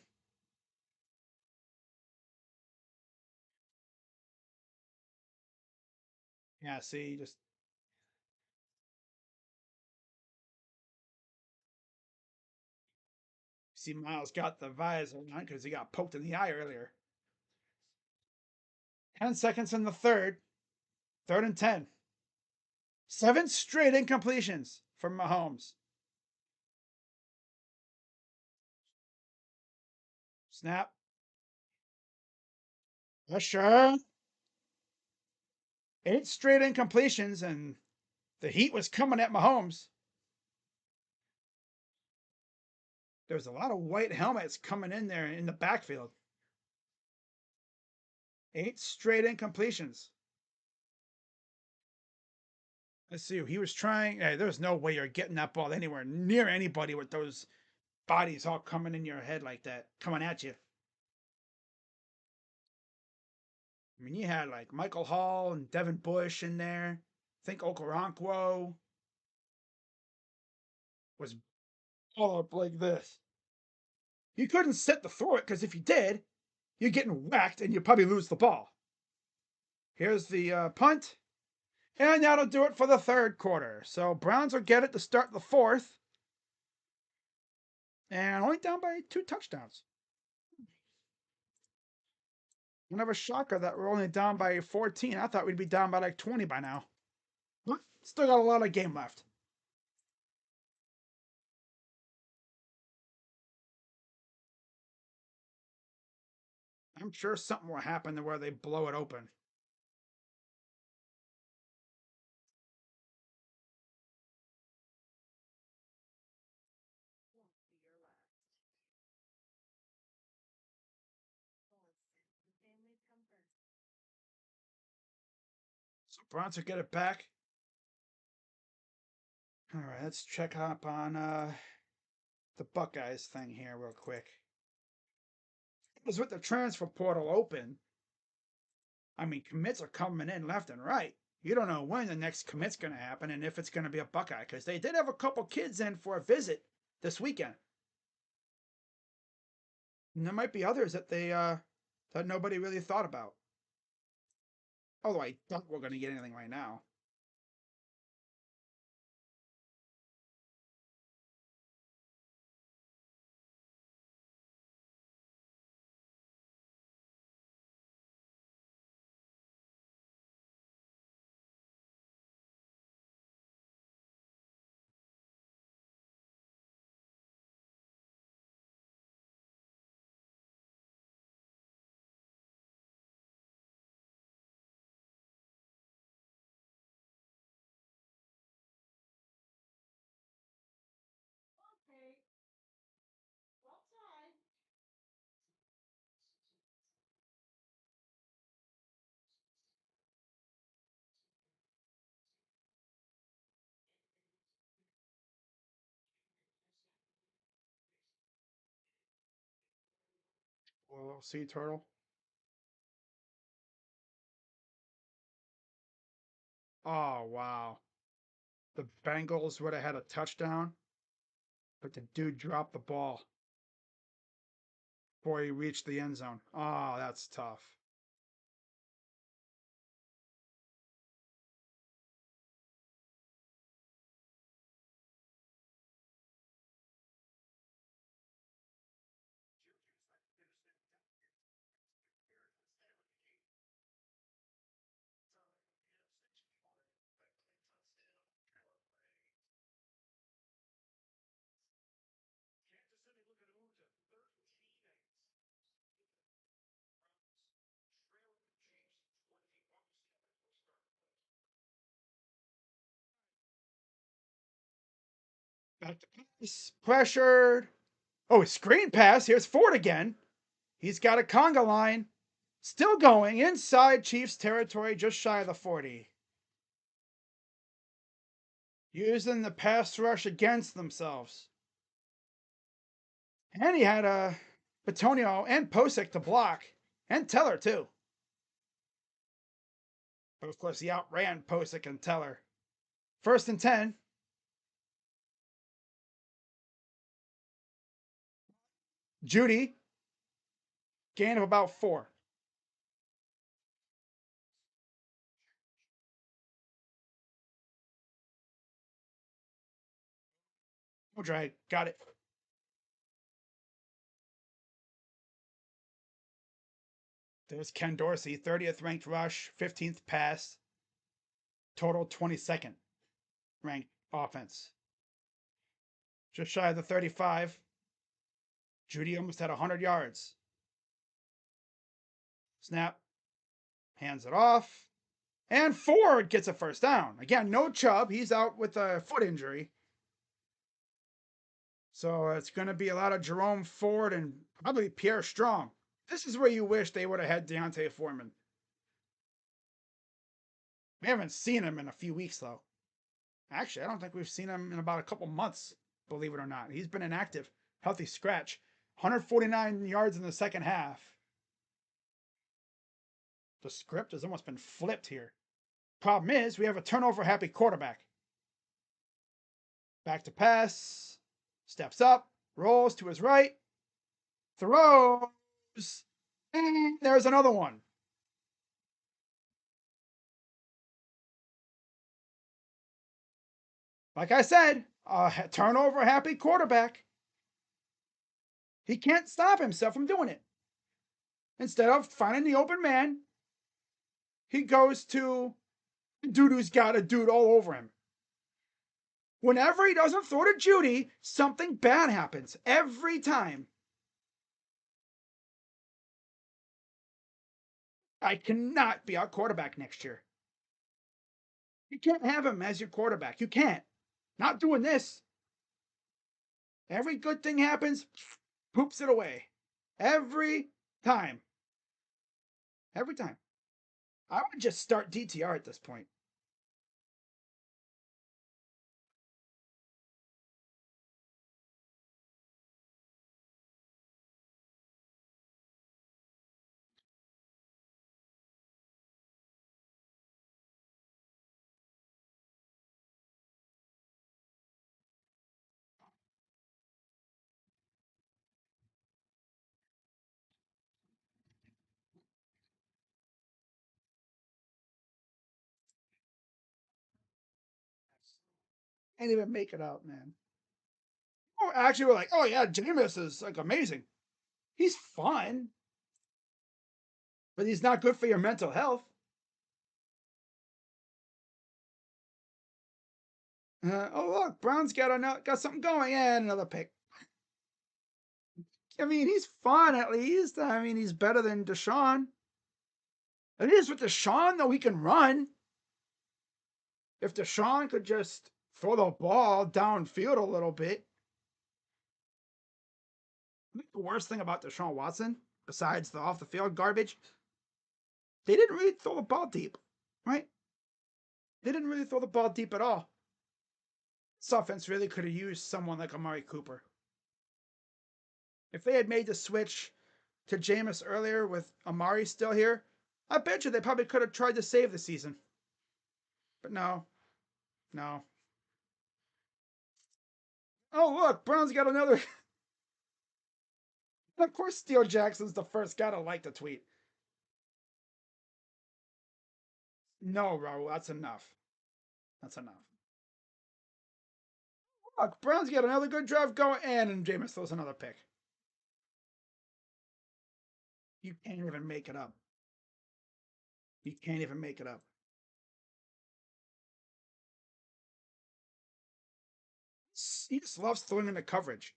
Yeah, see, just see Miles got the visor on because he got poked in the eye earlier. 10 seconds in the third. Third and 10. Seven straight incompletions from Mahomes. Snap. Pressure. Eight straight incompletions, and the heat was coming at Mahomes. There's a lot of white helmets coming in there in the backfield. Eight straight incompletions. Let's see. He was trying. Hey, there's no way you're getting that ball anywhere near anybody with those bodies all coming in your head like that, coming at you. I mean, you had like Michael Hall and Devin Bush in there. I think Okoronkwo was all up like this. You couldn't sit to throw it because if you did, you're getting whacked and you probably lose the ball. Here's the punt. And that'll do it for the third quarter. So Browns will get it to start the fourth. And only down by 2 touchdowns. Kind of a shocker that we're only down by 14. I thought we'd be down by like 20 by now. But still got a lot of game left. I'm sure something will happen to where they blow it open. So Browns will get it back. All right, let's check up on the Buckeyes thing here real quick. Because with the transfer portal open, I mean, commits are coming in left and right. You don't know when the next commit's going to happen and if it's going to be a Buckeye because they did have a couple kids in for a visit this weekend. And there might be others that they that nobody really thought about. Although I doubt we're going to get anything right now. little sea turtle. Oh, wow. The Bengals would have had a touchdown, but the dude dropped the ball before he reached the end zone. Oh, that's tough. Back to pass. Pressured. Oh, screen pass. Here's Ford again. He's got a conga line. Still going inside Chiefs territory, just shy of the 40. Using the pass rush against themselves. And he had a Batonio and Posick to block. And Teller, too. But of course, he outran Posick and Teller. 1st and 10. Judy. Gain of about 4. No drag. Got it. There's Ken Dorsey, 30th ranked rush, 15th pass, total 22nd ranked offense. Just shy of the 35. Judy almost had 100 yards. Snap, hands it off, and Ford gets a first down. Again, no Chubb. He's out with a foot injury. So it's going to be a lot of Jerome Ford and probably Pierre Strong. This is where you wish they would have had D'Onta Foreman. We haven't seen him in a few weeks, though. Actually, I don't think we've seen him in about a couple months, believe it or not. He's been inactive. Healthy scratch. 149 yards in the second half. The script has almost been flipped here. Problem is, we have a turnover happy quarterback. Back to pass. Steps up. Rolls to his right. Throws. And there's another one. Like I said, a turnover happy quarterback. He can't stop himself from doing it. Instead of finding the open man, he goes to the dude who's got a dude all over him. Whenever he doesn't throw to Judy, something bad happens. Every time. I cannot be our quarterback next year. You can't have him as your quarterback. You can't. Not doing this. Every good thing happens, poops it away. Every time. Every time. I would just start DTR at this point. Can't even make it out, man. Oh, actually, we're like, oh yeah, Jameis is like amazing. He's fun, but he's not good for your mental health. Oh look, Brown's got something going, and another pick. I mean, he's fun at least. I mean, he's better than Deshaun. It is with Deshaun though, he can run. If Deshaun could just throw the ball downfield a little bit. I think the worst thing about Deshaun Watson, besides the off the field garbage, they didn't really throw the ball deep, right? They didn't really throw the ball deep at all. This offense really could have used someone like Amari Cooper. If they had made the switch to Jameis earlier with Amari still here, I bet you they probably could have tried to save the season. But no, no. Oh, look, Brown's got another. Of course, Steele Jackson's the first guy to like the tweet. No, Raul, that's enough. That's enough. Look, Brown's got another good drive going, and Jameis throws another pick. You can't even make it up. You can't even make it up. He just loves throwing into coverage.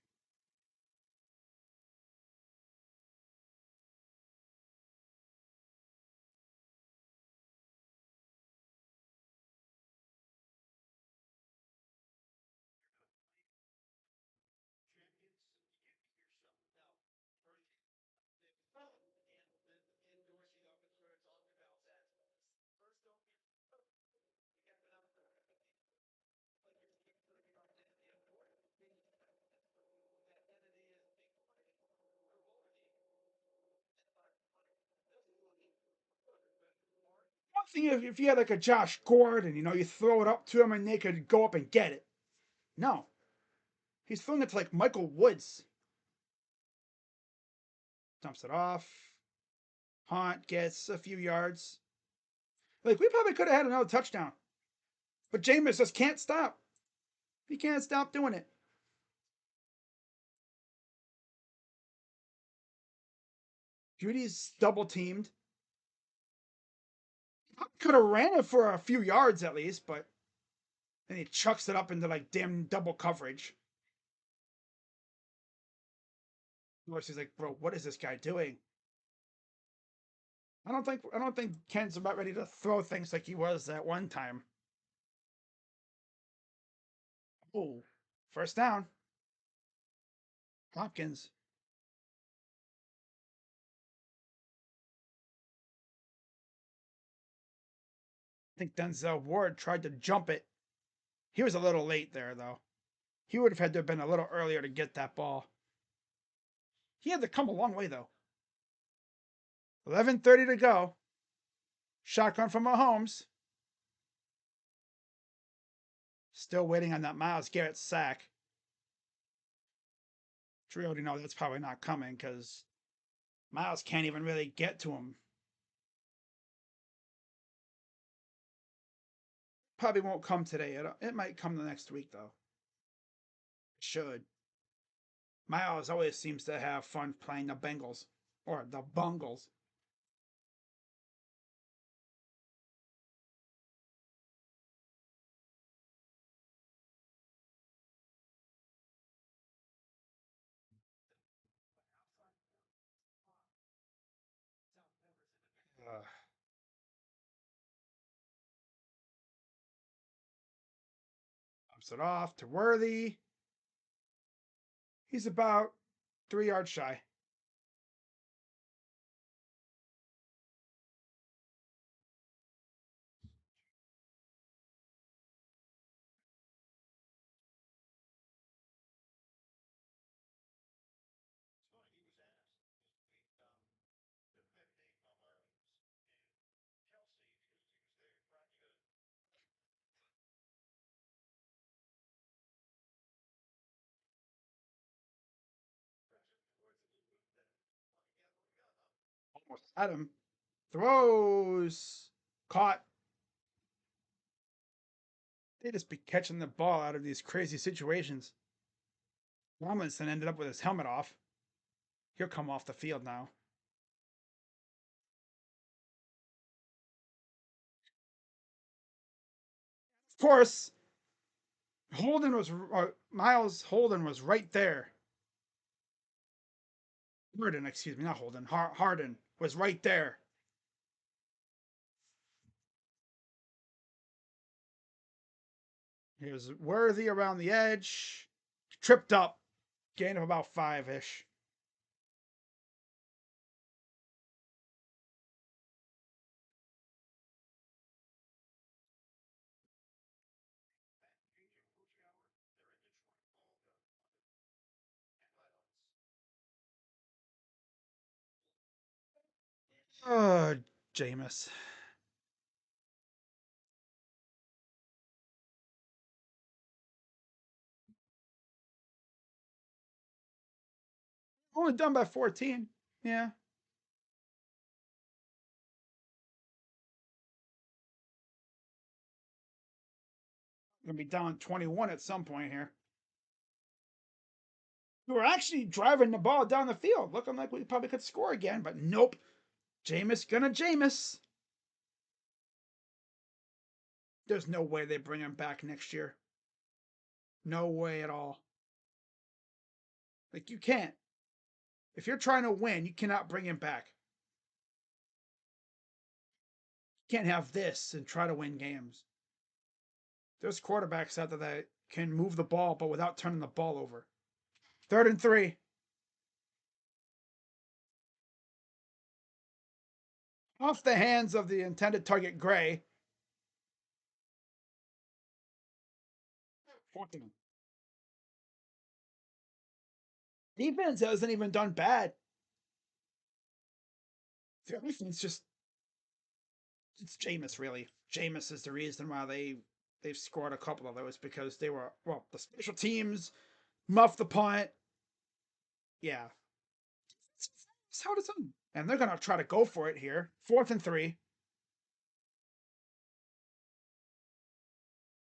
One thing if you had like a Josh Gordon, you throw it up to him and they could go up and get it. No, he's throwing it to like Michael Woods. Dumps it off. Hunt gets a few yards. Like we probably could have had another touchdown, but Jameis just can't stop. He can't stop doing it. Judy's double teamed. Could have ran it for a few yards at least, but then he chucks it up into like damn double coverage. Of course, he's like, bro, what is this guy doing? I don't think Ken's about ready to throw things like he was at one time. Oh, first down. Hopkins. I think Denzel Ward tried to jump it. He was a little late there though. He would have had to have been a little earlier to get that ball. He had to come a long way though. 11:30 to go. Shotgun from Mahomes. Still waiting on that Myles Garrett sack. We already know that's probably not coming because Myles can't even really get to him. Probably won't come today. It might come the next week though. It should. Myles always seems to have fun playing the Bengals or the Bungles. Uh, Ups it off to Worthy. He's about 3 yards shy. Almost had him. Throws. Caught. They just be catching the ball out of these crazy situations. Tomlinson ended up with his helmet off. He'll come off the field now. Of course, Miles Holden was right there. Harden, excuse me, not Holden. Harden was right there. Here's Worthy around the edge. Tripped up. Gain of about 5-ish. Oh, Jameis. Only done by 14. Yeah. Gonna be down 21 at some point here. We were actually driving the ball down the field, looking like we probably could score again, but nope. Jameis gonna Jameis. There's no way they bring him back next year. No way at all. Like, you can't. If you're trying to win, you cannot bring him back. You can't have this and try to win games. There's quarterbacks out there that can move the ball, but without turning the ball over. 3rd and 3. Off the hands of the intended target, Gray. 14. Defense hasn't even done bad. The offense just, it's Jameis, really. Jameis is the reason why they've scored a couple of those, because they were, well, the special teams muffed the punt. Yeah. It's held its own. And they're gonna try to go for it here. 4th and 3.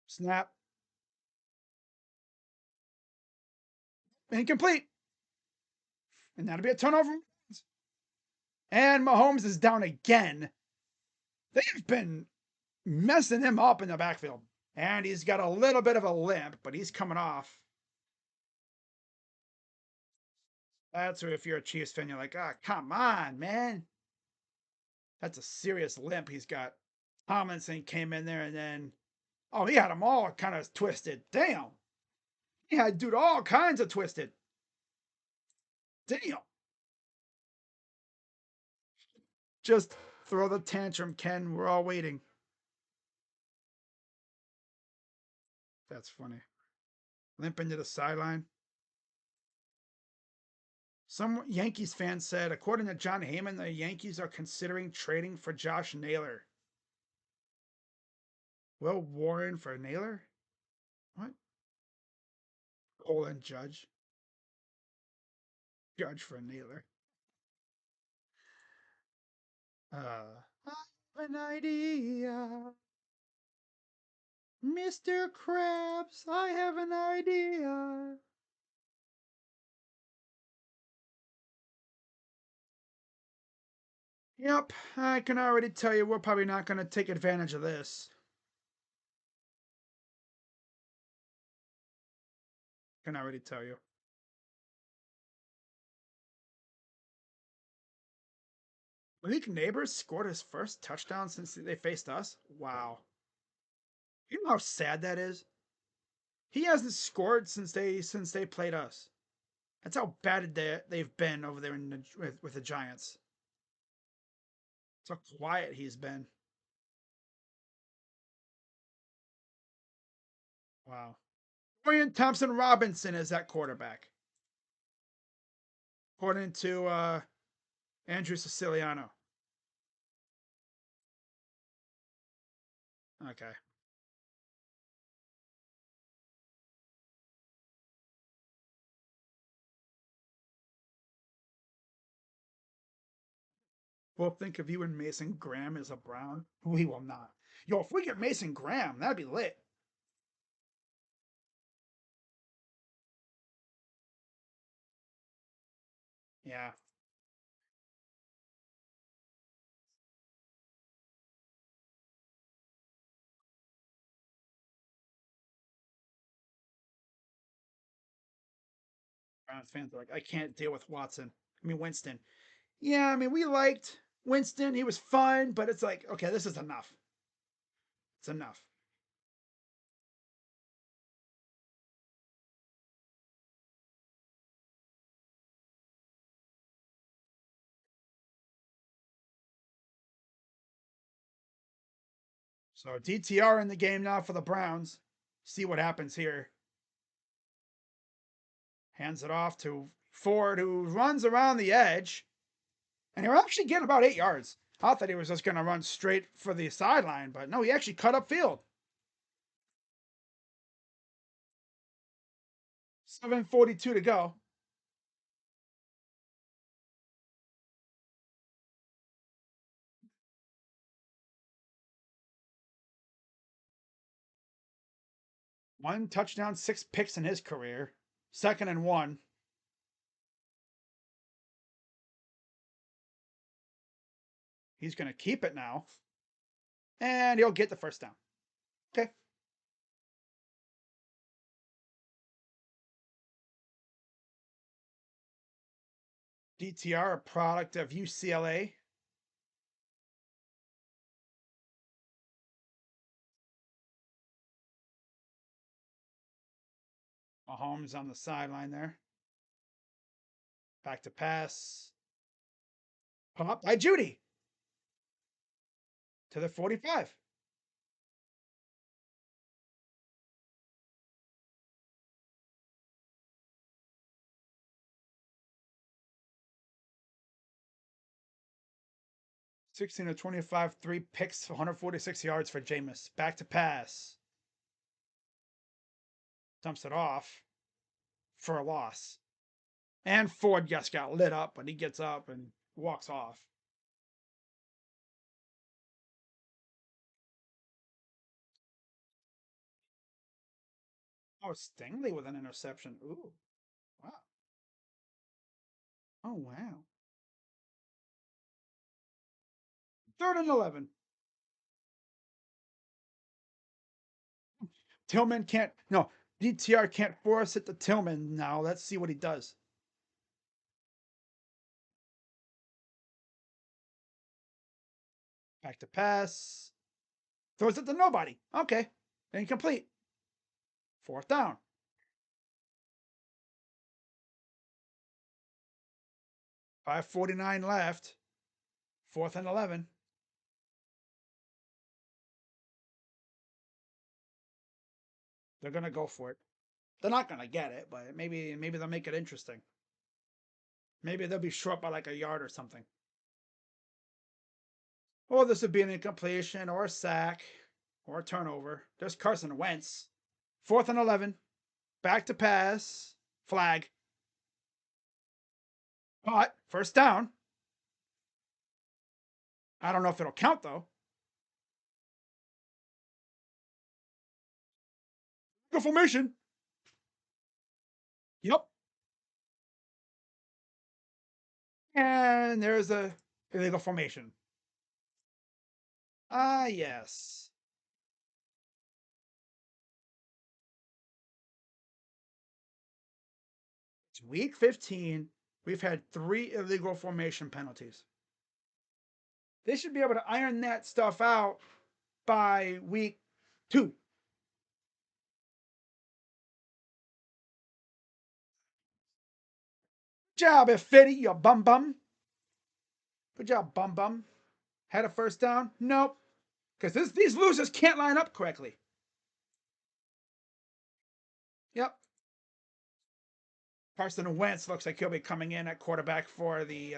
Snap. Incomplete. And that'll be a turnover. And Mahomes is down again. They've been messing him up in the backfield. And he's got a little bit of a limp, but he's coming off. That's where, if you're a Chiefs fan, you're like, ah, come on, man. That's a serious limp he's got. Tomlinson came in there and then, oh, he had them all kind of twisted. Damn. He had dude all kinds of twisted. Damn. Just throw the tantrum, Ken. We're all waiting. That's funny. Limping to the sideline. Some Yankees fans said, according to John Heyman, the Yankees are considering trading for Josh Naylor. Will Warren for Naylor? What? Colin Judge. Judge for Naylor. I have an idea. Mr. Krabs, I have an idea. Yep, I can already tell you we're probably not going to take advantage of this. Can already tell you. Malik Neighbors scored his first touchdown since they faced us. Wow. You know how sad that is? He hasn't scored since they played us. That's how bad they've been over there with the Giants. That's how quiet he's been. Wow. Dorian Thompson Robinson is that quarterback, according to Andrew Siciliano. Okay. We'll think of you and Mason Graham as a Brown. We will not. Yo, if we get Mason Graham, that'd be lit. Yeah. Browns fans are like, I can't deal with Watson. I mean, Winston. Yeah, I mean, we liked Winston. He was fun, but it's like, okay, this is enough. It's enough. So DTR in the game now for the Browns. See what happens here. Hands it off to Ford, who runs around the edge. And they're actually getting about 8 yards. I thought he was just going to run straight for the sideline, but no, he actually cut up field. 7:42 to go. One touchdown, 6 picks in his career. 2nd and 1. He's going to keep it now. And he'll get the first down. Okay. DTR, a product of UCLA. Mahomes on the sideline there. Back to pass. Pop by Judy to the 45. Sixteen to 25, 3 picks, 146 yards for Jameis. Back to pass. Dumps it off for a loss. And Ford just got lit up, but he gets up and walks off. Oh, Stingley with an interception. Ooh, wow. Oh, wow. 3rd and 11. Tillman can't, no, DTR can't force it to Tillman now. Let's see what he does. Back to pass. Throws it to nobody. Okay. Incomplete. 4th down. 5:49 left. 4th and 11. They're going to go for it. They're not going to get it, but maybe they'll make it interesting. Maybe they'll be short by like a yard or something. Or this would be an incompletion or a sack or a turnover. There's Carson Wentz. 4th and 11. Back to pass. Flag. But first down. I don't know if it'll count though. Go formation. Yep. And there's a illegal formation. Ah, yes. It's week 15. We've had 3 illegal formation penalties. They should be able to iron that stuff out by week 2. Good job, Ifedi, you bum bum. Good job, bum bum. Had a first down? Nope. Because these losers can't line up correctly. Yep. Carson Wentz looks like he'll be coming in at quarterback for the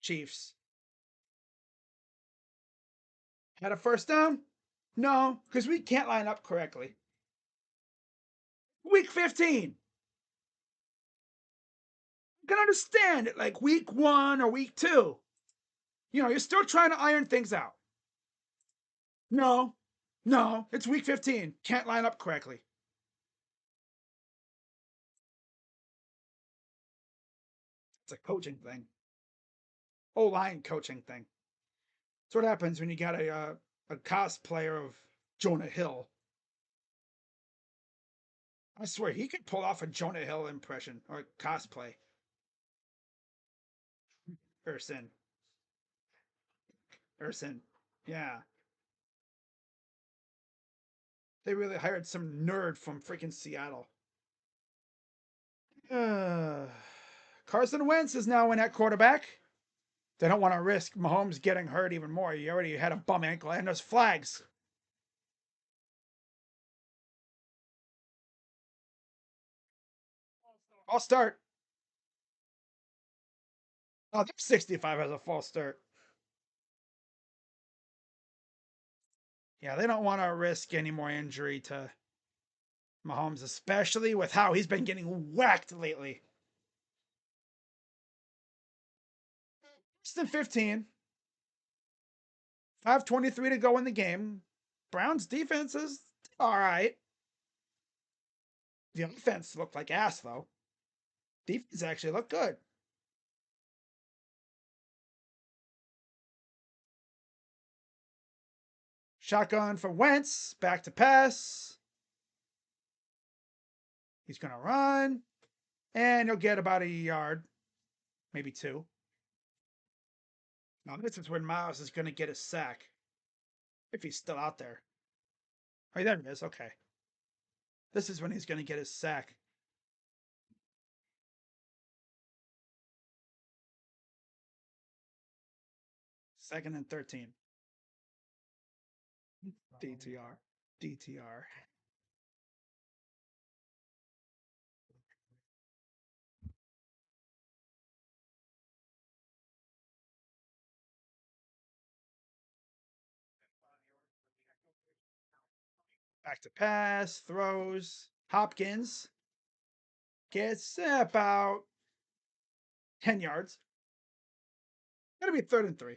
Chiefs. Had a first down? No, because we can't line up correctly. Week 15. I can understand it like week 1 or week 2. You're still trying to iron things out. No, it's week 15. Can't line up correctly. It's a coaching thing. O-line coaching thing. That's what happens when you got a cosplayer of Jonah Hill. I swear he could pull off a Jonah Hill impression or cosplay. Urson. Yeah. They really hired some nerd from freaking Seattle. Carson Wentz is now in at quarterback. They don't want to risk Mahomes getting hurt even more. He already had a bum ankle, and there's flags. I'll start. Oh, there's 65 has a false start. Yeah, they don't want to risk any more injury to Mahomes, especially with how he's been getting whacked lately. Less than 15. 5:23 to go in the game. Browns defense is all right. The offense looked like ass, though. Defense actually looked good. Shotgun for Wentz. Back to pass. He's going to run. And he'll get about a yard, maybe two. Now, this is when Miles is going to get a sack. If he's still out there. Oh, there he is. Okay. This is when he's going to get his sack. Second and 13. DTR. DTR. Back to pass. Throws. Hopkins gets about 10 yards. Gonna be third and 3.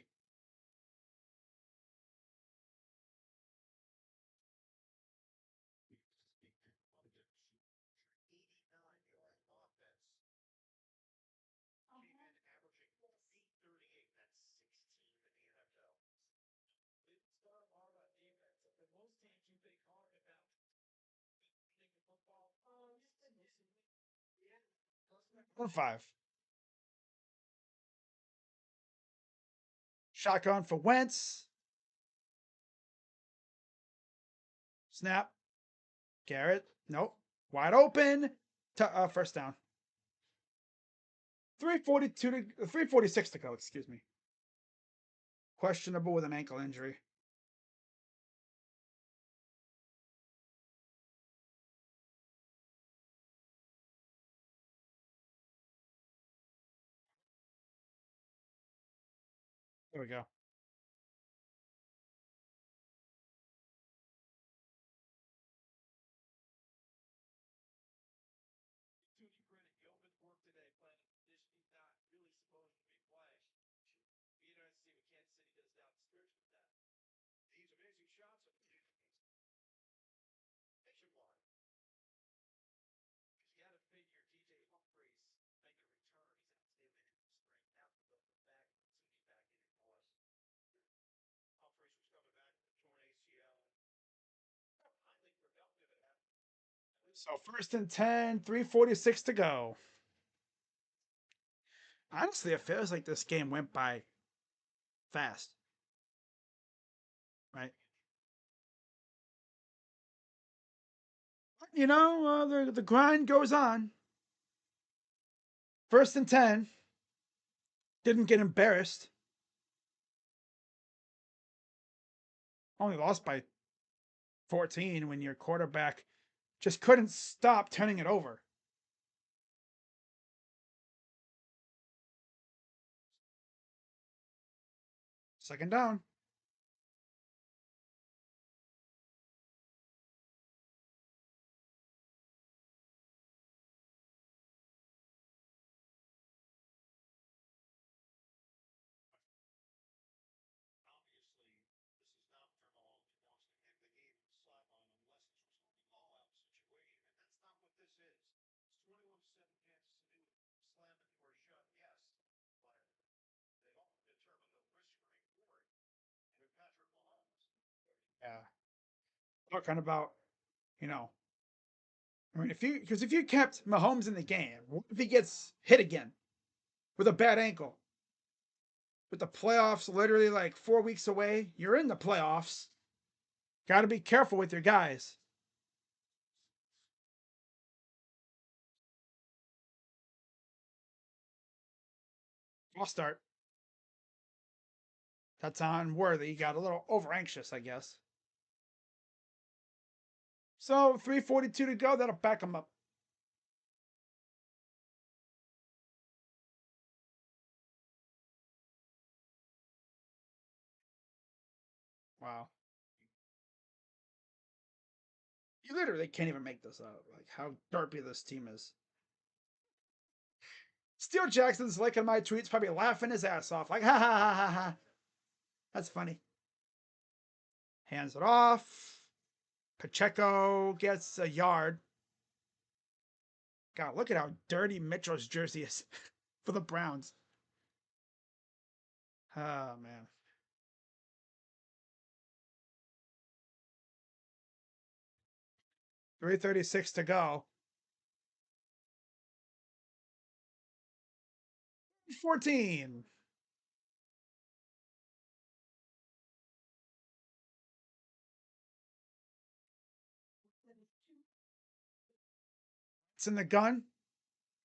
Or 5. Shotgun for Wentz. Snap. Garrett. Nope. Wide open. First down. 3:46 to go, excuse me. Questionable with an ankle injury. There we go. So first and 10, 3:46 to go. Honestly, it feels like this game went by fast. Right? You know, the grind goes on. First and 10. Didn't get embarrassed. Only lost by 14 when your quarterback just couldn't stop turning it over. Second down. Yeah. Talking about, you know, I mean, if you kept Mahomes in the game, what if he gets hit again with a bad ankle? With the playoffs literally like 4 weeks away, you're in the playoffs. Got to be careful with your guys. I'll start. That's on Worthy. Got a little over anxious, I guess. So 3:42 to go. That'll back him up. Wow. You literally can't even make this up. Like how derpy this team is. Steele Jackson's liking my tweets, probably laughing his ass off. Like, ha ha ha ha ha. That's funny. Hands it off. Pacheco gets a yard. God, look at how dirty Mitchell's jersey is for the Browns. Oh, man. .336 to go. 14. It's in the gun.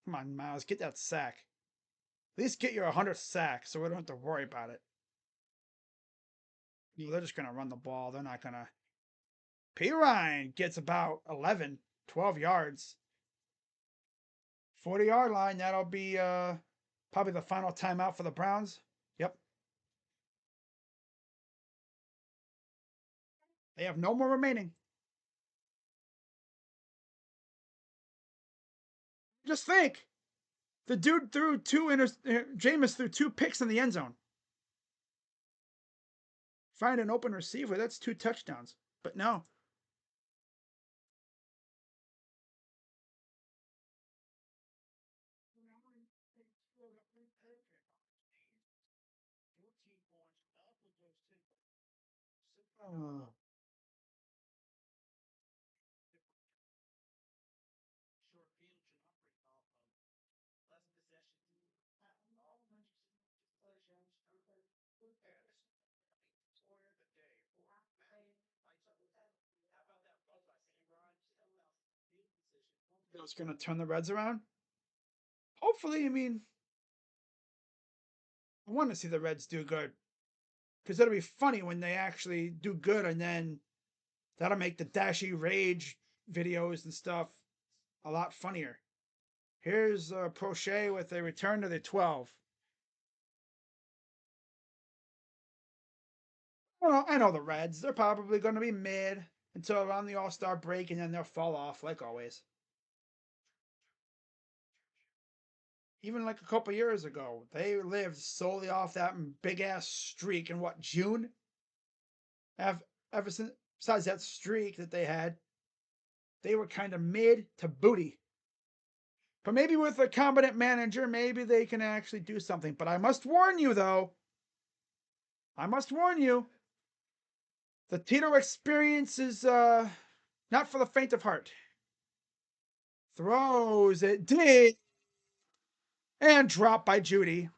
Come on, Miles, get that sack. At least get your 100th sack so we don't have to worry about it. They're just going to run the ball. They're not going to. Perine gets about 11, 12 yards. 40-yard line. That'll be probably the final timeout for the Browns. Yep. They have no more remaining. Just think. The dude threw Jameis threw 2 picks in the end zone. Find an open receiver, that's 2 touchdowns. But no. Oh. It was going to turn the Reds around. Hopefully, I mean, I want to see the Reds do good. Because that'll be funny when they actually do good, and then that'll make the Dashy Rage videos and stuff a lot funnier. Here's Prochet with a return to the 12. Well, I know the Reds. They're probably going to be mid until around the All-Star break, and then they'll fall off like always. Even like a couple years ago, they lived solely off that big ass streak in what, June? Ever since, besides that streak that they had, they were kind of mid to booty. But maybe with a competent manager, maybe they can actually do something. But I must warn you, though. I must warn you. The Tito experience is not for the faint of heart. Throws it deep. And dropped by Jeudy.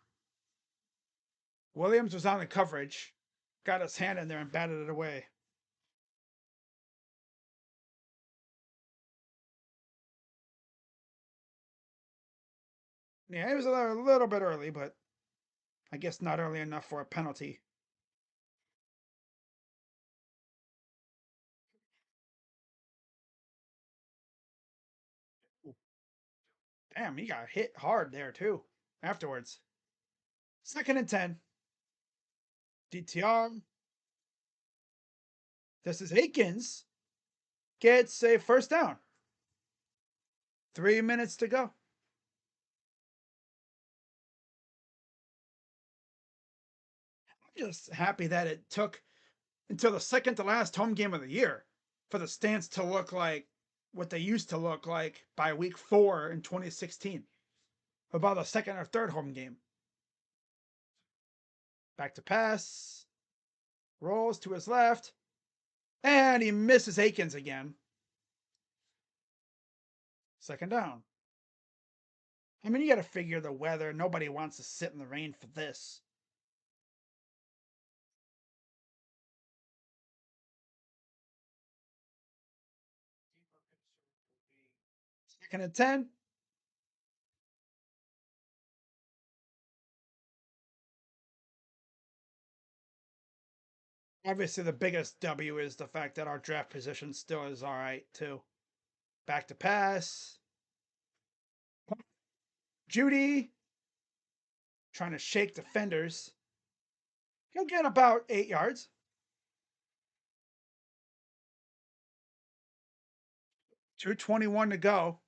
Williams was on the coverage. Got his hand in there and batted it away. Yeah, it was a little bit early, but I guess not early enough for a penalty. Damn, he got hit hard there too. Afterwards. 2nd and 10. DTR. This is Akins. Gets a first down. 3 minutes to go. I'm just happy that it took until the second to last home game of the year for the stance to look like what they used to look like by week 4 in 2016. About the second or third home game. Back to pass. Rolls to his left. And he misses Akins again. 2nd down. I mean, you got to figure the weather. Nobody wants to sit in the rain for this. Second and 10. Obviously, the biggest W is the fact that our draft position still is all right, too. Back to pass. Jeudy trying to shake defenders. He'll get about 8 yards. 2:21 to go.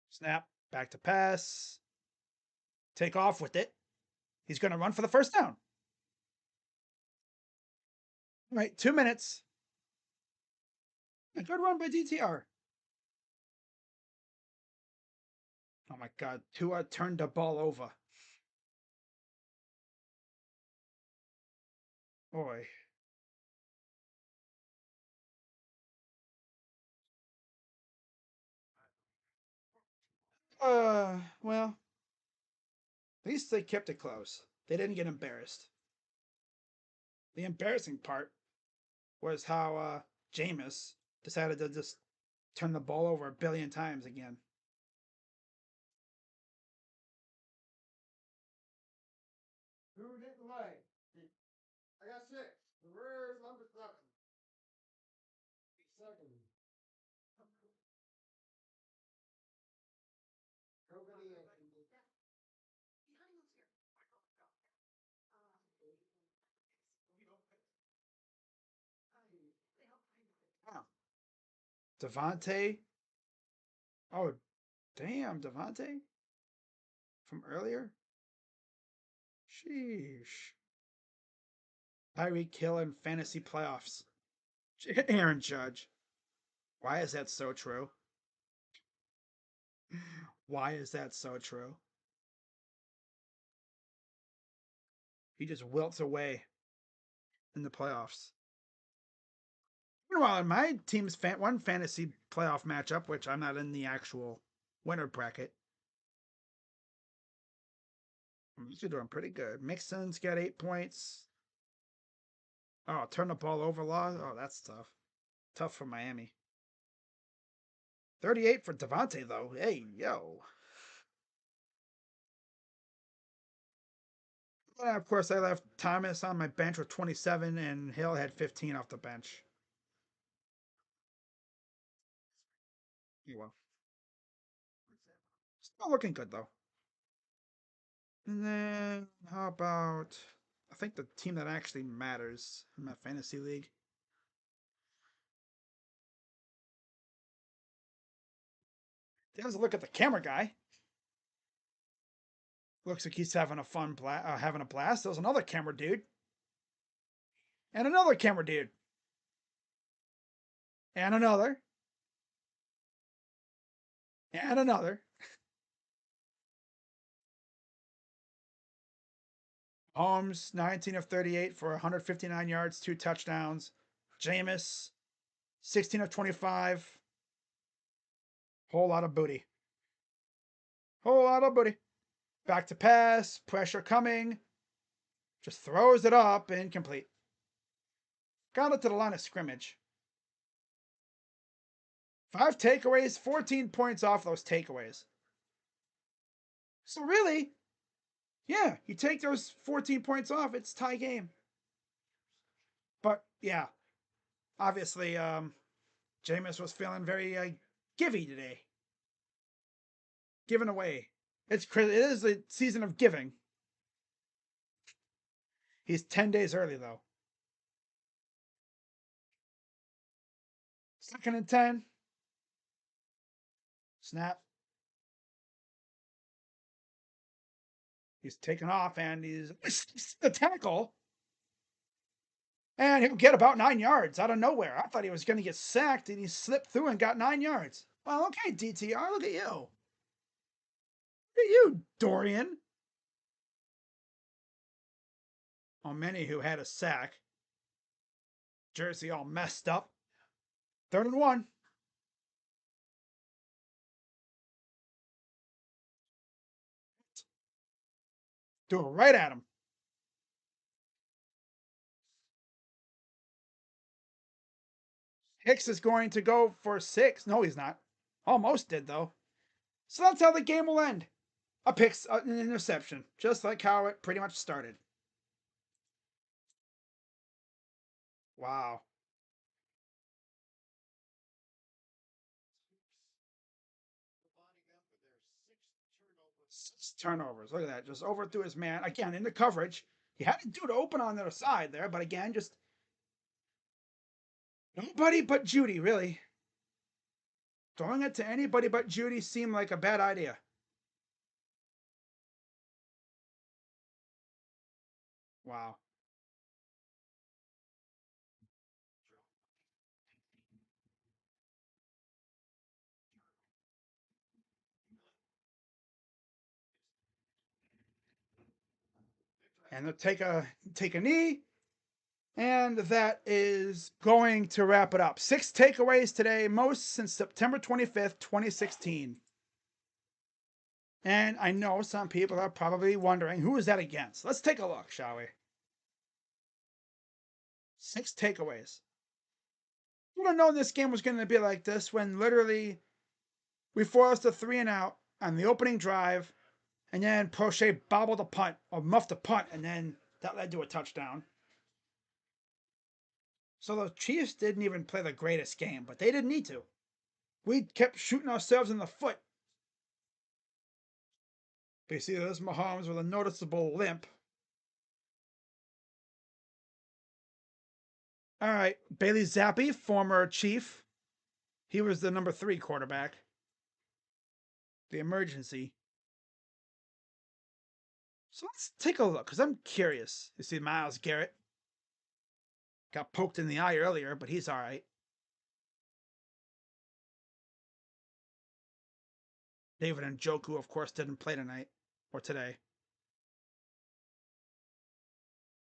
Snap. Back to pass. Take off with it. He's going to run for the first down. All right, 2 minutes. A good run by DTR. Oh my God. Tua turned the ball over. Boy. Well, at least they kept it close. They didn't get embarrassed. The embarrassing part was how Jameis decided to just turn the ball over a billion times again. Who didn't like? I got 6. Where's number 7? 7. Nobody. Oh. Devontae. Oh, damn, Devontae from earlier. Sheesh. Tyreek Hill in fantasy playoffs. Aaron Judge. Why is that so true? Why is that so true? He just wilts away in the playoffs. Meanwhile, in my team's one fantasy playoff matchup, which I'm not in the actual winner bracket, I'm usually doing pretty good. Mixon's got 8 points. Oh, turn the ball over, Law. Oh, that's tough. Tough for Miami. 38 for Devontae, though. Hey, yo. And of course, I left Thomas on my bench with 27, and Hill had 15 off the bench. Well, still looking good, though. And then, how about, I think the team that actually matters in my fantasy league. There's a look at the camera guy. Looks like he's having a having a blast. There's another camera dude. And another camera dude. And another. And another. Holmes, 19 of 38 for 159 yards, 2 touchdowns. Jameis, 16 of 25. Whole lot of booty. Whole lot of booty. Back to pass. Pressure coming. Just throws it up. Incomplete. Got it to the line of scrimmage. 5 takeaways, 14 points off those takeaways. So really, yeah, you take those 14 points off, it's tie game. But yeah, obviously, Jameis was feeling very givey today. Giving away. It is a season of giving. He's 10 days early, though. 2nd and 10. Snap. He's taken off and he's the tackle. And he'll get about 9 yards out of nowhere. I thought he was going to get sacked and he slipped through and got 9 yards. Well, okay, DTR, look at you. Look at you, Dorian. On many who had a sack. Jersey all messed up. 3rd and 1. Do it right at him. Hicks is going to go for 6. No, he's not. Almost did, though. So that's how the game will end. An interception, just like how it pretty much started. Wow. 6 turnovers. Look at that. Just overthrew his man. Again, in the coverage. He had a dude open on the other side there, but again, just nobody but Jeudy, really. Throwing it to anybody but Jeudy seemed like a bad idea. Wow. And they'll take a knee. And that is going to wrap it up. 6 takeaways today, most since September 25th, 2016. And I know some people are probably wondering, who is that against? Let's take a look, shall we? 6 takeaways. You would have known this game was going to be like this when literally we forced a 3 and out on the opening drive, and then Prochet bobbled a punt, or muffed a punt, and then that led to a touchdown. So the Chiefs didn't even play the greatest game, but they didn't need to. We kept shooting ourselves in the foot. But you see, there's Mahomes with a noticeable limp. All right, Bailey Zappi, former Chief. He was the number 3 quarterback. The emergency. So let's take a look, because I'm curious. You see Myles Garrett. Got poked in the eye earlier, but he's all right. David Njoku, of course, didn't play tonight or today.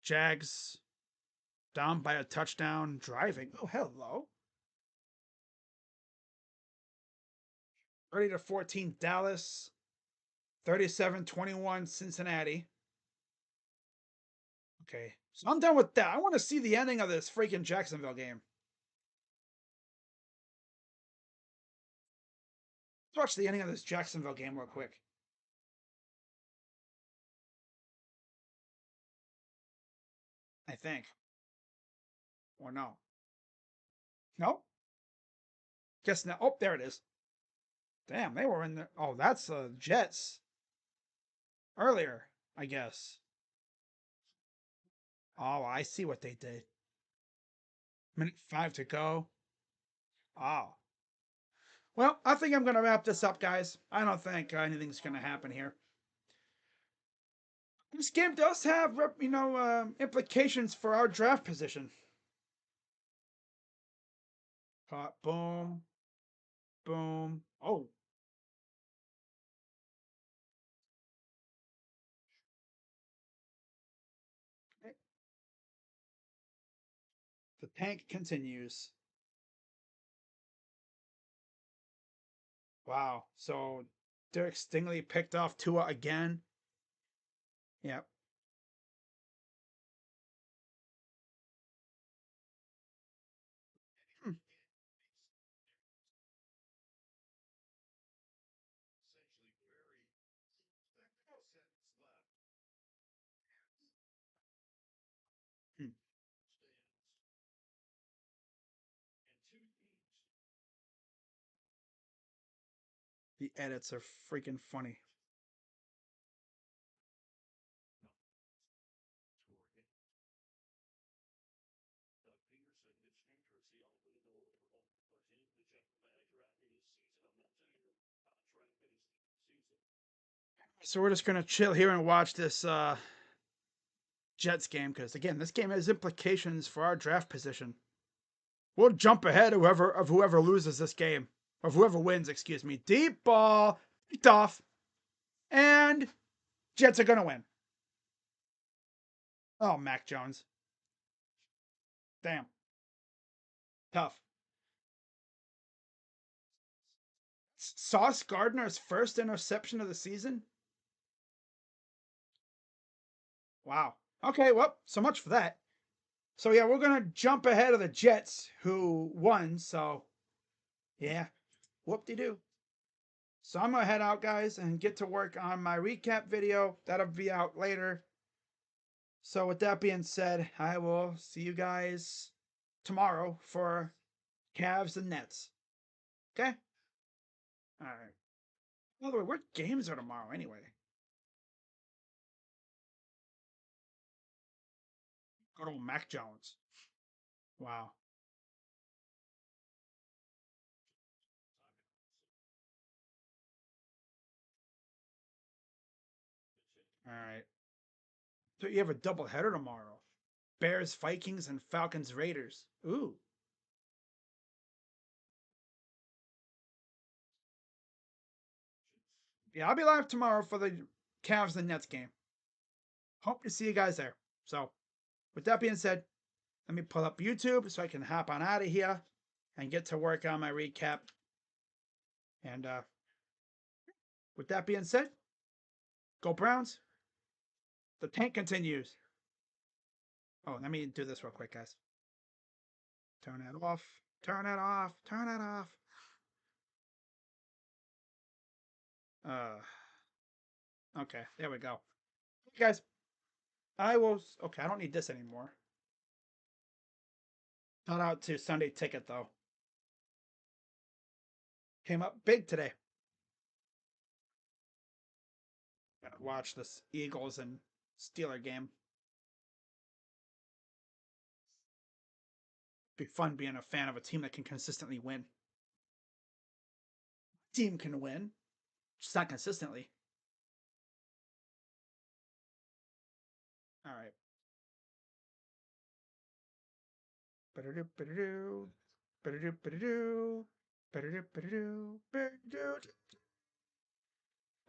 Jags down by a touchdown driving. Oh, hello. 30-14 Dallas. 37-21 Cincinnati. Okay, so I'm done with that. I want to see the ending of this freaking Jacksonville game. Let's watch the ending of this Jacksonville game real quick. I think. Or no. No? Guess not. Oh, there it is. Damn, they were in there. Oh, that's the Jets. Earlier, I guess. Oh, I see what they did. Minute 5 to go. Oh. Well, I think I'm going to wrap this up, guys. I don't think anything's going to happen here. This game does have, implications for our draft position. Caught. Boom. Boom. Oh. The tank continues. Wow. So Derek Stingley picked off Tua again. Yep. Hmm. Hmm. The edits are freaking funny. So we're just gonna chill here and watch this Jets game because again, this game has implications for our draft position. We'll jump ahead of whoever loses this game, of whoever wins. Excuse me. Deep ball, picked off, and Jets are gonna win. Oh, Mac Jones. Damn, tough. Sauce Gardner's first interception of the season. Wow. Okay, well, so much for that. So yeah, we're gonna jump ahead of the Jets who won. So yeah, whoop de doo. So I'm gonna head out, guys, and get to work on my recap video. That'll be out later. So with that being said, I will see you guys tomorrow for Cavs and Nets. Okay? All right. By the way, what games are tomorrow anyway? Good old Mac Jones. Wow. All right. So you have a double header tomorrow. Bears, Vikings, and Falcons, Raiders. Ooh. Yeah, I'll be live tomorrow for the Cavs and Nets game. Hope to see you guys there. So, with that being said, let me pull up YouTube so I can hop on out of here and get to work on my recap. And with that being said, go Browns. The tank continues. Oh, let me do this real quick, guys. Turn that off. Turn it off. Turn it off. Okay, there we go. Hey guys, I will. Okay, I don't need this anymore. Shout out to Sunday Ticket though. Came up big today. Gotta watch this Eagles and Steeler game. Be fun being a fan of a team that can consistently win. Team can win, just not consistently. All right. Ba-da-doo, ba-da-doo, ba-da-doo, ba-da-doo, ba-da-doo, ba-da-doo, ba-da-doo.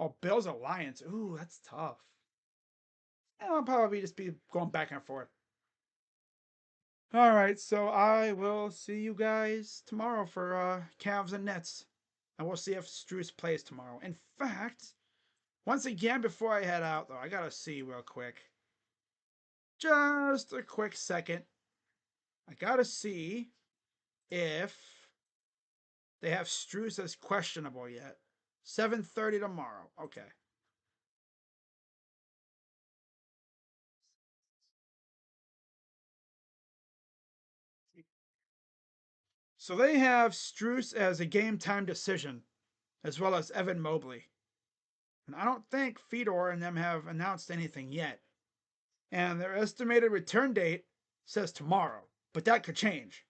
Oh, Bills or Lions. Ooh, that's tough. I'll probably just be going back and forth. All right, so I will see you guys tomorrow for Cavs and Nets. And we'll see if Struce plays tomorrow. In fact, once again, before I head out, though, I gotta see real quick. Just a quick second. I gotta see if they have Struce as questionable yet. 7:30 tomorrow. Okay. So they have Struce as a game time decision, as well as Evan Mobley. And I don't think Fedor and them have announced anything yet. And their estimated return date says tomorrow, but that could change.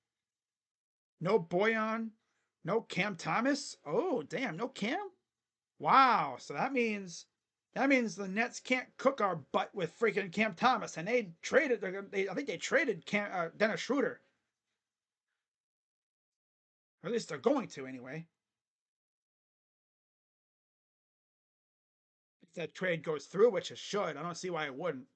No Boyan, no Cam Thomas. Oh, damn, no Cam? Wow, so that means the Nets can't cook our butt with freaking Cam Thomas, and they traded. I think they traded Dennis Schroeder. Or at least they're going to anyway. If that trade goes through, which it should, I don't see why it wouldn't.